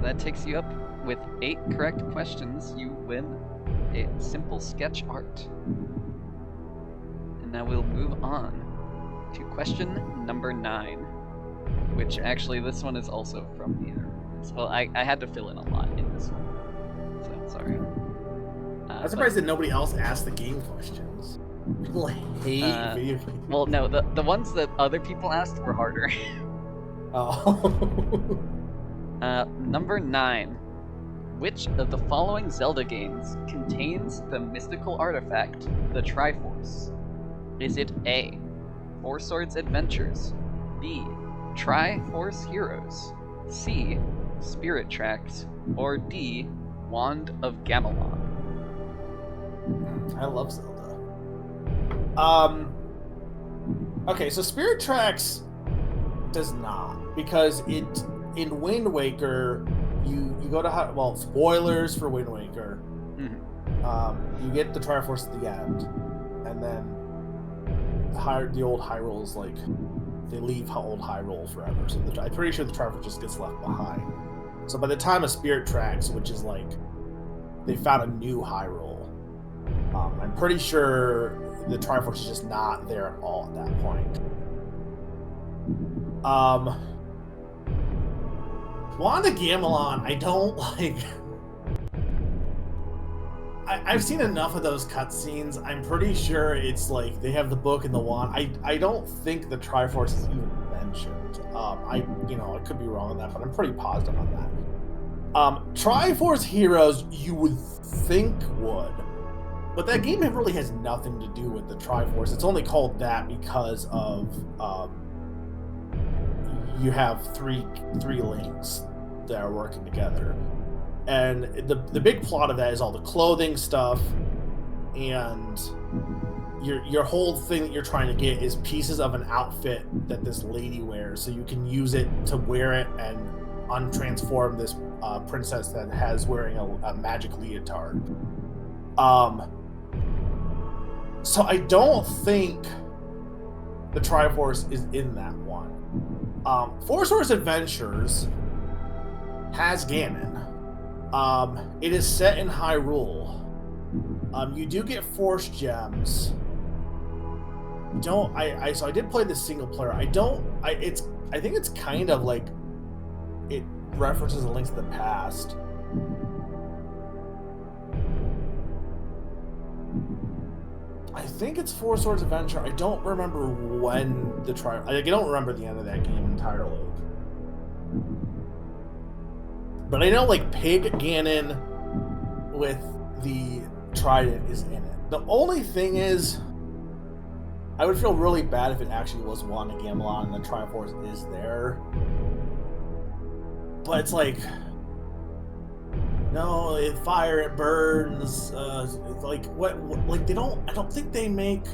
That takes you up with 8 correct questions. You win a simple sketch art. And now we'll move on to question number 9, which actually this one is also from the other ones. Well, I had to fill in a lot in this one, so sorry. I'm surprised that nobody else asked the game questions. People hate video games. Well, no, the ones that other people asked were harder. Oh. Number 9. Which of the following Zelda games contains the mystical artifact, the Triforce? Is it A, Four Swords Adventures, B, Triforce Heroes, C. Spirit Tracks, or D. Wand of Gamelon? I love Zelda. Okay, so Spirit Tracks does not, because it in Wind Waker you go to well, spoilers for Wind Waker. You get the Triforce at the end, and then the old Hyrule is like they leave old Hyrule forever. So I'm pretty sure the Triforce just gets left behind. So by the time of Spirit Tracks, which is like they found a new Hyrule, I'm pretty sure the Triforce is just not there at all at that point. Wand of Gamelon, I don't like. I've seen enough of those cutscenes. I'm pretty sure it's like they have the book and the wand. I don't think the Triforce is even mentioned. I could be wrong on that, but I'm pretty positive on that. Triforce Heroes, you would think would, but that game really has nothing to do with the Triforce. It's only called that because of you have three links that are working together. And the big plot of that is all the clothing stuff, and your whole thing that you're trying to get is pieces of an outfit that this lady wears, so you can use it to wear it and untransform this princess that has wearing a magic leotard. So I don't think the Triforce is in that one. Four Swords Adventures has Ganon. It is set in Hyrule. You do get Force Gems. So I did play the single player. I think it's kind of like it references a link to the past. I think it's Four Swords Adventure. I don't remember when I don't remember the end of that game entirely. But I know, like, Pig Ganon with the Trident is in it. The only thing is, I would feel really bad if it actually was Wand of Gamelon and the Triforce is there. But it's like, no, it fire, it burns. It's like, what? Like, I don't think they make.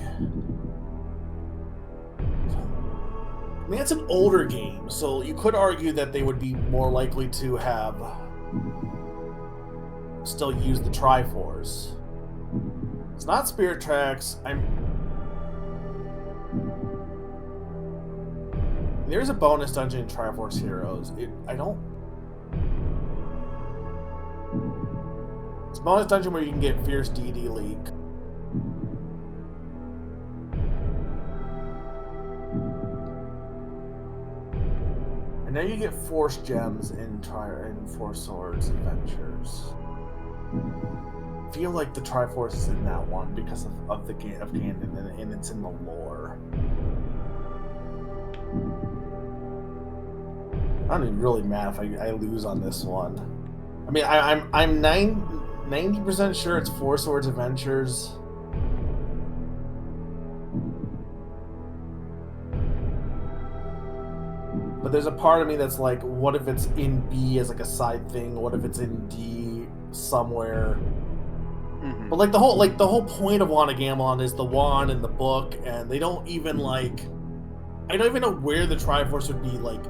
I mean, it's an older game, so you could argue that they would be more likely to have still use the Triforce. It's not Spirit Tracks. There's a bonus dungeon in Triforce Heroes. It's a bonus dungeon where you can get Fierce Deity Leak. And then you get Force Gems in Four Swords Adventures. I feel like the Triforce is in that one because of the game of Ganon, and it's in the lore. I'm not even really mad if I lose on this one. I mean, I'm 90% sure it's Four Swords Adventures. But there's a part of me that's like, what if it's in B as like a side thing? What if it's in D somewhere? Mm-hmm. But like the whole point of Wand of Gamelon is the wand and the book, and they don't even like. I don't even know where the Triforce would be like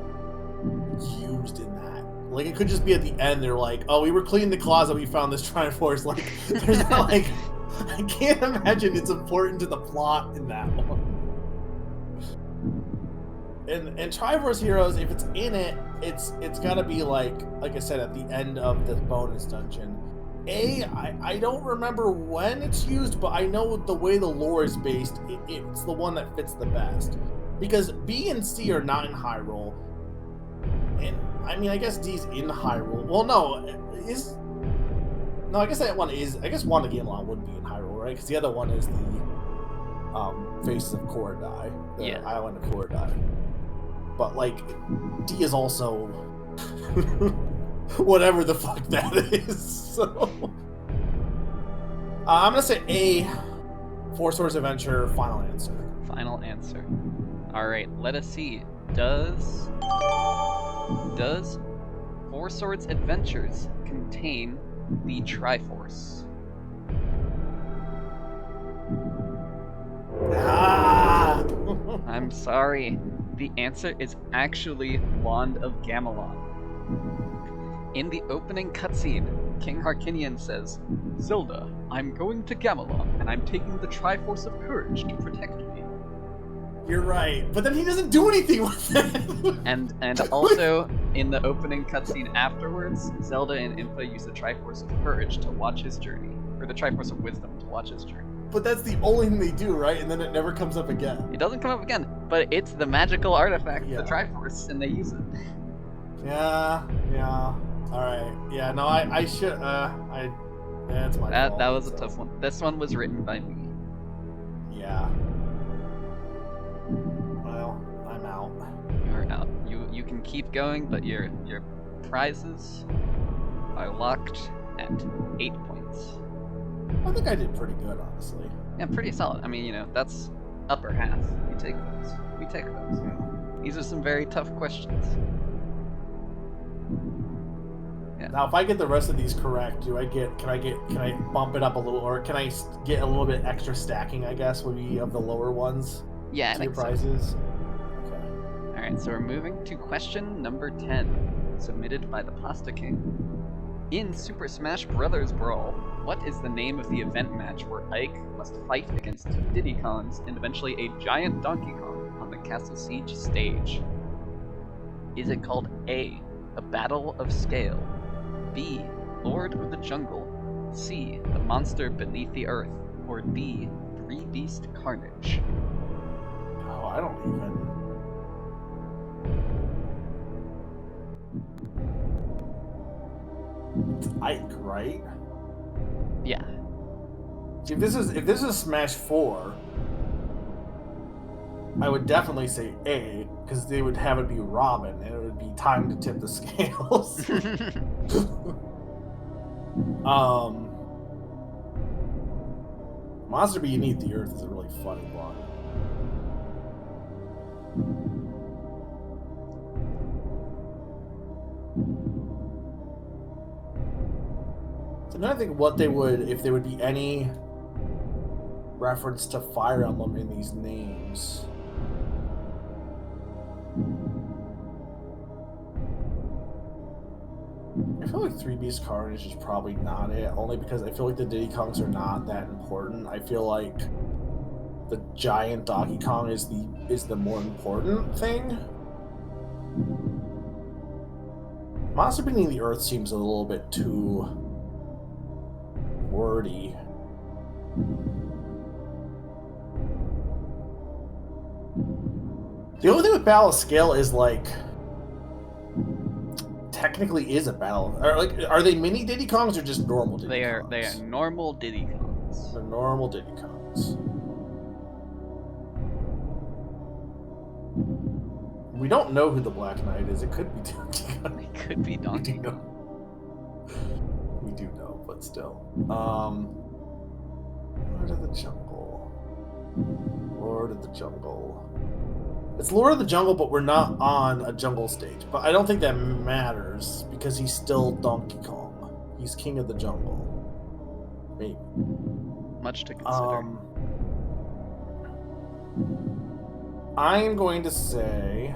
used in that. Like, it could just be at the end. They're like, "Oh, we were cleaning the closet. We found this Triforce." Like, there's not like. I can't imagine it's important to the plot in that one. And Triforce Heroes, if it's in it, it's gotta be like I said, at the end of the bonus dungeon. I don't remember when it's used, but I know the way the lore is based, it's the one that fits the best. Because B and C are not in Hyrule. And, I mean, I guess D's in Hyrule. Well, no, I guess that one is, I guess Wand of Gamelon would be in Hyrule, right? Because the other one is the Faces of Korodai, the Island of Korodai. But, like, D is also whatever the fuck that is. So I'm going to say A, Four Swords Adventure, final answer. Final answer. All right, let us see. Does Four Swords Adventures contain the Triforce? Ah! I'm sorry. The answer is actually Wand of Gamelon. In the opening cutscene, King Harkinian says, Zelda, I'm going to Gamelon, and I'm taking the Triforce of Courage to protect me. You're right, but then he doesn't do anything with it. And also, in the opening cutscene afterwards, Zelda and Impa use the Triforce of Courage to watch his journey. Or the Triforce of Wisdom to watch his journey. But that's the only thing they do, right? And then it never comes up again. It doesn't come up again, but it's the magical artifact, Yeah. the Triforce, and they use it. Yeah. Alright. Yeah, no, I should, that's my fault. That was a so. tough one. This one was written by me. Yeah. Well, I'm out. You're out. You can keep going, but your prizes are locked at 8 points. I think I did pretty good, honestly. Yeah, pretty solid. I mean, that's upper half. You take those. We take those. These are some very tough questions. Yeah. Now, if I get the rest of these correct, can I bump it up a little, or can I get a little bit extra stacking, I guess, would be of the lower ones? Yeah, I to your think so. prizes? Okay. Alright, so we're moving to question number 10, submitted by the Pasta King. In Super Smash Bros. Brawl, what is the name of the event match where Ike must fight against two Diddy Kongs and eventually a giant Donkey Kong on the Castle Siege stage? Is it called A, A Battle of Scale, B, Lord of the Jungle, C, The Monster Beneath the Earth, or D, Three Beast Carnage? Oh, I don't even. It's Ike, right? Yeah. See, if this is Smash 4, I would definitely say A, because they would have it be Robin, and it would be time to tip the scales. Monster Beneath the Earth is a really funny one. So now I think what they would, if there would be any reference to Fire Emblem in these names. I feel like Three Beast Carnage is probably not it, only because I feel like the Diddy Kongs are not that important. I feel like the giant Donkey Kong is the more important thing. Monster Beneath the Earth seems a little bit too wordy. The only thing with Battle of Scale is like technically is a battle. Are they mini Diddy Kongs or just normal Diddy Kongs? They are normal Diddy Kongs. They're normal Diddy Kongs. We don't know who the Black Knight is. It could be Donkey Kong. It could be Donkey Kong. We do know, but still. Lord of the Jungle. Lord of the Jungle. It's Lord of the Jungle, but we're not on a jungle stage. But I don't think that matters, because he's still Donkey Kong. He's King of the Jungle. Maybe. Much to consider. I'm going to say...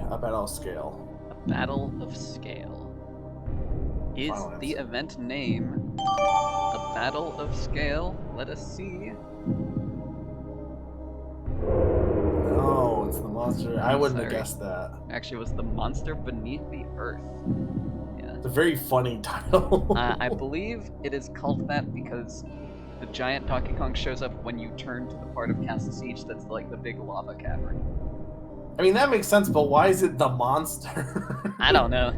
A Battle of Scale. A Battle of Scale. Is Final the answer. event name A Battle of Scale? Let us see. No, it's the monster. I wouldn't have Sorry. guessed that. Actually, it was The Monster Beneath the Earth. Yeah. It's a very funny title. I believe it is called that because the giant Donkey Kong shows up when you turn to the part of Castle Siege that's like the big lava cavern. I mean, that makes sense, but why is it the monster? I don't know.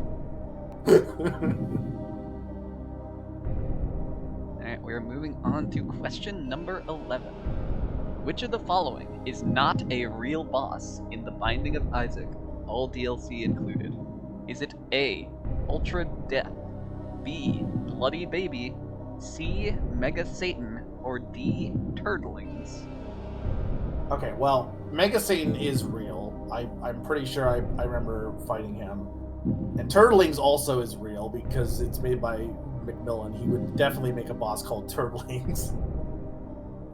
Alright, we're moving on to question number 11. Which of the following is not a real boss in The Binding of Isaac, all DLC included? Is it A, Ultra Death, B, Bloody Baby, C. Mega Satan, or D. Turtlings? Okay, well, Mega Satan is real. I'm pretty sure I remember fighting him. And Turtlings also is real because it's made by Macmillan. He would definitely make a boss called Turtlings.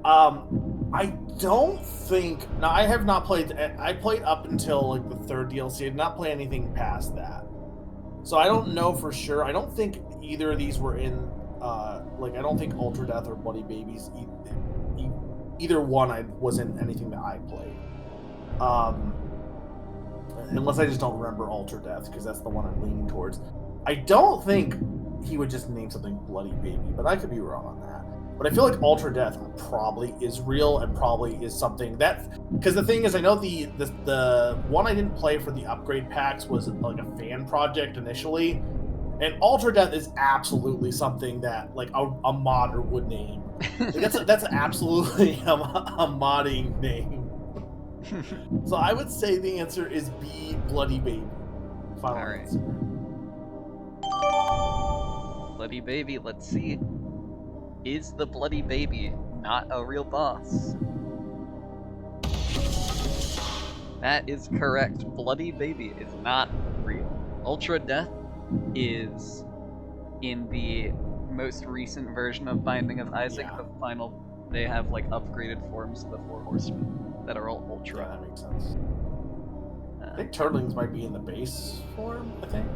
I don't think. Now, I have not played. I played up until like the 3rd DLC. I did not play anything past that. So I don't know for sure. I don't think either of these were in. I don't think Ultra Death or Bloody Babies. Either one was in anything that I played. Unless I just don't remember Ultra Death, because that's the one I'm leaning towards. I don't think he would just name something Bloody Baby, but I could be wrong on that. But I feel like Ultra Death probably is real and probably is something that... Because the thing is, I know the one I didn't play for the upgrade packs was like a fan project initially, and Ultra Death is absolutely something that like a modder would name. Like, that's absolutely a modding name. So I would say the answer is B, Bloody Baby. Final All right. answer. Bloody Baby, let's see. Is the Bloody Baby not a real boss? That is correct. Bloody Baby is not real. Ultra Death is in the most recent version of Binding of Isaac, Yeah. the final. They have like upgraded forms of the 4 horsemen that are all ultra. Yeah, that makes sense. I think Turtlings might be in the base form, I think.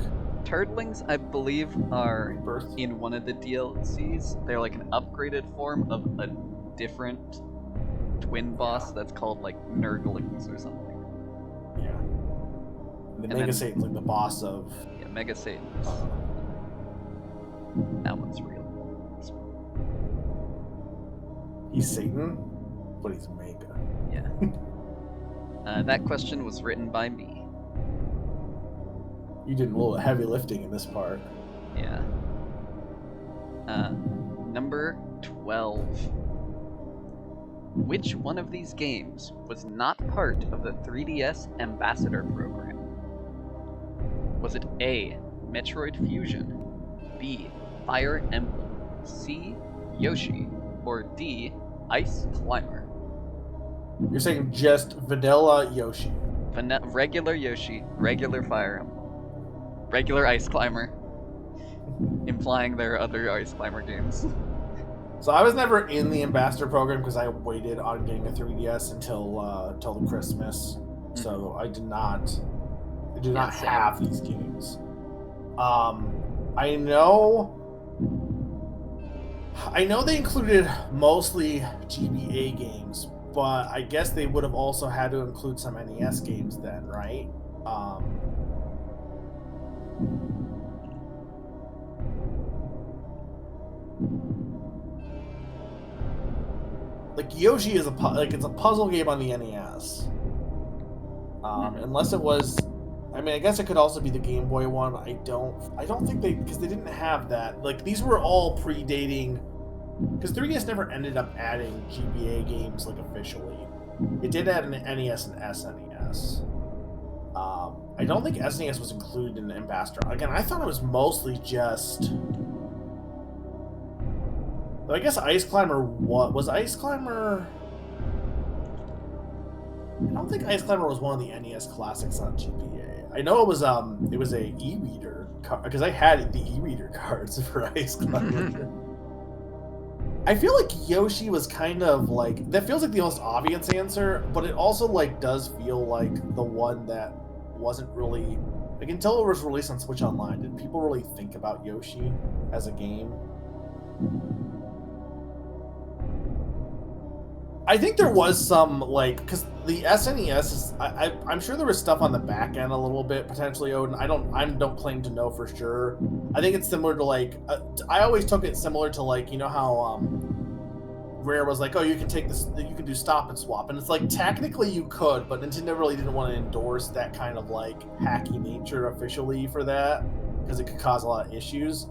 Turtlings, I believe, are Rebirth. in one of the DLCs. They're like an upgraded form of a different twin boss that's called like Nurglings or something. Yeah. The And Mega then- Satan's like the boss of... Yeah, Mega Satan. That one's real. He's Satan, but he's Mega. Yeah. That question was written by me. You did a little heavy lifting in this part. Yeah. Number 12. Which one of these games was not part of the 3DS Ambassador program? Was it A. Metroid Fusion, B. Fire Emblem, C. Yoshi, or D. Ice Climber? You're saying just vanilla Yoshi. Regular Yoshi, regular Fire Emblem, regular Ice Climber, implying there are other Ice Climber games. So I was never in the Ambassador program because I waited on getting a 3DS until the Christmas. So I did not same. have these games. I know they included mostly GBA games, but I guess they would have also had to include some NES games then, right? Like Yoshi is it's a puzzle game on the NES. Unless it was, I mean, I guess it could also be the Game Boy one. I don't think because they didn't have that. Like these were all predating, because 3DS never ended up adding GBA games like officially. It did add an NES and SNES. I don't think SNES was included in the Ambassador. Again, I thought it was mostly just. But I guess Ice Climber, what was Ice Climber? I don't think Ice Climber was one of the NES classics on GBA. I know it was a e-reader because I had the e-reader cards for Ice Climber. I feel like Yoshi was kind of like, that feels like the most obvious answer, but it also like does feel like the one that wasn't really, like, until it was released on Switch Online, did people really think about Yoshi as a game? I think there was some, like, because the SNES is, I'm sure there was stuff on the back end a little bit, potentially, Odin. I don't claim to know for sure. I think it's similar to, like, I always took it similar to, like, you know how Rare was like, oh, you can take this, you can do stop and swap. And it's like, technically you could, but Nintendo really didn't want to endorse that kind of, like, hacky nature officially for that, because it could cause a lot of issues.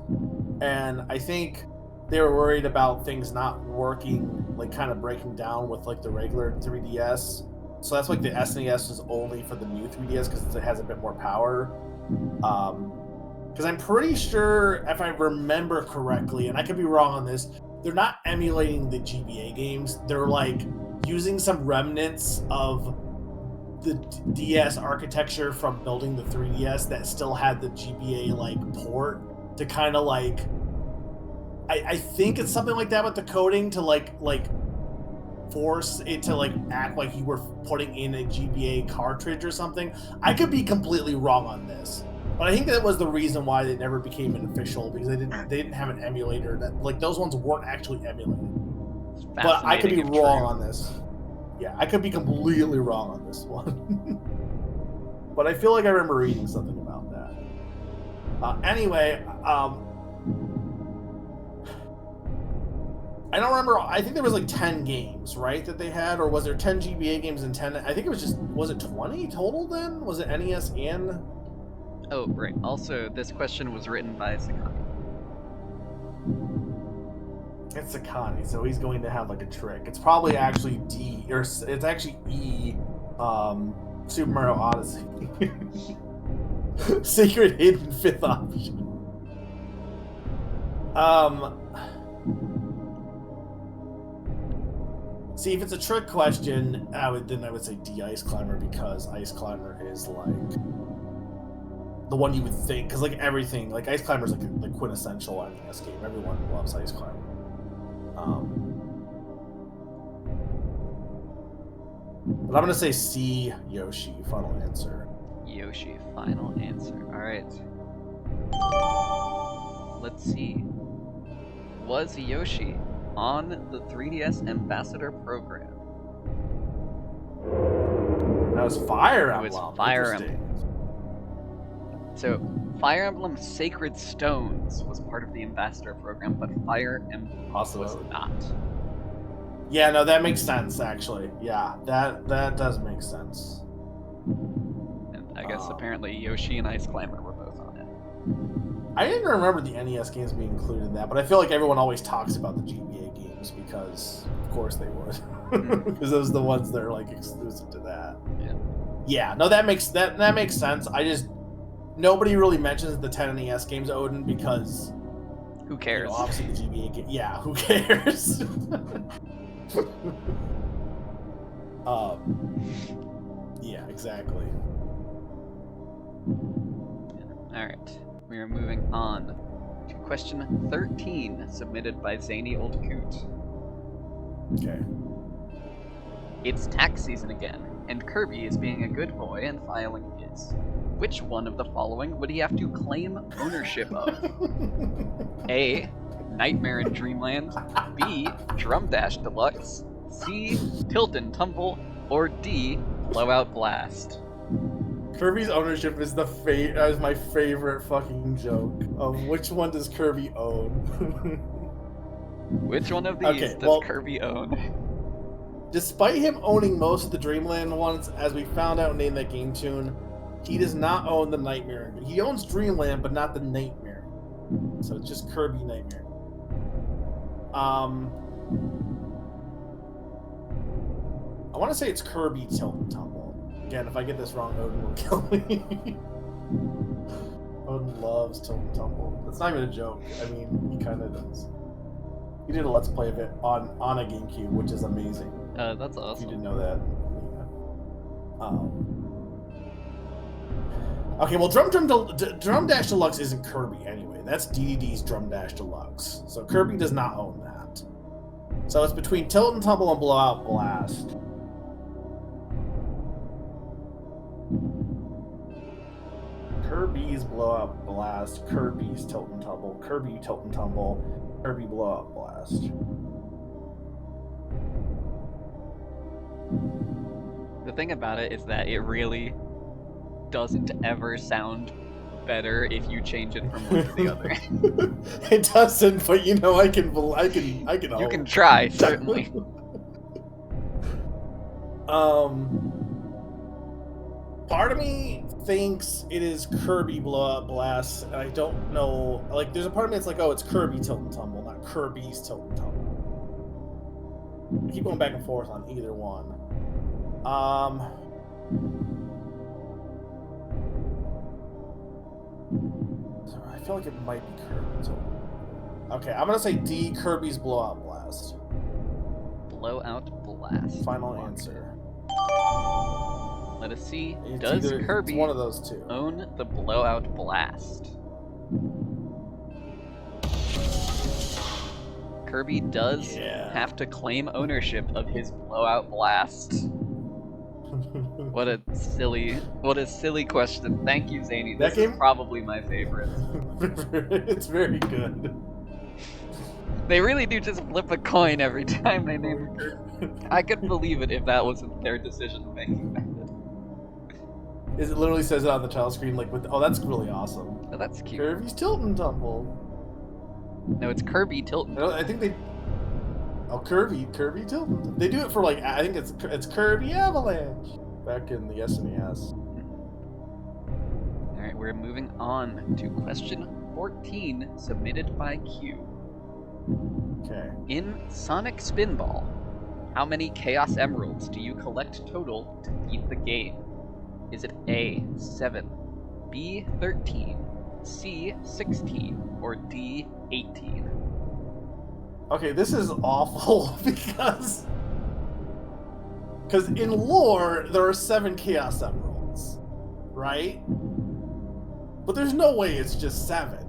And I think they were worried about things not working, like kind of breaking down with like the regular 3DS. So that's like the SNES is only for the new 3DS because it has a bit more power. Because I'm pretty sure, if I remember correctly, and I could be wrong on this, they're not emulating the GBA games. They're like using some remnants of the DS architecture from building the 3DS that still had the GBA like port to kind of like. I think it's something like that with the coding to like force it to like act like you were putting in a GBA cartridge or something. I could be completely wrong on this, but I think that was the reason why they never became an official, because they didn't have an emulator that like those ones weren't actually emulated. But I could be wrong on this. Yeah, I could be completely wrong on this one. But I feel like I remember reading something about that. Anyway, I don't remember. I think there was like 10 games, right, that they had, or was there 10 GBA games and 10? I think it was just. Was it 20 total then? Was it NES and? Oh, right. Also, this question was written by Sakani. It's Sakani, so he's going to have like a trick. It's probably actually D, or it's actually E. Super Mario Odyssey. Secret hidden fifth option. See, if it's a trick question, I would say D Ice Climber, because Ice Climber is like the one you would think, because like everything, like Ice Climber is like the quintessential NES game. Everyone loves Ice Climber. But I'm gonna say C, Yoshi. Final answer. Yoshi, final answer. All right. Let's see. Was Yoshi on the 3DS Ambassador program? That was Fire Emblem. It was Fire Emblem. So, Fire Emblem Sacred Stones was part of the Ambassador program, but Fire Emblem was not. Yeah, no, that makes sense, actually. Yeah, that does make sense. And I guess apparently Yoshi and Ice Climber were both on it. I didn't remember the NES games being included in that, but I feel like everyone always talks about the GBA games because, of course, they would. Because those are the ones that are like exclusive to that. Yeah. Yeah, no, that makes sense. I just nobody really mentions the 10 NES games, Odin, because who cares? Obviously, the GBA game. Yeah, who cares? Yeah, exactly. Alright, we are moving on to question 13, submitted by Zany Old Coot. Okay. It's tax season again, and Kirby is being a good boy and filing his. Which one of the following would he have to claim ownership of? A. Nightmare in Dreamland. B. Drum Dash Deluxe. C. Tilt and Tumble. Or D. Blowout Blast. Kirby's ownership is is my favorite fucking joke of which one does Kirby own. Which one of these does Kirby own? Despite him owning most of the Dreamland ones, as we found out in that game tune, he does not own the Nightmare. He owns Dreamland, but not the Nightmare. So it's just Kirby Nightmare. I want to say it's Kirby Tilt and Tumble. Again, if I get this wrong, Odin will kill me. Odin loves Tilt and Tumble. That's not even a joke. I mean, he kind of does. He did a Let's Play of it on a GameCube, which is amazing. That's awesome. If you didn't know that. Yeah. Okay, well, Drum Dash Deluxe isn't Kirby anyway. That's DDD's Drum Dash Deluxe. So Kirby does not own that. So it's between Tilt and Tumble and Blowout Blast. Kirby's Blowout Blast, Kirby's Tilt and Tumble, Kirby Tilt and Tumble, Kirby Blowout Blast. The thing about it is that it really doesn't ever sound better if you change it from one to the other. It doesn't, but you know, I can. You can try, certainly. Part of me thinks it is Kirby Blowout Blast, and I don't know. Like, there's a part of me that's like, oh, it's Kirby Tilt and Tumble, not Kirby's Tilt and Tumble. I keep going back and forth on either one. I feel like it might be Kirby. So... Okay, I'm gonna say D, Kirby's Blowout Blast. Blowout Blast. Final answer. Let us see. It's Does either- Kirby It's one of those two. own the Blowout Blast? Kirby does Yeah. have to claim ownership of his Blowout Blast. What a silly question. Thank you, Zany. That This is game- probably my favorite. It's very good. They really do just flip a coin every time they name a Kirby. I could believe it if that wasn't their decision-making method. It literally says it on the title screen, like, oh, that's really awesome. Oh, that's cute. Kirby's Tilt and Tumble. No, it's Kirby Tilton. I think they. Oh, Kirby Tilt and Tumble. They do it for, like, I think it's Kirby Avalanche back in the SNES. Alright, we're moving on to question 14, submitted by Q. Okay. In Sonic Spinball, how many Chaos Emeralds do you collect total to beat the game? Is it A, 7, B, 13, C, 16, or D, 18? Okay, this is awful because in lore there are 7 Chaos Emeralds, right? But there's no way it's just 7.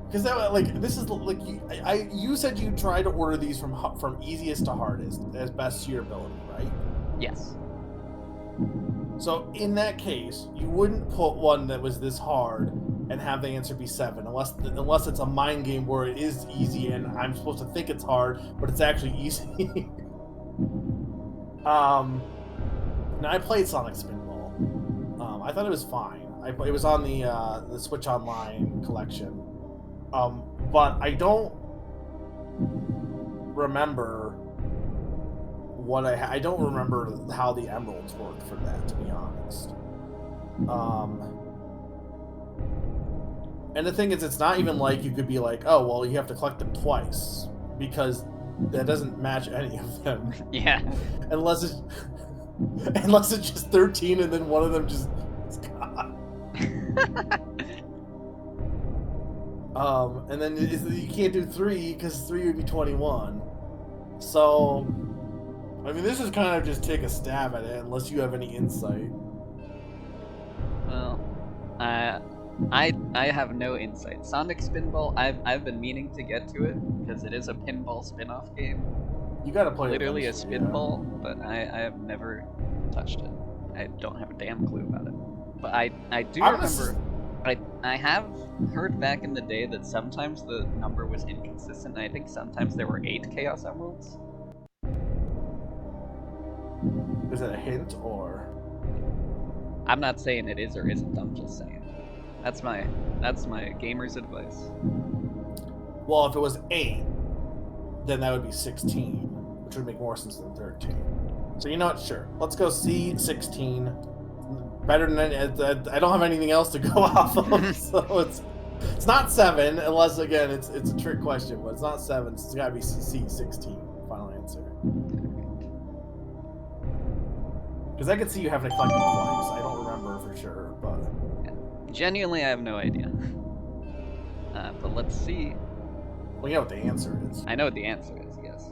Because that, like, this is like you said you try to order these from easiest to hardest as best to your ability, right? Yes. So in that case, you wouldn't put one that was this hard and have the answer be 7, unless it's a mind game where it is easy and I'm supposed to think it's hard, but it's actually easy. Now I played Sonic Spinball. I thought it was fine. It was on the Switch Online collection. But I don't remember I don't remember how the emeralds worked for that, to be honest. And the thing is, it's not even like you could be like, oh, well, you have to collect them twice, because that doesn't match any of them. Yeah. Unless it's just 13 and then one of them just is gone. And then you can't do 3 because 3 would be 21. So, I mean, this is kind of just take a stab at it, unless you have any insight. Well, I have no insight. Sonic Spinball, I've been meaning to get to it because it is a pinball spin-off game. You gotta play Literally a eventually, spinball, but I have never touched it. I don't have a damn clue about it. But I do remember. I have heard back in the day that sometimes the number was inconsistent, and I think sometimes there were 8 Chaos Emeralds. Is it a hint, or? I'm not saying it is or isn't, I'm just saying. That's my gamer's advice. Well, if it was 8, then that would be 16, which would make more sense than 13. So you know what? Sure. Let's go C, 16. Better than any, I don't have anything else to go off of, so it's not 7, unless, again, it's a trick question, but it's not 7, so it's gotta be C, 16. Final answer. Because I could see you having to collect them twice. I don't remember for sure, but... Genuinely, I have no idea. But let's see. Well, you know what the answer is. I know what the answer is, yes.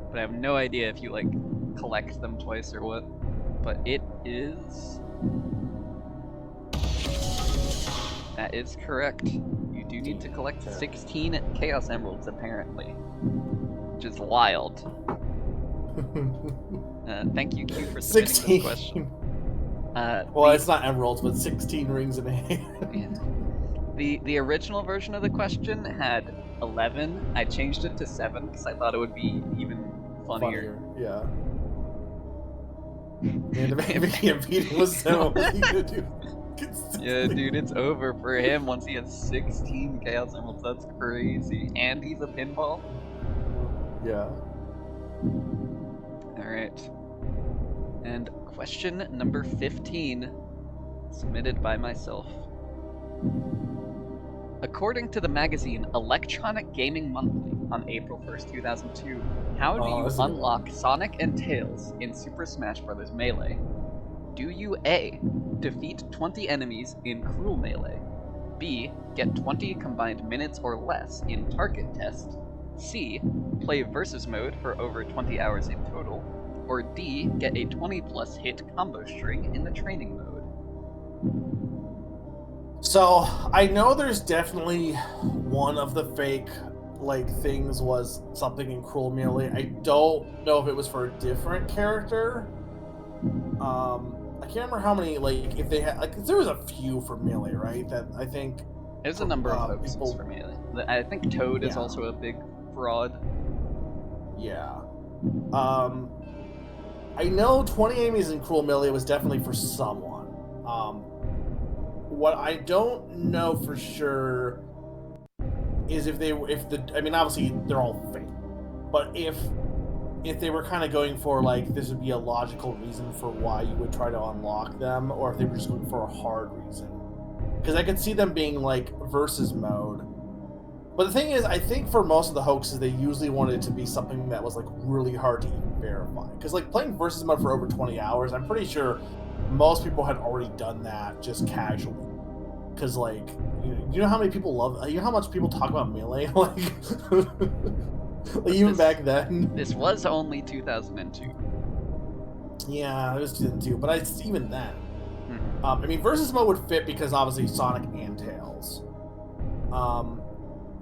But I have no idea if you, like, collect them twice or what. But it is... That is correct. You do need to collect 16 Chaos Emeralds, apparently. Which is wild. Thank you, Q, for submitting 16. this question. Well, it's not emeralds, but 16 rings in a hand. The original version of the question had 11. I changed it to 7 because I thought it would be even funnier. Yeah. And maybe a beating was 7. What are you gonna do? Yeah, dude, it's over for him once he has 16 Chaos Emeralds. That's crazy. And he's a pinball? Yeah. Alright. And question number 15, submitted by myself. According to the magazine Electronic Gaming Monthly on April 1st, 2002, how do you unlock Sonic and Tails in Super Smash Bros. Melee? Do you A, defeat 20 enemies in Cruel Melee, B. Get 20 combined minutes or less in target test. C. Play versus mode for over 20 hours in total. Or D. Get a 20 plus hit combo string in the training mode. So I know there's definitely one of the fake things was something in Cruel Melee. I don't know if it was for a different character. I can't remember how many if they had there was a few for Melee, right? That I think There's a number of hoaxes for Melee. I think Toad is also a big fraud. Yeah. I know 20 enemies in Cruel Melee was definitely for someone. What I don't know for sure is obviously they're all fake, but if they were kind of going for this would be a logical reason for why you would try to unlock them, or if they were just going for a hard reason, because I could see them being versus mode. But the thing is, I think for most of the hoaxes, they usually wanted it to be something that was really hard to even verify. Because playing versus mode for over 20 hours, I'm pretty sure most people had already done that just casually. Because you know how many people love, you know how much people talk about Melee, even back then. This was only 2002. Yeah, it was 2002, but even then. Versus mode would fit because obviously Sonic and Tails.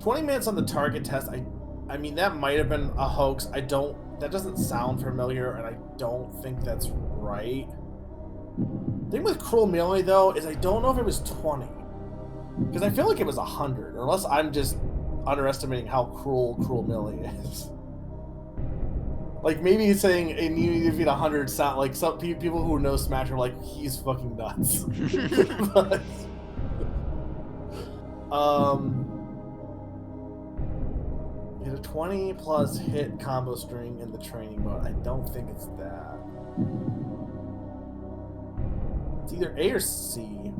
20 minutes on the target test, I mean that might have been a hoax. That doesn't sound familiar, and I don't think that's right. The thing with Cruel Melee though is I don't know if it was 20, because I feel like it was 100, unless I'm just underestimating how cruel Melee is. Maybe saying it needed to be 100 sound like some people who know Smash are he's fucking nuts. But, get a 20 plus hit combo string in the training mode. I don't think it's that. It's either A or C.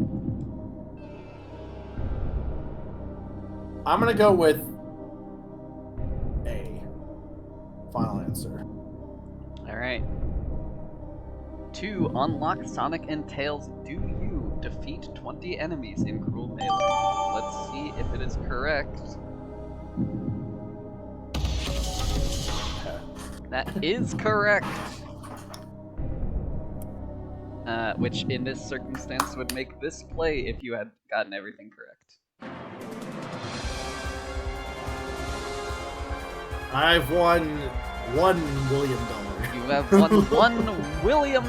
I'm gonna go with A. Final answer. Alright. To unlock Sonic and Tails, do you defeat 20 enemies in Cruel Melee? Let's see if it is correct. That is correct. Which in this circumstance would make this play if you had gotten everything correct. I've won $1 William. You have won $1 William.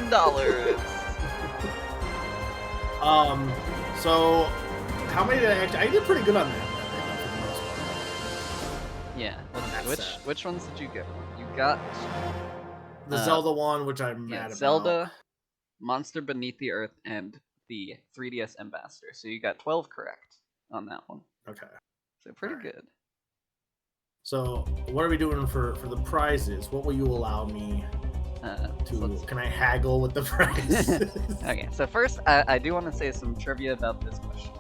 So how many did I actually? I did pretty good on that. Yeah. Which ones did you get? You got the Zelda one, which I'm mad about. Zelda, Monster Beneath the Earth, and the 3DS Ambassador. So you got 12 correct on that one. Okay. So pretty good. So what are we doing for the prizes? What will you allow me to? Can I haggle with the prize? Okay. So first, I do want to say some trivia about this question.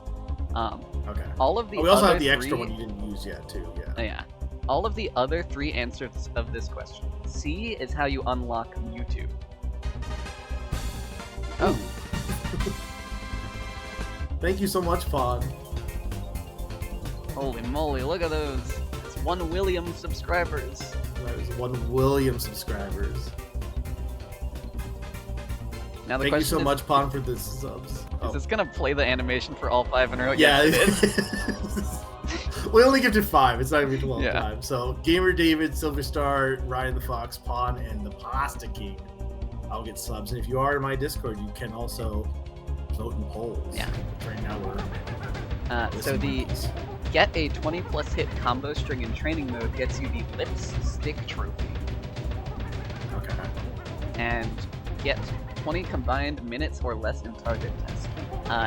Okay. All of the we also other have the extra three... one you didn't use yet too. Yeah. Yeah. All of the other three answers of this question. C is how you unlock Mewtwo. Oh. Thank you so much, Pod. Holy moly, look at those. It's 1 William subscribers. That is 1 William subscribers. Now the Thank you question so is, much, Pon, for this subs. Is this gonna play the animation for all 5 in a row? Yeah, Yes, it is. We only gifted 5. It's not gonna be 12 Yeah. times. So Gamer David, Silverstar, Ryan the Fox, Pon, and the Pasta King. I'll get subs, and if you are in my Discord, you can also vote in polls. Yeah. Right now we're. So the get a 20 plus hit combo string in training mode gets you the Lips Stick trophy, Okay. and get 20 combined minutes or less in target test.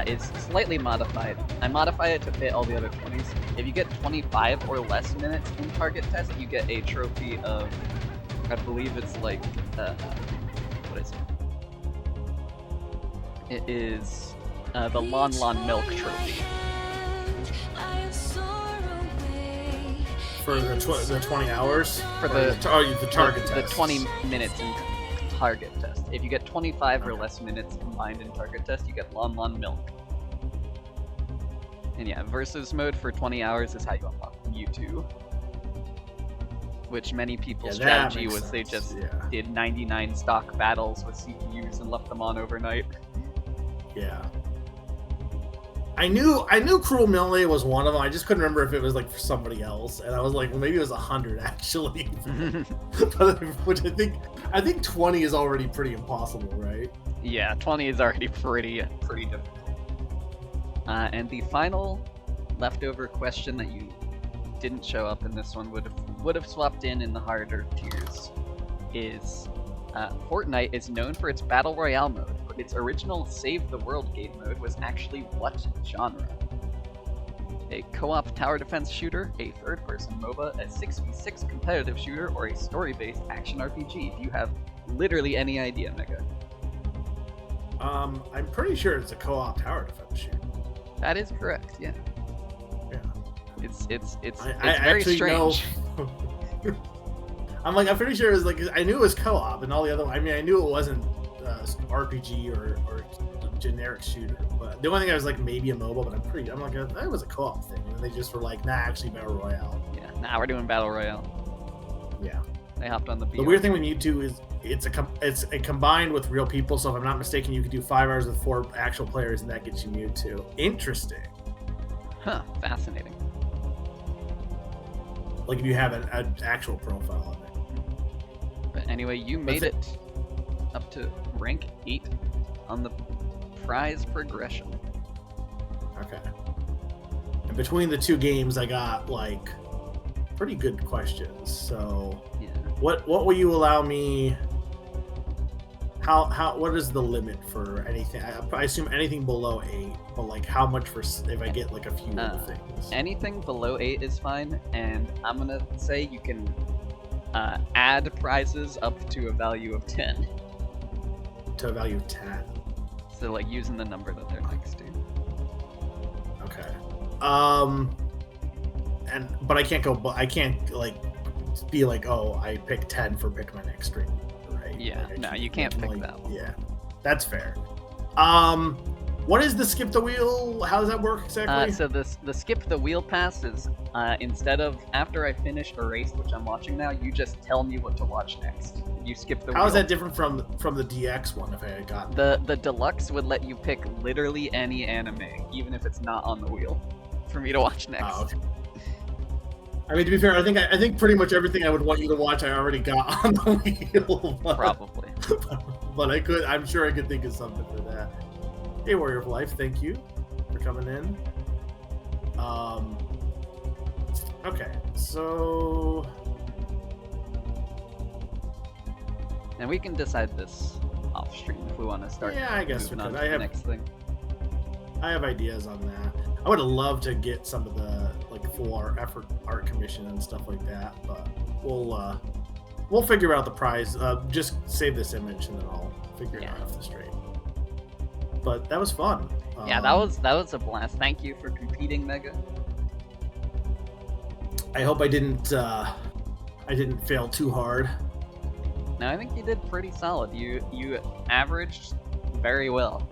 Is slightly modified. I modify it to fit all the other 20s. If you get 25 or less minutes in target test, you get a trophy of, I believe it's like, what is it? It is the Lon Lon Milk trophy. For the 20 hours? For Or the target the test. 20 minutes in target test. If you get 25 or Okay. less minutes combined in target test, you get Lon Lon Milk. And yeah, versus mode for 20 hours is how you unlock Mewtwo. Which many people's that strategy makes was they sense, just yeah. did 99 stock battles with CPUs and left them on overnight. Yeah. I knew Cruel Millionaire was one of them. I just couldn't remember if it was like for somebody else, and I was like, well, maybe it was 100 actually. Which I think 20 is already pretty impossible, right? Yeah, 20 is already pretty difficult. And the final leftover question that you didn't show up in this one would have swapped in the harder tiers is Fortnite is known for its Battle Royale mode, but its original Save the World game mode was actually what genre? A co-op tower defense shooter, a third-person MOBA, a 6v6 competitive shooter, or a story-based action RPG? Do you have literally any idea, Mega? I'm pretty sure it's a co-op tower defense shooter. That is correct, yeah. Yeah. It's I very actually strange. know. I'm pretty sure it was like I knew it was co-op and all the other. I mean, I knew it wasn't RPG or generic shooter. But the only thing I was like maybe a MOBA, but I'm like that was a co-op thing, and they just were like, nah, actually Battle Royale. Yeah, now we're doing Battle Royale. Yeah. They hopped on the beat. The weird thing with Mewtwo is it's a combined with real people. So if I'm not mistaken, you could do 5 hours with 4 actual players, and that gets you Mewtwo. Interesting. Huh, fascinating. Like if you have an actual profile on it. But anyway, you made it up to rank 8 on the prize progression. Okay. And between the 2 games, I got like pretty good questions. So Yeah. what will you allow me? What is the limit for anything? I assume anything below 8, but like how much for if I get like a few little things? Anything below 8 is fine, and I'm gonna say you can add prizes up to a value of 10. To a value of 10. So like using the number that they're next to. Okay. But I can't like be like, oh, I pick 10 for pick my next string, right? Yeah, Like, no, you can't pick like, that one. Yeah, that's fair. What is the skip the wheel? How does that work exactly? So the skip the wheel pass is instead of after I finish a race, which I'm watching now, you just tell me what to watch next. You skip the wheel. How is that different from the DX one? If I had gotten The deluxe would let you pick literally any anime, even if it's not on the wheel, for me to watch next. Oh, okay. I mean, to be fair, I think pretty much everything I would want you to watch, I already got on the wheel. Probably. But I'm sure I could think of something for that. Hey, Warrior of Life, thank you for coming in. Okay, so And we can decide this off stream if we want to start. Yeah, I guess we moving on could. to the next thing. I have ideas on that. I would love to get some of the like full art commission and stuff like that, but we'll figure out the prize. Just save this image and then I'll figure it out off the stream. But that was fun. Yeah, that was a blast. Thank you for competing, Mega. I hope I didn't fail too hard. No, I think you did pretty solid. You averaged very well.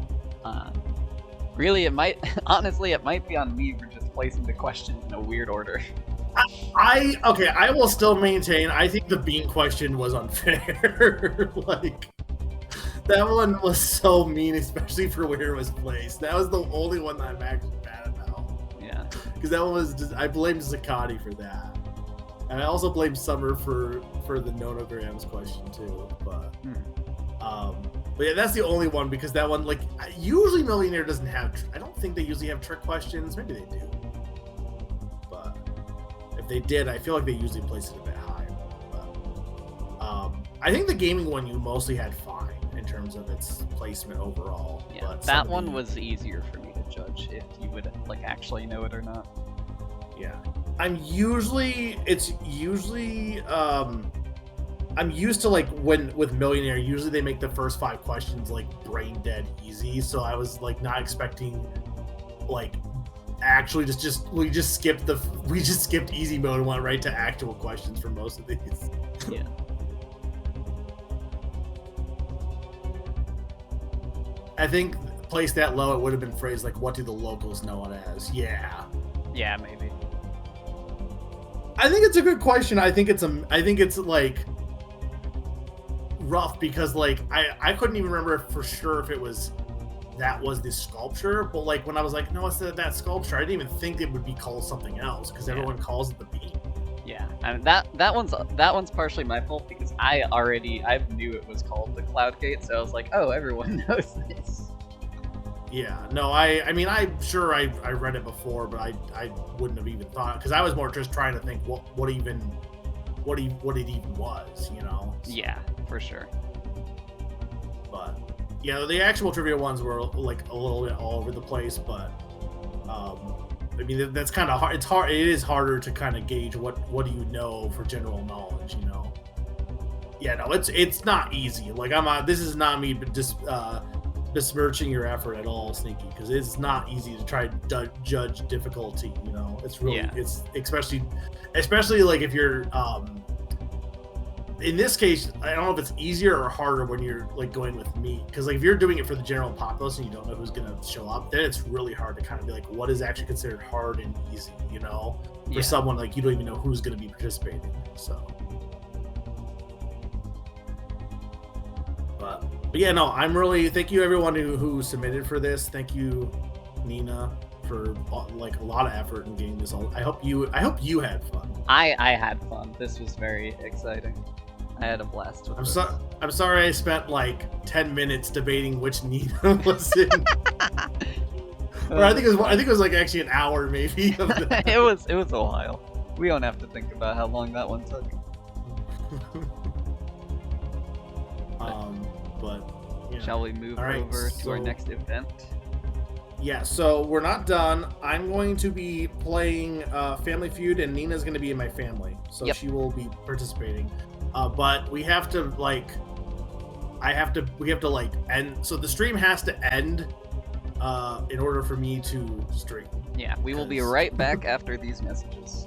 Really, it might be on me for just placing the questions in a weird order. I will still maintain. I think the bean question was unfair. Like that one was so mean, especially for where it was placed. That was the only one that I'm actually mad about. Yeah. Because that one was just, I blamed Zakati for that. And I also blamed Summer for the nonograms question too. But yeah, that's the only one because that one, like, usually Millionaire doesn't have, I don't think they usually have trick questions. Maybe they do. But if they did, I feel like they usually place it a bit higher. But I think the gaming one you mostly had fine in terms of its placement overall. Yeah, but that one was easier for me to judge if you would like actually know it or not. Yeah. I'm used to like when with Millionaire, usually they make the first 5 questions like brain dead easy. So I was like not expecting like actually we just skipped easy mode and went right to actual questions for most of these. Yeah. I think placed that low, it would have been phrased like, "What do the locals know it as?" Yeah. Yeah, maybe. I think it's a good question. I think it's like rough because like I couldn't even remember for sure if it was that was the sculpture, but like when I was like, no, it's that sculpture, I didn't even think it would be called something else because everyone calls it the beam. Yeah, and that one's partially my fault because I knew it was called the Cloud Gate, so I was like, oh, everyone knows this. Yeah, no, I mean, I'm sure I read it before, but I wouldn't have even thought, because I was more just trying to think what it even was, you know? So, yeah, for sure. But yeah, the actual trivia ones were like a little bit all over the place, but I mean that's kind of hard. It is harder to kind of gauge what do you know for general knowledge, you know? Yeah, no, it's not easy. Like this is not me, but just besmirching your effort at all, Sneaky, because it's not easy to try to judge difficulty, you know? It's really, it's especially like if you're, in this case, I don't know if it's easier or harder when you're like going with me, because like if you're doing it for the general populace and you don't know who's going to show up, then it's really hard to kind of be like, what is actually considered hard and easy, you know? For someone like you don't even know who's going to be participating, so. But yeah, no, I'm really, thank you everyone who submitted for this. Thank you, Nina, for like a lot of effort in getting this all. I hope you had fun. I had fun. This was very exciting. I had a blast with this. I'm sorry I spent like 10 minutes debating which Nina was in. Or I think it was like actually an hour maybe of that. it was a while. We don't have to think about how long that one took. But yeah. Shall we move over to our next event? Yeah, so we're not done. I'm going to be playing Family Feud, and Nina's going to be in my family, so she will be participating. But we have to like, we have to like end. So the stream has to end in order for me to stream. Yeah, we will be right back after these messages.